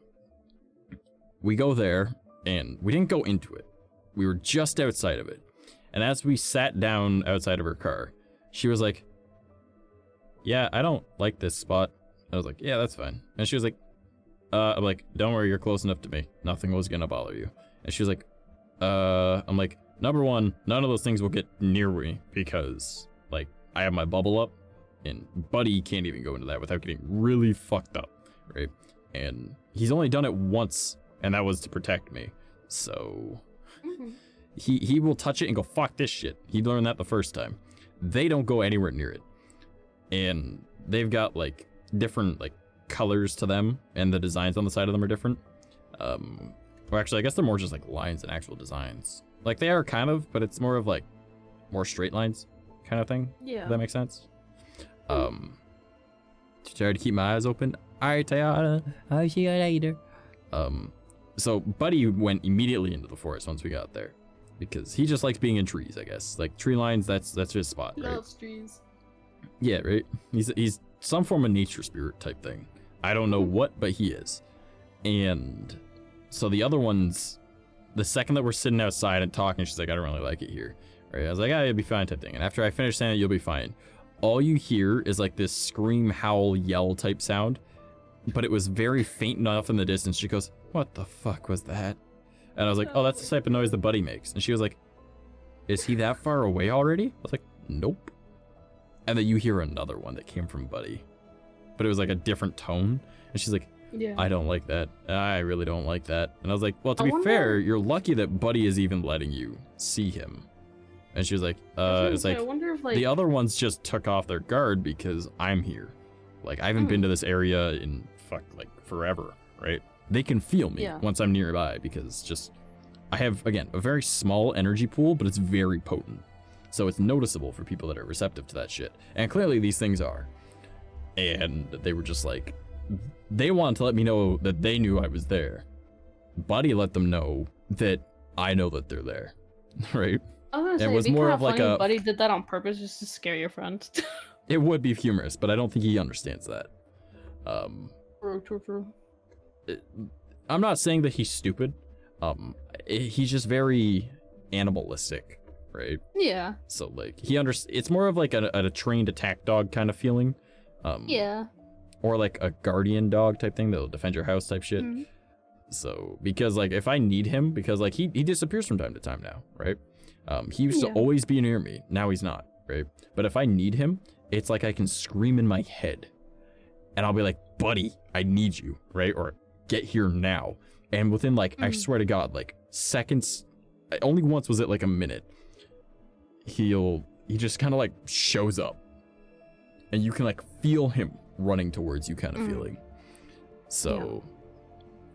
we go there, and we didn't go into it. We were just outside of it. And as we sat down outside of her car, she was like, yeah, I don't like this spot. I was like, yeah, that's fine. And she was like, I'm like, don't worry, you're close enough to me. Nothing was gonna bother you. And she was like, I'm like, number one, none of those things will get near me because, like, I have my bubble up, and Buddy can't even go into that without getting really fucked up, right? And he's only done it once, and that was to protect me. So he will touch it and go, fuck this shit. He learned that the first time. They don't go anywhere near it. And they've got like different like colors to them, and the designs on the side of them are different. Or actually, I guess they're more just like lines and actual designs. Like they are kind of, but it's more of like more straight lines kind of thing. Yeah. If that makes sense. Try to keep my eyes open. Alright, Tayana. I'll see you later. So Buddy went immediately into the forest once we got there, because he just likes being in trees, I guess. Like tree lines, that's his spot, right? Loves trees. Yeah, right. He's some form of nature spirit type thing. I don't know what, but he is. And so the other ones, the second that we're sitting outside and talking, she's like, I don't really like it here. Right? I was like, ah, you'll be fine type thing. And after I finished saying it, you'll be fine, all you hear is like this scream, howl, yell type sound, but it was very faint enough in the distance. She goes, what the fuck was that? And I was like, oh, that's the type of noise that Buddy makes. And she was like, is he that far away already? I was like, nope. And then you hear another one that came from Buddy, but it was like a different tone. And she's like, yeah, I don't like that. I really don't like that. And I was like, well, to be fair, you're lucky that Buddy is even letting you see him. And she was like, it's like, I wonder if, like, the other ones just took off their guard because I'm here. Like, I haven't been to this area in like forever, right? They can feel me once I'm nearby because just, I have, again, a very small energy pool, but it's very potent. So it's noticeable for people that are receptive to that shit. And clearly these things are. And they were just like, they wanted to let me know that they knew I was there. Buddy let them know that I know that they're there, right? I was gonna It say, was it'd be more kinda of like funny if a- Buddy did that on purpose just to scare your friend. It would be humorous, but I don't think he understands that. True. I'm not saying that he's stupid. He's just very animalistic, right? Yeah. So like it's more of like a trained attack dog kind of feeling. Yeah. Or like a guardian dog type thing that'll defend your house type shit. Mhm. So because like if I need him, because like he disappears from time to time now, right? He used to Yeah. always be near me. Now he's not, right? But if I need him, it's like I can scream in my head and I'll be like, buddy, I need you, right? Or get here now. And within like, I swear to God, like seconds, only once was it like a minute, he just kind of like shows up and you can like feel him running towards you kind of feeling. So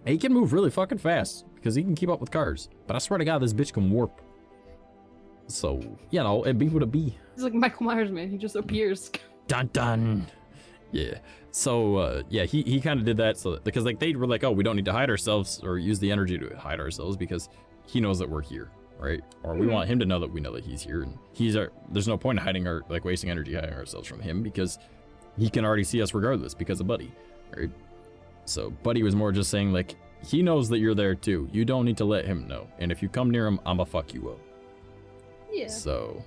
he can move really fucking fast because he can keep up with cars. But I swear to God, this bitch can warp. So, you know, it be what it be. He's like Michael Myers, man. He just appears. Dun dun. Yeah. So yeah, he kind of did that so that, because like they were like, oh, we don't need to hide ourselves or use the energy to hide ourselves because he knows that we're here, right? Or we want him to know that we know that he's here, and there's no point in hiding or like wasting energy hiding ourselves from him because he can already see us regardless because of Buddy, right? So Buddy was more just saying like he knows that you're there too. You don't need to let him know, and if you come near him, I'ma fuck you up. Yeah. So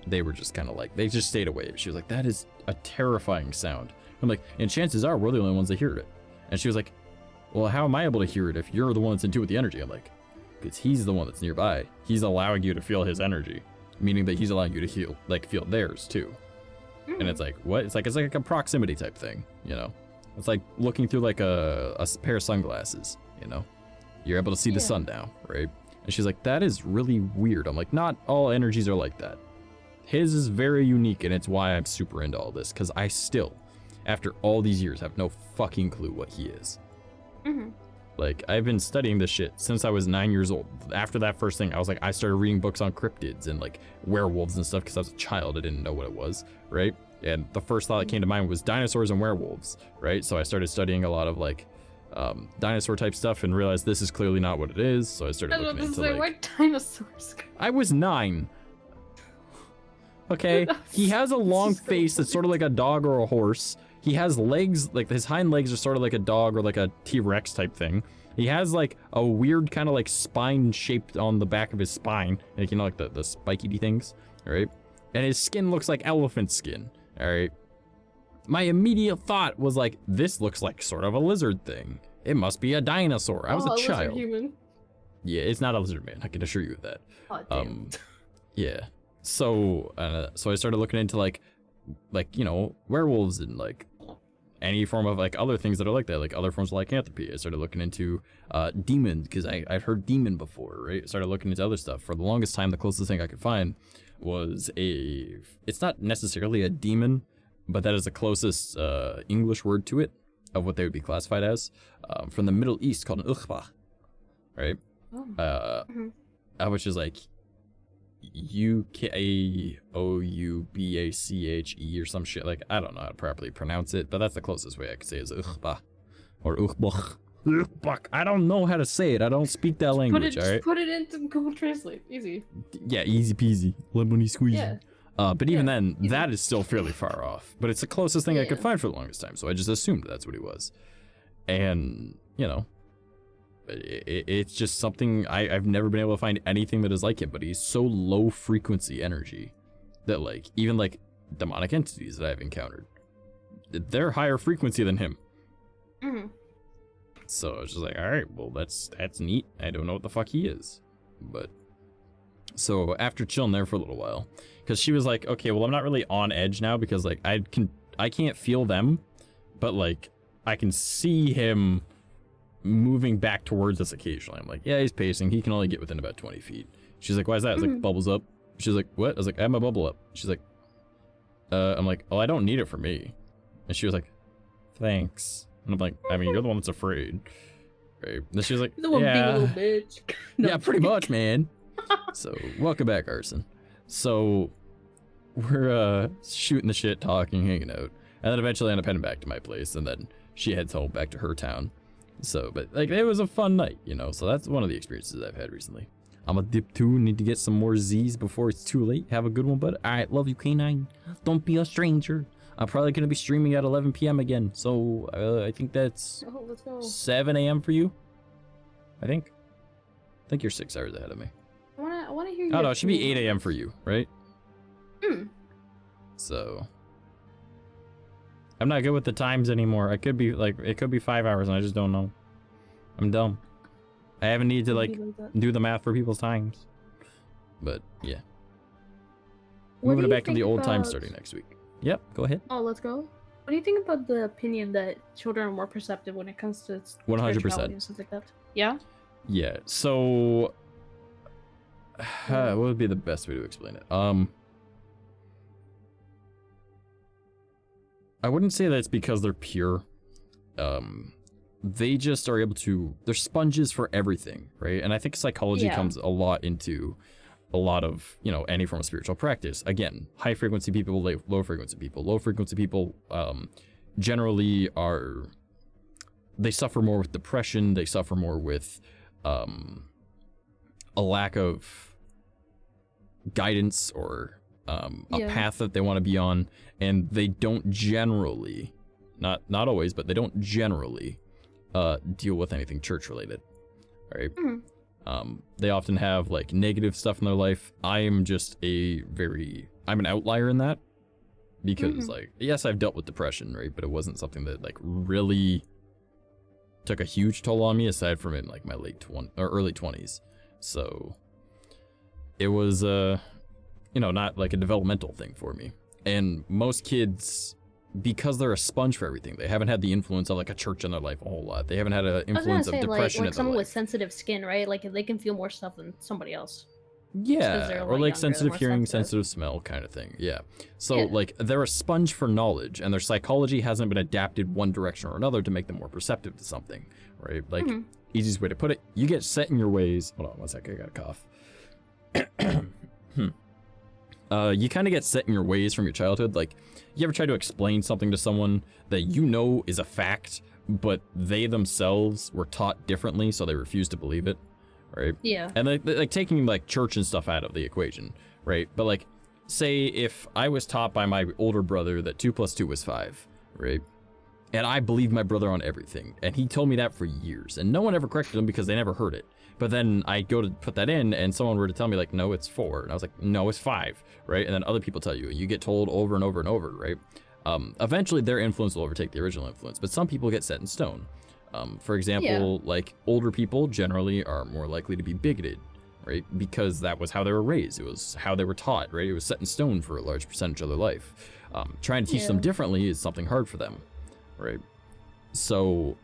they were just kind of like, they just stayed away. She was like, that is a terrifying sound. I'm like, and chances are we're the only ones that hear it. And she was like, well, how am I able to hear it if you're the one that's in tune with the energy? I'm like, because he's the one that's nearby. He's allowing you to feel his energy, meaning that he's allowing you to feel theirs too. And it's like, what? It's like a proximity type thing, you know? It's like looking through like a pair of sunglasses, you know? You're able to see the sun now, right? And she's like, that is really weird. I'm like, not all energies are like that. His is very unique, and it's why I'm super into all this, because I still, after all these years, have no fucking clue what he is. Like, I've been studying this shit since I was 9 years old. After that first thing, I was like, I started reading books on cryptids and like werewolves and stuff, because I was a child, I didn't know what it was, right? And the first thought that came to mind was dinosaurs and werewolves, right? So I started studying a lot of like dinosaur type stuff and realized this is clearly not what it is. So I started looking into like, what dinosaurs? I was 9. Okay, he has a long face that's sort of like a dog or a horse. He has legs, like his hind legs are sort of like a dog or like a T-Rex type thing. He has like a weird kind of like spine shaped on the back of his spine, like, you know, like the spiky things, all right? And his skin looks like elephant skin, all right? My immediate thought was like, this looks like sort of a lizard thing. It must be a dinosaur. I was a child. Human. Yeah, it's not a lizard man, I can assure you of that. Oh, damn. Yeah. So I started looking into like, you know, werewolves and like any form of like other things that are like that, like other forms of lycanthropy. I started looking into demons because I'd heard demon before, right? I started looking into other stuff. For the longest time, the closest thing I could find was it's not necessarily a demon, but that is the closest English word to it of what they would be classified as, from the Middle East called an ukhbah, right? Which is like 𝐂𝐡𝐚𝐭 𝐑𝐮𝐥𝐞 or some shit. Like, I don't know how to properly pronounce it, but that's the closest way I could say is ukhbah or ukhbah. I don't know how to say it. I don't speak that language, alright? Put it into Google Translate. Easy. Yeah, easy peasy. Lemony squeezy. Yeah. But even then, that is still fairly far off. But it's the closest thing I could Yeah. find for the longest time, so I just assumed that's what he was. And, you know, it's just something I've never been able to find anything that is like him, but he's so low frequency energy that like even like demonic entities that I've encountered, they're higher frequency than him. So I was just like, all right, well that's neat. I don't know what the fuck he is, but so after chilling there for a little while, because she was like, okay, well I'm not really on edge now because like I can't feel them, but like I can see him moving back towards us occasionally. I'm like, yeah, he's pacing. He can only get within about 20 feet. She's like, why is that? I was like, bubbles up. She's like, what? I was like, I have my bubble up. She's like, I'm like, oh, I don't need it for me. And she was like, thanks. And I'm like, I mean, you're the one that's afraid. Right? And she was like, The one being a little bitch. No. Yeah, pretty much, man. So, welcome back, Arson. So, we're shooting the shit, talking, hanging out. And then eventually I end up heading back to my place. And then she heads home back to her town. So, but like it was a fun night, you know. So that's one of the experiences I've had recently. I'm a dip too. Need to get some more Z's before it's too late. Have a good one, bud. All right, love you, K9. Don't be a stranger. I'm probably gonna be streaming at 11 p.m. again. So I think that's let's go. 7 a.m. for you. I think you're 6 hours ahead of me. I wanna hear. Oh no, it should be 8 a.m. for you, right? Hmm. So I'm not good with the times anymore. I could be like, it could be 5 hours and I just don't know. I'm dumb. I haven't needed to like do the math for people's times. But yeah. Moving it back to the old time starting next week. Yep, go ahead. Oh, let's go. What do you think about the opinion that children are more perceptive when it comes to 100%. spirituality and stuff like that? Yeah? Yeah, so what would be the best way to explain it? I wouldn't say that it's because they're pure. They just are able to, they're sponges for everything, right? And I think psychology comes a lot into a lot of, you know, any form of spiritual practice. Again, high frequency people, low frequency people. Low frequency people generally are, they suffer more with depression. They suffer more with a lack of guidance or a path that they want to be on. And they don't generally, not always, but they don't generally deal with anything church related, right? They often have like negative stuff in their life. I'm just I'm an outlier in that because like, yes, I've dealt with depression, right? But it wasn't something that like really took a huge toll on me aside from in like my early 20s. So it was, you know, not like a developmental thing for me. And most kids, because they're a sponge for everything, they haven't had the influence of like a church in their life a whole lot. They haven't had an influence of depression like in their someone life. with sensitive skin, right? Like they can feel more stuff than somebody else. Yeah, or like sensitive hearing, sensitive smell kind of thing. Yeah. So like they're a sponge for knowledge, and their psychology hasn't been adapted one direction or another to make them more perceptive to something, right? Like easiest way to put it, you get set in your ways. Hold on one second, I got a cough. You kind of get set in your ways from your childhood. Like, you ever try to explain something to someone that you know is a fact, but they themselves were taught differently, so they refuse to believe it, right? Yeah. And like taking like church and stuff out of the equation, right? But like, say if I was taught by my older brother that 2 + 2 was 5, right? And I believed my brother on everything, and he told me that for years, and no one ever corrected him because they never heard it. But then I go to put that in, and someone were to tell me like, no, it's 4, and I was like, no, it's 5, right? And then other people tell you, and you get told over and over and over, right? Eventually their influence will overtake the original influence, but some people get set in stone. For example, like older people generally are more likely to be bigoted, right? Because that was how they were raised. It was how they were taught, right? It was set in stone for a large percentage of their life. Trying to teach them differently is something hard for them, right? So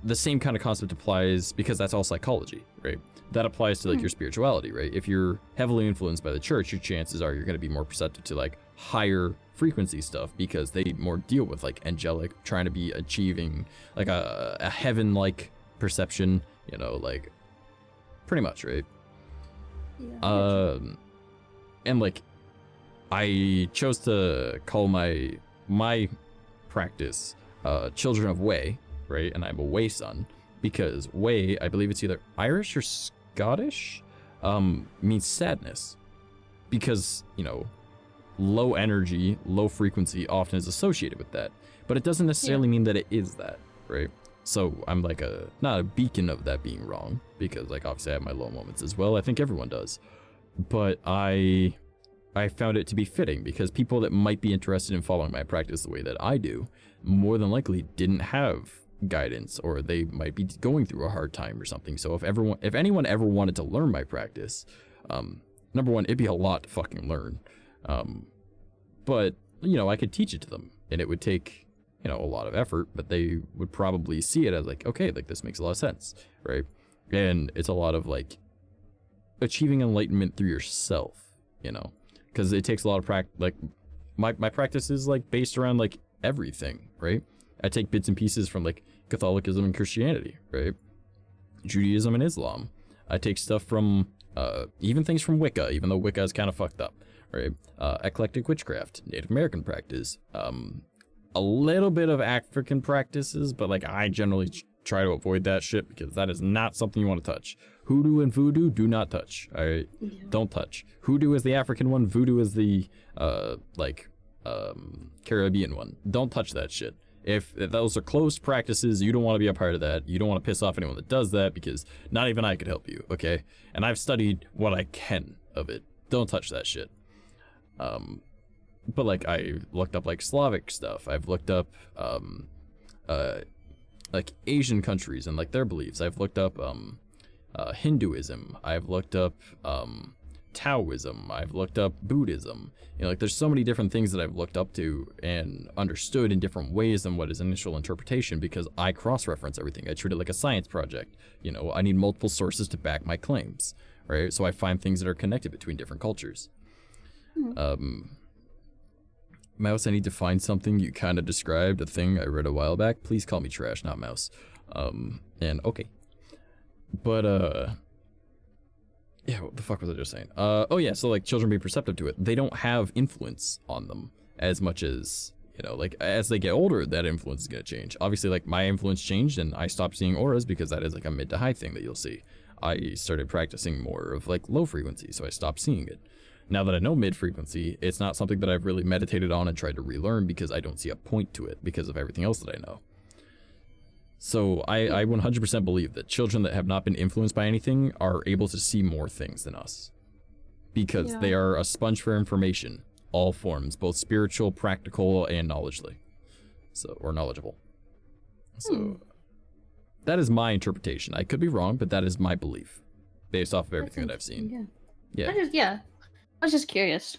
the same kind of concept applies, because that's all psychology, right? That applies to like your spirituality, right? If you're heavily influenced by the church, your chances are you're going to be more perceptive to like higher frequency stuff, because they more deal with like angelic, trying to be achieving like a heaven-like perception, you know, like pretty much, right? And like I chose to call my practice Children of Way, right? And I'm a Way son, because Way, I believe it's either Irish or Scottish, means sadness, because, you know, low energy, low frequency often is associated with that, but it doesn't necessarily mean that it is that, right? So I'm like not a beacon of that being wrong, because like obviously I have my low moments as well. I think everyone does, but I found it to be fitting, because people that might be interested in following my practice the way that I do more than likely didn't have guidance, or they might be going through a hard time or something. So if anyone ever wanted to learn my practice, number one, it'd be a lot to fucking learn. But you know, I could teach it to them, and it would take, you know, a lot of effort, but they would probably see it as like, okay, like this makes a lot of sense, right? And it's a lot of like achieving enlightenment through yourself, you know, because it takes a lot of practice. Like my practice is like based around like everything, right? I take bits and pieces from like Catholicism and Christianity, right? Judaism and Islam. I take stuff from even things from Wicca, even though Wicca is kind of fucked up, right? Eclectic witchcraft, Native American practice, a little bit of African practices, but like I generally try to avoid that shit because that is not something you want to touch. Hoodoo and voodoo, do not touch. All right, don't touch. Hoodoo is the African one. Voodoo is the Caribbean one. Don't touch that shit. If those are closed practices, you don't want to be a part of that. You don't want to piss off anyone that does that because not even I could help you, okay? And I've studied what I can of it. Don't touch that shit. But like I looked up like Slavic stuff. I've looked up like Asian countries and like their beliefs. I've looked up Hinduism. I've looked up Taoism. I've looked up Buddhism. You know, like there's so many different things that I've looked up to and understood in different ways than what is initial interpretation because I cross-reference everything. I treat it like a science project. You know, I need multiple sources to back my claims, right? So I find things that are connected between different cultures. Mouse, I need to find something you kind of described, a thing I read a while back. Please call me Trash, not Mouse. And okay. But, yeah, what the fuck was I just saying? Oh yeah, so like children being perceptive to it, they don't have influence on them as much as, you know, like as they get older, that influence is gonna change. Obviously, like my influence changed and I stopped seeing auras because that is like a mid to high thing that you'll see. I started practicing more of like low frequency, so I stopped seeing it. Now that I know mid frequency, it's not something that I've really meditated on and tried to relearn because I don't see a point to it because of everything else that I know. So I 100% believe that children that have not been influenced by anything are able to see more things than us. Because they are a sponge for information, all forms, both spiritual, practical, and knowledgeable. So that is my interpretation. I could be wrong, but that is my belief based off of everything that I've seen. I was just curious.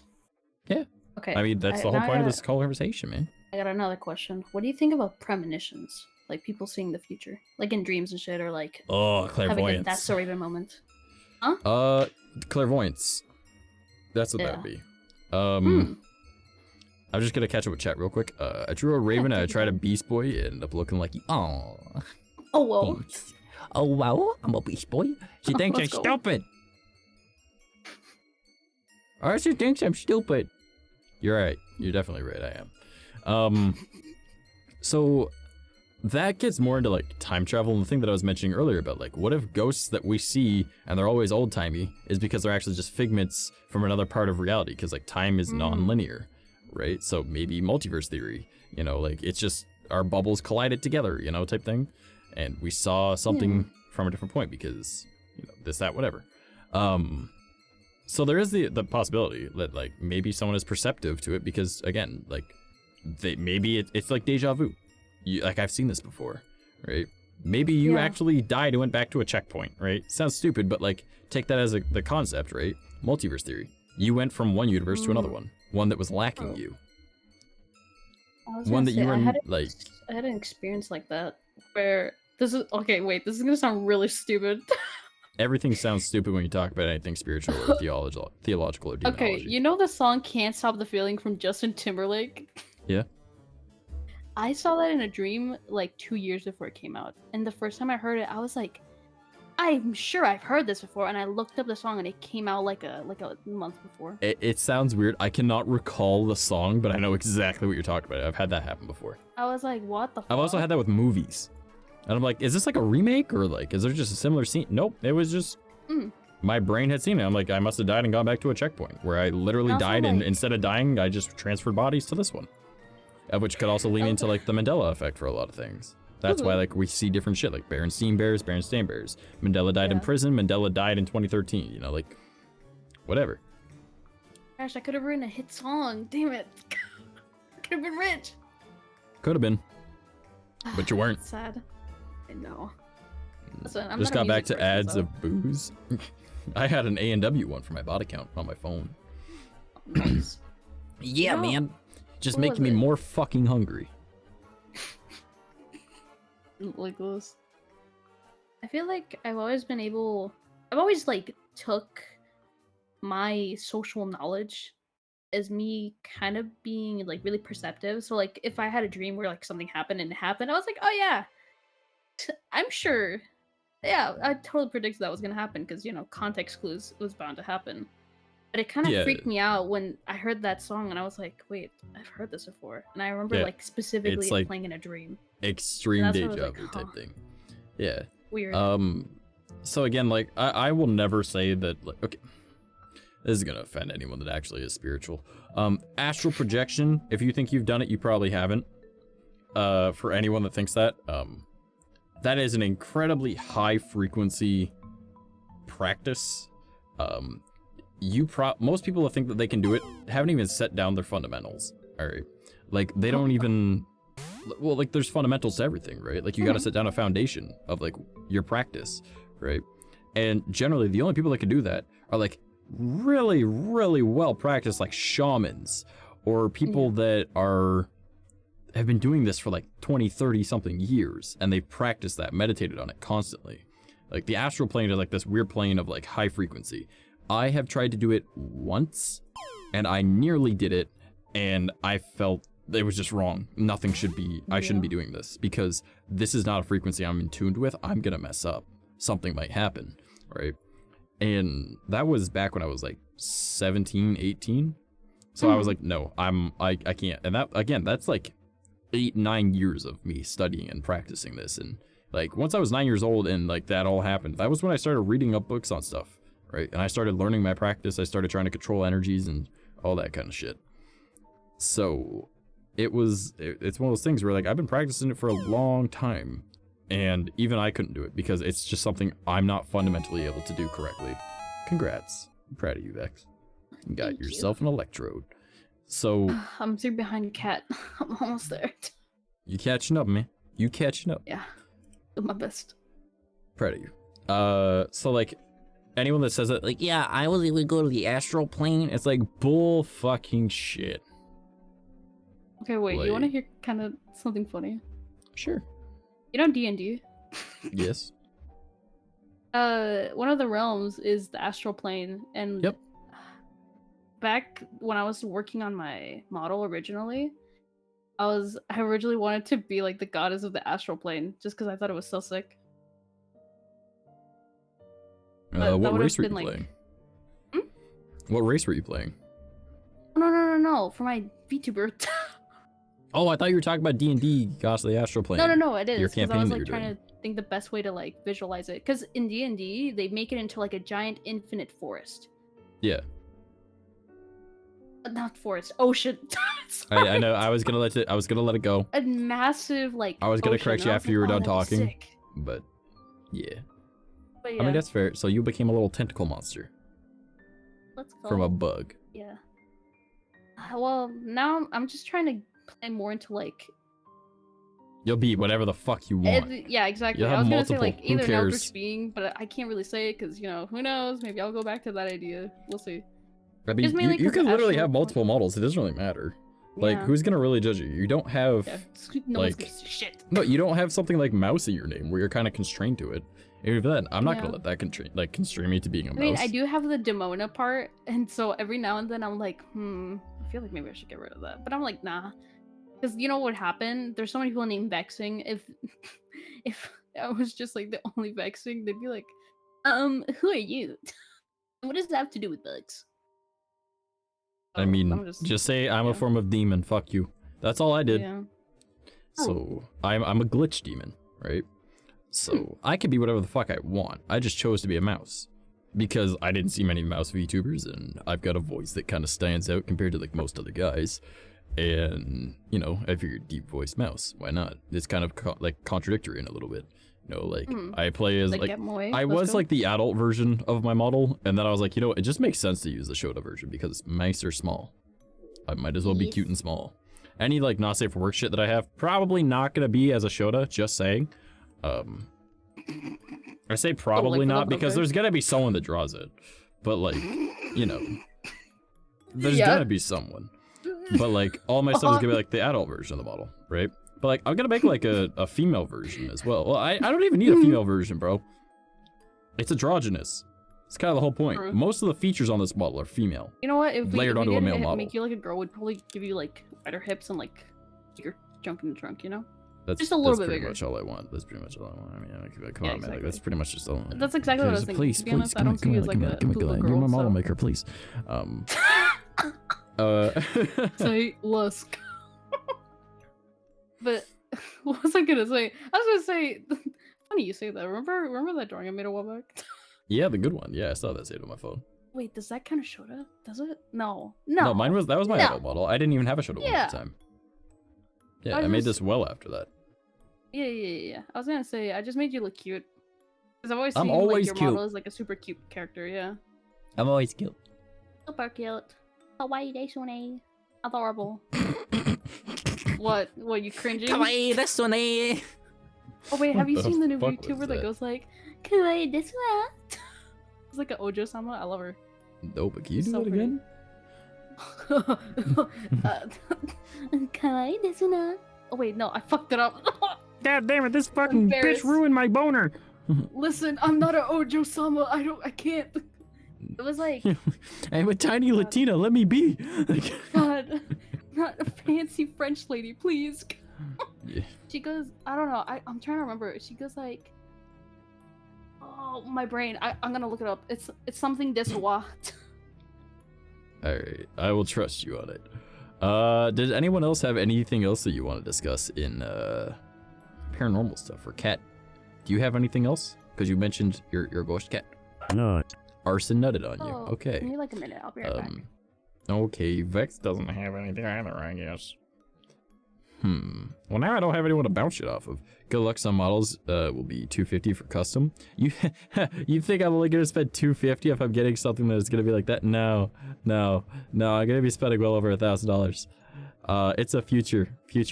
Yeah. Okay. I mean, that's the whole point of this conversation, man. I got another question. What do you think about premonitions? Like people seeing the future, like in dreams and shit, or like clairvoyance. having that cerebral moment. Huh? Clairvoyance. That's what that would be. I'm just gonna catch up with chat real quick. I drew a raven and I tried a beast boy. It ended up looking like Oh whoa. Thanks. Oh wow, I'm a beast boy. She thinks I'm stupid. Or she thinks I'm stupid. You're right. You're definitely right. I am. So that gets more into like time travel and the thing that I was mentioning earlier about like what if ghosts that we see and they're always old-timey is because they're actually just figments from another part of reality because like time is non-linear, right? So maybe multiverse theory, you know, like it's just our bubbles collided together, you know, type thing, and we saw something from a different point because, you know, this, that, whatever. So there is the possibility that like maybe someone is perceptive to it because again, like it's like deja vu. Like I've seen this before, right? Maybe you actually died and went back to a checkpoint, right? Sounds stupid, but like take that as the concept, right? Multiverse theory. You went from one universe to another one that was lacking you. One that you were like. I had an experience like that where this is this is gonna sound really stupid. Everything sounds stupid when you talk about anything spiritual or theological or demonology. Okay, you know the song "Can't Stop the Feeling" from Justin Timberlake? Yeah. I saw that in a dream like 2 years before it came out. And the first time I heard it, I was like, I'm sure I've heard this before. And I looked up the song and it came out like a month before. It sounds weird. I cannot recall the song, but I know exactly what you're talking about. I've had that happen before. I was like, what the fuck? I've also had that with movies. And I'm like, is this like a remake or like, is there just a similar scene? Nope, it was just, my brain had seen it. I'm like, I must have died and gone back to a checkpoint where I literally died and instead of dying, I just transferred bodies to this one. Which could also lean into like the Mandela effect for a lot of things. That's why like we see different shit like Berenstain Bears. Mandela died in prison. Mandela died in 2013. You know, like whatever. Gosh, I could have written a hit song. Damn it. Could have been rich. Could have been, but you weren't. Sad. I know. Listen, I'm just not a got back music to person, ads so. of booze. I had an A&W one for my bot account on my phone. Nice. Yeah, man. Just making me more fucking hungry. Like this. I feel like I've always like took my social knowledge as me kind of being like really perceptive. So like if I had a dream where like something happened and it happened, I was like, oh yeah, I'm sure. Yeah, I totally predicted that was gonna happen because, you know, context clues was bound to happen. But it kind of freaked me out when I heard that song and I was like, wait, I've heard this before. And I remember like specifically it playing in a dream. Extreme deja vu type thing. Yeah. Weird. So again, like, I will never say that, like, okay, this is gonna offend anyone that actually is spiritual. Astral projection, if you think you've done it, you probably haven't. For anyone that thinks that, that is an incredibly high frequency practice. Most people that think that they can do it haven't even set down their fundamentals. All right, like they don't even. Well, like there's fundamentals to everything, right? Like you got to set down a foundation of like your practice, right? And generally, the only people that can do that are like really, really well practiced, like shamans or people that have been doing this for like 20, 30 something years, and they've practiced that, meditated on it constantly. Like the astral plane is like this weird plane of like high frequency. I have tried to do it once, and I nearly did it, and I felt it was just wrong. Nothing should be, I shouldn't be doing this, because this is not a frequency I'm in tuned with. I'm gonna mess up. Something might happen, right? And that was back when I was like 17, 18. So I was like, no, I can't. And that, again, that's like 8, 9 years of me studying and practicing this. And like, once I was 9 years old and like that all happened, that was when I started reading up books on stuff, right? And I started learning my practice. I started trying to control energies and all that kind of shit. So it's one of those things where like, I've been practicing it for a long time, and even I couldn't do it because it's just something I'm not fundamentally able to do correctly. Congrats. I'm proud of you, Vex. You got yourself an electrode. So I'm 3 behind Cat. I'm almost there. you catching up, man. You catching up. Yeah. Do my best. Proud of you. So like anyone that says that, like, yeah, I was able to go to the astral plane, it's like bull fucking shit. Okay, wait, Like, you want to hear kind of something funny? Sure. You know D&D? Yes. One of the realms is the astral plane, and Yep. back when I was working on my model originally, I originally wanted to be like the goddess of the astral plane, just because I thought it was so sick. But What that race were you been, like... playing? What race were you playing? No, for my VTuber. Oh, I thought you were talking about D&D, Gods of the Astral Plane. No, it is. Your Because campaign I was that like you're trying to think the best way to like visualize it. Because in D&D, they make it into like a giant infinite forest. Yeah. Not forest, ocean. I know. I was gonna let it go. A massive like. I was gonna ocean. correct you I was after like, you were oh, done that'd be talking, sick. but yeah. But yeah. I mean that's fair. So you became a little tentacle monster Let's go. from a bug. Yeah. Well, now I'm just trying to play more into like. You'll be whatever the fuck you want. Yeah, exactly. You'll I have was gonna say multiple. like Who either an cares? Eldritch being, but I can't really say it because you know who knows. Maybe I'll go back to that idea. We'll see. I mean, Just mainly you 'cause can the literally astral have multiple models. It doesn't really matter. Like, Yeah. who's gonna really judge you? You don't have Yeah. No one's like gonna say shit. no, you don't have something like mouse in your name where you're kind of constrained to it. Even then, I'm not Yeah. gonna let that constrain me to being a mouse. I mean, I do have the Demona part, and so every now and then I'm like, I feel like maybe I should get rid of that. But I'm like, nah. Because you know what happened? There's so many people named Vexing. If I was just like the only Vexing, they'd be like, who are you? What does that have to do with bugs? I mean, I'm just say I'm a form of demon. Fuck you. That's all I did. Yeah. So I'm a glitch demon, right? So I could be whatever the fuck I want. I just chose to be a mouse because I didn't see many mouse VTubers, and I've got a voice that kind of stands out compared to like most other guys. And you know, I figured deep voiced mouse. Why not? It's kind of like contradictory in a little bit. You know, like I play as like I was like the adult version of my model, and then I was like, you know, it just makes sense to use the Shota version because mice are small. I might as well be cute and small. Any like not safe for work shit that I have, probably not gonna be as a Shota. Just saying. I say probably not because there's gonna be someone that draws it, but like, you know, there's gonna be someone. But like all my stuff is gonna be like the adult version of the model, right? But like I'm gonna make like a female version as well. Well, I don't even need a female version, bro. It's androgynous. It's kind of the whole point. True. Most of the features on this model are female. You know what? If we layered onto a did male model. make you like a girl, we'd probably give you like wider hips and like bigger jump in the trunk. You know? That's just a little bit pretty bigger. much all I want. That's pretty much all I want. I mean, come on, man. Like, exactly. that's pretty much just all. That's exactly what I was thinking. Please, To be honest, I don't see come you on, as like a come little on, girl. you're my model so. maker, please. Say Lusk. But what was I gonna say? I was gonna say, funny you say that. Remember that drawing I made a while back? Yeah, the good one. Yeah, I saw that saved on my phone. Wait, does that kind of Shota? Does it? No. No, that was my No. adult model. I didn't even have a Shota one at the time. Yeah, I made this well after that. Yeah. I was gonna say I just made you look cute. Because I've always I'm seen always your cute. model as like a super cute character, yeah. I'm always cute. Super cute. Kawaii desu. Adorable. What? What, you cringing? Kawaii desu ne. Oh wait, have you What the seen the new fuck was YouTuber that that? goes like, Kawaii desu wa? It's like an Ojo-sama. I love her. No, but can you do So it again? Kawaii desu na. Oh wait, no, I fucked it up. God damn it! This fucking bitch Embarrassed. ruined my boner. Listen, I'm not an Ojo-sama. I can't. It was like, I'm a tiny Latina. Let me be. God, not a fancy French lady, please. Yeah. She goes, I don't know. I'm trying to remember. She goes like, oh, my brain. I'm gonna look it up. It's something desuwa. Alright, I will trust you on it. Does anyone else have anything else that you want to discuss in paranormal stuff or cat? Do you have anything else? Because you mentioned your ghost cat. No. Arson nutted on you. Oh, Okay. Give me like a minute. I'll be right back. Okay, Vex doesn't have anything either, I guess. Well, now I don't have anyone to bounce it off of. Good luck. Some models will be $250 for custom. You think I'm only gonna spend $250 if I'm getting something that's gonna be like that? No. I'm gonna be spending well over $1,000. It's a future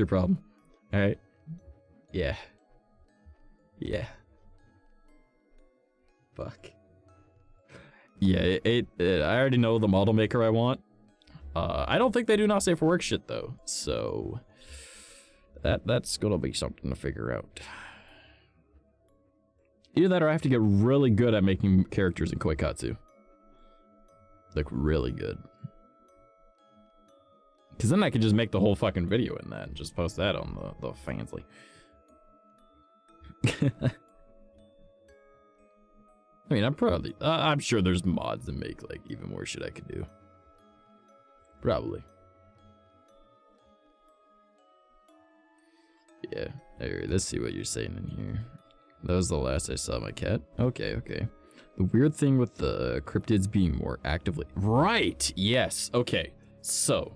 problem. All right. Yeah. Fuck. Yeah, I already know the model maker I want. I don't think they do not safe for work shit though, so that's gonna be something to figure out. Either that or I have to get really good at making characters in 𝐂𝐡𝐚𝐭. Like really good. Cause then I could just make the whole fucking video in that and just post that on the Fansly. I mean, I'm sure there's mods that make like even more shit I could do. Probably. Yeah. Alright, let's see what you're saying in here. That was the last I saw my cat. Okay. The weird thing with the cryptids being more actively... Right! Yes. Okay. So,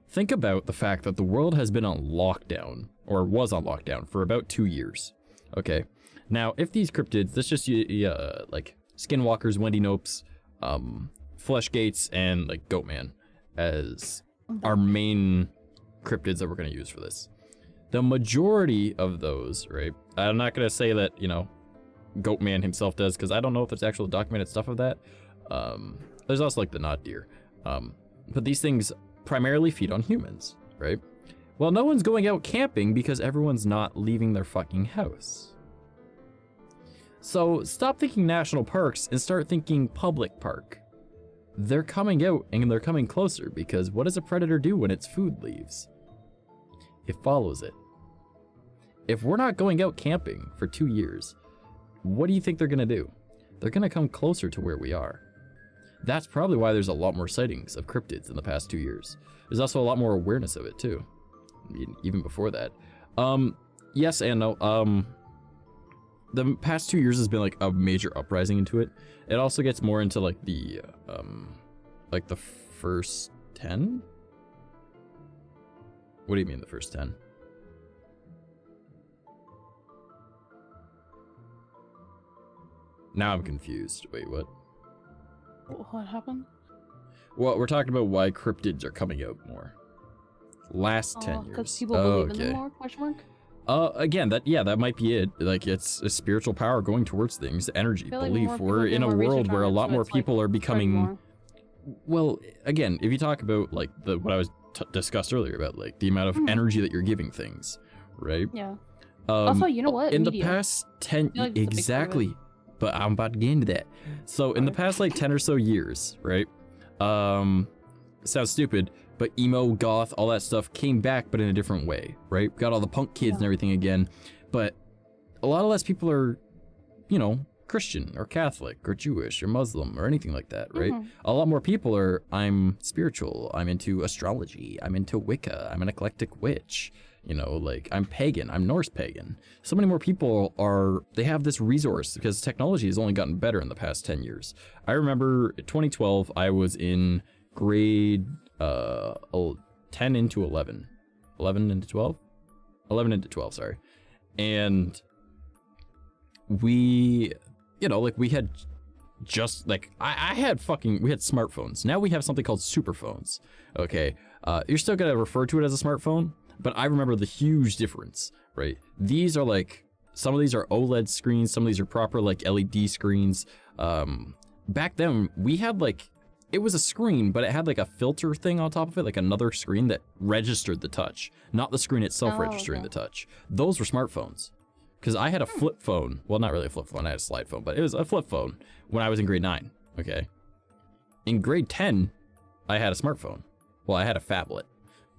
think about the fact that the world has been on lockdown, or was on lockdown, for about 2 years. Okay. Now, if these cryptids, let's just like skinwalkers, Wendy Nopes, Fleshgates, and like Goatman as our main cryptids that we're going to use for this. The majority of those, right? I'm not going to say that, you know, Goatman himself does, because I don't know if there's actual documented stuff of that. There's also like the knot deer. But these things primarily feed on humans, right? Well, no one's going out camping because everyone's not leaving their fucking house. So stop thinking national parks and start thinking public park. They're coming out and they're coming closer because what does a predator do when its food leaves? It follows it. If we're not going out camping for 2 years, what do you think they're gonna do? They're gonna come closer to where we are. That's probably why there's a lot more sightings of cryptids in the past 2 years. There's also a lot more awareness of it too, even before that. Yes and no. The past 2 years has been like a major uprising into it. It also gets more into like the first 10? What do you mean the first 10? Now I'm confused. Wait, what? What happened? Well, we're talking about why cryptids are coming out more. Last 10 years. Because people believe in them more? Question mark? Again, that might be it. Like, it's a spiritual power going towards things, energy, I feel like belief. more people We're do in a more world research where a on it, lot so more it's, like, people are spreading becoming... more. Well, again, if you talk about, like, what I was discussed earlier about, like, the amount of energy that you're giving things, right? Yeah. Also, you know what? In Media. the past 10... I feel like that's a big part of it. Exactly. But I'm about to get into that. So, in the past, like, 10 or so years, right? Sounds stupid, but emo, goth, all that stuff came back, but in a different way, right? Got all the punk kids and everything again. But a lot less people are, you know, Christian or Catholic or Jewish or Muslim or anything like that, right? A lot more people are, I'm spiritual, I'm into astrology, I'm into Wicca, I'm an eclectic witch. You know, like I'm pagan, I'm Norse pagan. So many more people they have this resource because technology has only gotten better in the past 10 years. I remember 2012, I was in grade 10 into 11. 11 into 12? 11 into 12, sorry. And we, you know, like we had just like, we had smartphones. Now we have something called superphones. Okay, you're still gonna refer to it as a smartphone, but I remember the huge difference, right? These are like, some of these are OLED screens, some of these are proper like LED screens. Back then we had like, it was a screen, but it had like a filter thing on top of it, like another screen that registered the touch, not the screen itself registering the touch. Those were smartphones. Because I had a flip phone. Well, not really a flip phone, I had a slide phone, but it was a flip phone when I was in grade 9, okay? In grade 10, I had a smartphone. Well, I had a phablet,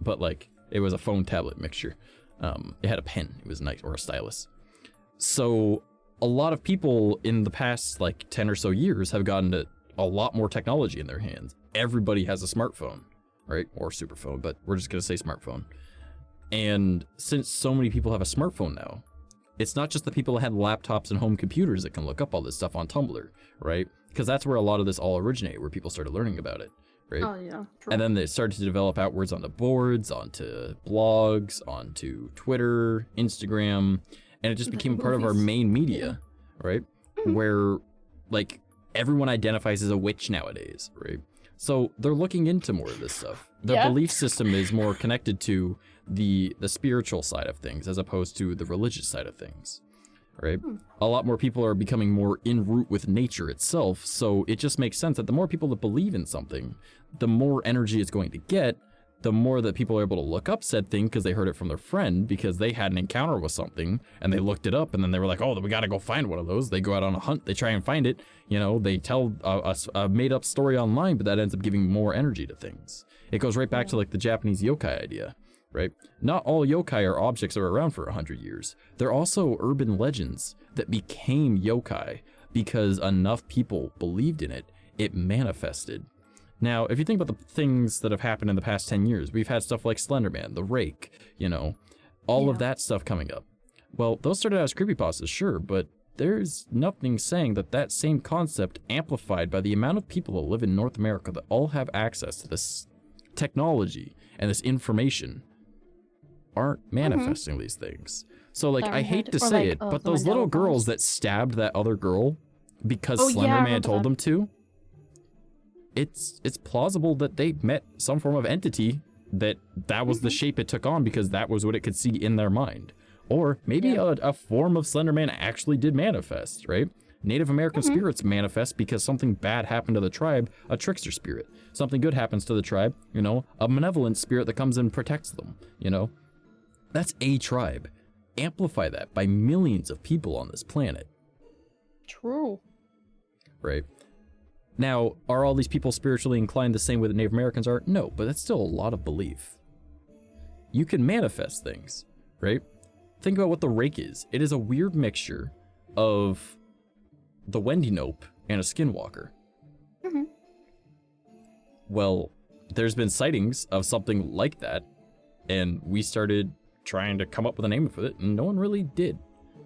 but like, it was a phone tablet mixture. It had a pen, it was nice, or a stylus. So, a lot of people in the past like 10 or so years have gotten to a lot more technology in their hands. Everybody has a smartphone, right? Or superphone, but we're just gonna say smartphone. And since so many people have a smartphone now, it's not just the people that had laptops and home computers that can look up all this stuff on Tumblr, right? Because that's where a lot of this all originated, where people started learning about it, right? Oh yeah. True. And then they started to develop outwards onto boards, onto blogs, onto Twitter, Instagram, and it just became part of our main media, right? Where like everyone identifies as a witch nowadays, right? So they're looking into more of this stuff. Their belief system is more connected to the spiritual side of things as opposed to the religious side of things, right? A lot more people are becoming more in route with nature itself, so it just makes sense that the more people that believe in something, the more energy it's going to get, the more that people are able to look up said thing because they heard it from their friend because they had an encounter with something and they looked it up and then they were like, oh, we gotta go find one of those. They go out on a hunt, they try and find it, you know, they tell a made up story online, but that ends up giving more energy to things. It goes right back to like the Japanese yokai idea, right? Not all yokai are objects that are around for 100 years. They're also urban legends that became yokai because enough people believed in it, it manifested. Now, if you think about the things that have happened in the past 10 years, we've had stuff like Slenderman, the Rake, you know, all of that stuff coming up. Well, those started out as creepypastas, sure, but there's nothing saying that that same concept amplified by the amount of people that live in North America that all have access to this technology and this information aren't manifesting these things. So, like, I hate to say it, but those little girls that stabbed that other girl because Slenderman told them to, it's plausible that they met some form of entity that was the shape it took on because that was what it could see in their mind. Or maybe a form of Slenderman actually did manifest, right? Native American spirits manifest because something bad happened to the tribe, a trickster spirit. Something good happens to the tribe, you know, a malevolent spirit that comes and protects them, you know? That's a tribe. Amplify that by millions of people on this planet. True. Right? Now, are all these people spiritually inclined the same way that Native Americans are? No, but that's still a lot of belief. You can manifest things, right? Think about what the Rake is. It is a weird mixture of the Wendy Nope and a Skinwalker. Well, there's been sightings of something like that, and we started trying to come up with a name for it, and no one really did,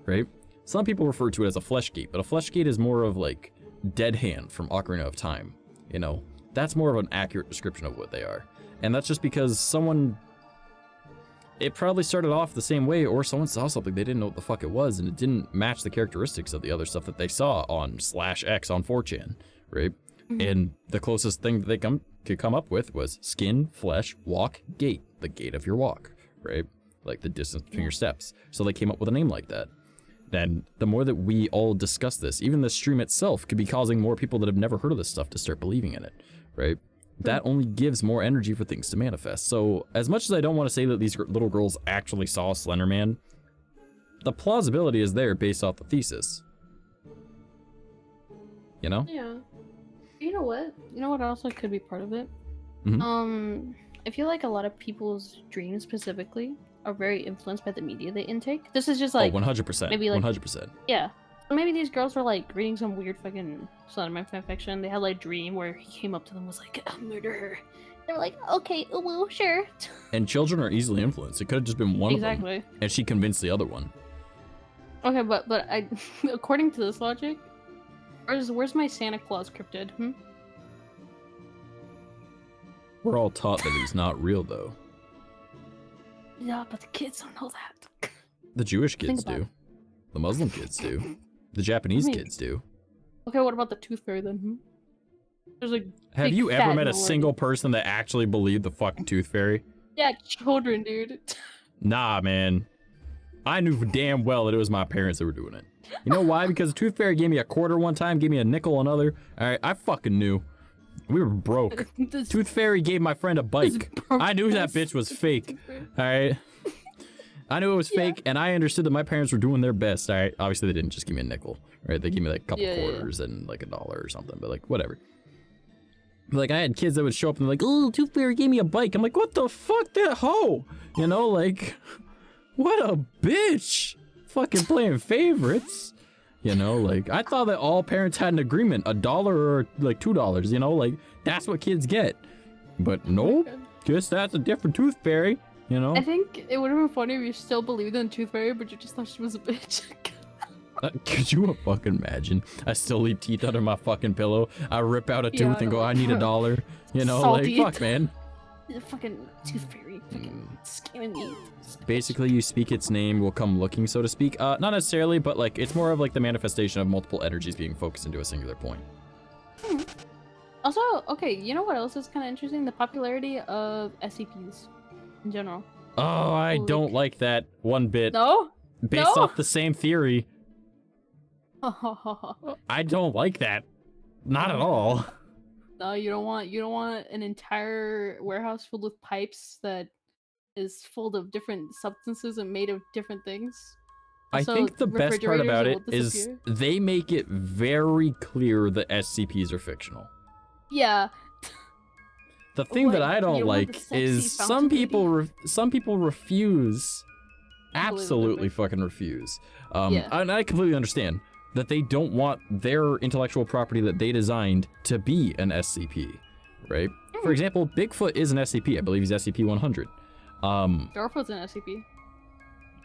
right? Some people refer to it as a flesh gate, but a flesh gate is more of like Dead Hand from Ocarina of Time, you know? That's more of an accurate description of what they are. And that's just because it probably started off the same way, or someone saw something, they didn't know what the fuck it was, and it didn't match the characteristics of the other stuff that they saw on /X on 4chan, right? And the closest thing that they could come up with was skin, flesh, walk, gate, the gate of your walk, right? Like the distance between your steps. So they came up with a name like that. And the more that we all discuss this, even the stream itself could be causing more people that have never heard of this stuff to start believing in it, right? That only gives more energy for things to manifest. So as much as I don't want to say that these little girls actually saw Slenderman, the plausibility is there based off the thesis. You know? Yeah. You know what? You know what also could be part of it? I feel like a lot of people's dreams specifically are very influenced by the media they intake. This is just like 100%. Maybe like 100%. Yeah. Maybe these girls were like reading some weird fucking Slenderman fanfiction. They had like a dream where he came up to them and was like, I'll murder her. They're like, okay, well, sure. And children are easily influenced. It could have just been one of them. Exactly. And she convinced the other one. Okay, but I, according to this logic, where's my Santa Claus cryptid? Hmm? We're all taught that he's not real, though. Yeah, but the kids don't know that. The Jewish kids about do. it. The Muslim kids do. The Japanese I mean- kids do. Okay, what about the tooth fairy then? Hmm? There's like Have big you ever fat met a minority. single person that actually believed the fucking tooth fairy? Yeah, children, dude. Nah, man. I knew damn well that it was my parents that were doing it. You know why? Because the tooth fairy gave me a quarter one time, gave me a nickel another. Alright, I fucking knew. We were broke. This Tooth fairy gave my friend a bike. broke I knew that ass bitch was tooth fake. fairy. Alright. I knew it was Yeah. fake, and I understood that my parents were doing their best. Alright. Obviously, they didn't just give me a nickel. Right? They gave me like a couple Yeah, yeah, yeah. quarters and like $1 or something, but like, whatever. Like, I had kids that would show up and like, oh, tooth fairy gave me a bike. I'm like, what the fuck, that hoe? You know, like, what a bitch. Fucking playing favorites. You know, like, I thought that all parents had an agreement, $1 or like $2, you know, like, that's what kids get. But nope, guess that's a different tooth fairy, you know? I think it would have been funny if you still believed in tooth fairy, but you just thought she was a bitch. Could you fucking imagine? I still leave teeth under my fucking pillow. I rip out a Yeah, tooth and go, like, I need $1. You know, salty. like, fuck, man. The fucking tooth fairy, fucking scamming me. Basically, you speak its name will come looking, so to speak. Not necessarily, but like, it's more of like the manifestation of multiple energies being focused into a singular point. Also, okay, you know what else is kind of interesting? The popularity of SCPs in general. Oh, I Like- don't like that one bit. No? Based No? off the same theory, I don't like that. Not at all. No, you don't want an entire warehouse filled with pipes that is full of different substances and made of different things. I So think the best part refrigerators about it will is disappear. they make it very clear that SCPs are fictional. Yeah. The thing that Like, I you don't don't want the like sexy is some fountain people refuse, Believe in absolutely them. fucking refuse. Yeah. And I completely understand that they don't want their intellectual property that they designed to be an SCP, right? For example, Bigfoot is an SCP. I believe he's SCP-100. Garfield's an SCP.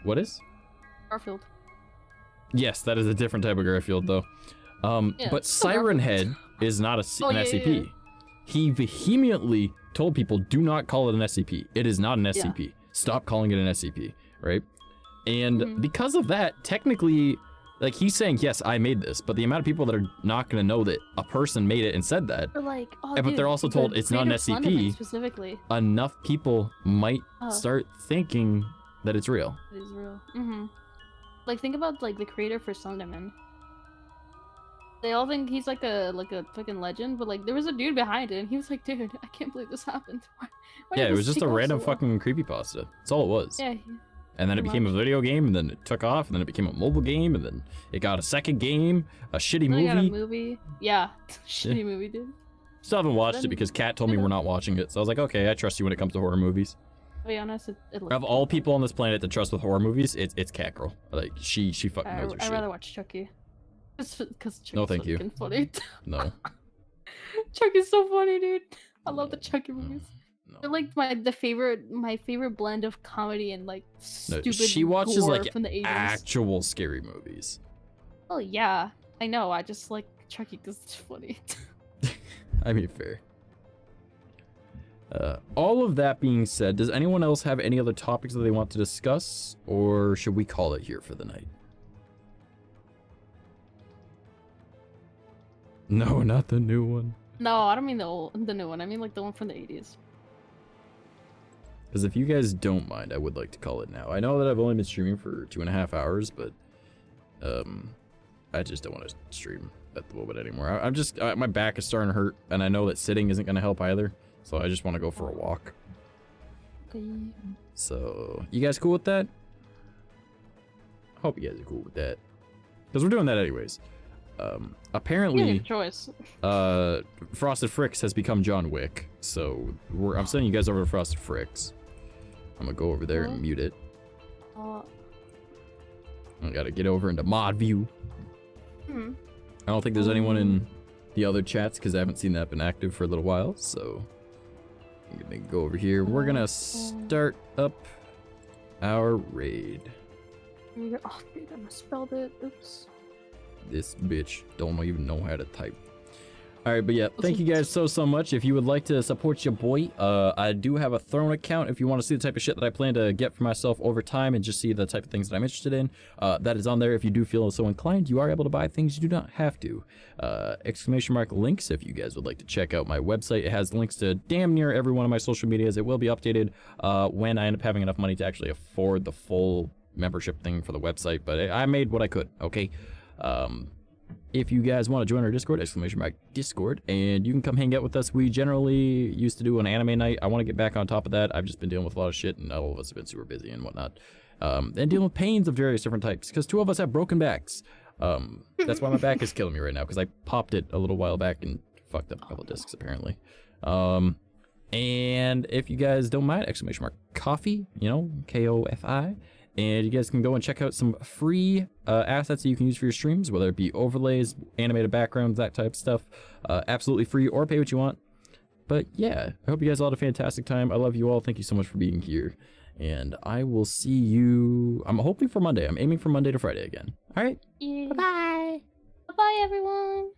What is? Garfield. Yes, that is a different type of Garfield, though. Yeah, But still Siren Garfield. Head is not Oh, an yeah, SCP. yeah. He vehemently told people, do not call it an SCP. It is not an SCP. Stop calling it an SCP, right? And Mhm. because of that, technically, like, he's saying, yes, I made this, but the amount of people that are not going to know that a person made it and said that, Or like, oh, but dude, they're also the told it's not an creator of Slenderman SCP. specifically. enough people might Oh. start thinking that it's real. It is real. Mm-hmm. Like, think about like the creator for Slenderman. They all think he's like a fucking legend, but like there was a dude behind it, and he was like, "Dude, I can't believe this happened." Why Yeah, did it was this just take a off random so long?" fucking creepypasta. That's all it was. Yeah. And then it pretty became a much. video game, and then it took off, and then it became a mobile game, and then it got a second game, a shitty Then they got a movie. movie. Yeah, shitty movie, dude. Still haven't watched it Then- because Kat told me we're not watching it. So I was like, okay, I trust you when it comes to horror movies. To be honest, it looks Of all people on this planet to trust with horror movies, it's Cat Girl. Like, she fucking knows her I'd shit. rather watch Chucky. Just because Chucky's No, thank you. fucking funny. No. Chucky's so funny, dude. I love the Chucky No. movies. No. They're like my favorite blend of comedy and like No, stupid she watches gore like from the 80s. actual scary movies. Oh yeah, I know. I just like Chucky because it's funny. I mean, fair. All of that being said, does anyone else have any other topics that they want to discuss, or should we call it here for the night? No, not the new one. No, I don't mean the new one. I mean like the one from the 80s. Because if you guys don't mind, I would like to call it now. I know that I've only been streaming for 2.5 hours, but I just don't want to stream at the moment anymore. I'm just my back is starting to hurt, and I know that sitting isn't going to help either. So I just want to go for a walk. Okay. So you guys cool with that? I hope you guys are cool with that, because we're doing that anyways. Apparently, choice. Frosted Fricks has become John Wick, so I'm sending you guys over to Frosted Fricks. I'm gonna go over there and mute it. I gotta get over into mod view. I don't think there's anyone in the other chats because I haven't seen that been active for a little while, so I'm gonna go over here. We're gonna start up our raid. Oh, dude, I misspelled it. Oops. This bitch don't even know how to type. All right, but yeah, thank you guys so much. If you would like to support your boy, I do have a Throne account. If you want to see the type of shit that I plan to get for myself over time and just see the type of things that I'm interested in, that is on there. If you do feel so inclined, you are able to buy things. You do not have to. ! Links if you guys would like to check out my website. It has links to damn near every one of my social medias. It will be updated when I end up having enough money to actually afford the full membership thing for the website, but I made what I could, okay? If you guys want to join our Discord, !Discord, and you can come hang out with us. We generally used to do an anime night. I want to get back on top of that. I've just been dealing with a lot of shit, and all of us have been super busy and whatnot. And dealing with pains of various different types, because 2 of us have broken backs. That's why my back is killing me right now, because I popped it a little while back and fucked up a couple discs, apparently. And if you guys don't mind, !Coffee, you know, KOFI. And you guys can go and check out some free assets that you can use for your streams, whether it be overlays, animated backgrounds, that type of stuff. Absolutely free, or pay what you want. But yeah, I hope you guys all had a fantastic time. I love you all. Thank you so much for being here. And I will see you, I'm hoping for Monday. I'm aiming for Monday to Friday again. All right. Yeah. Bye-bye. Bye-bye, everyone.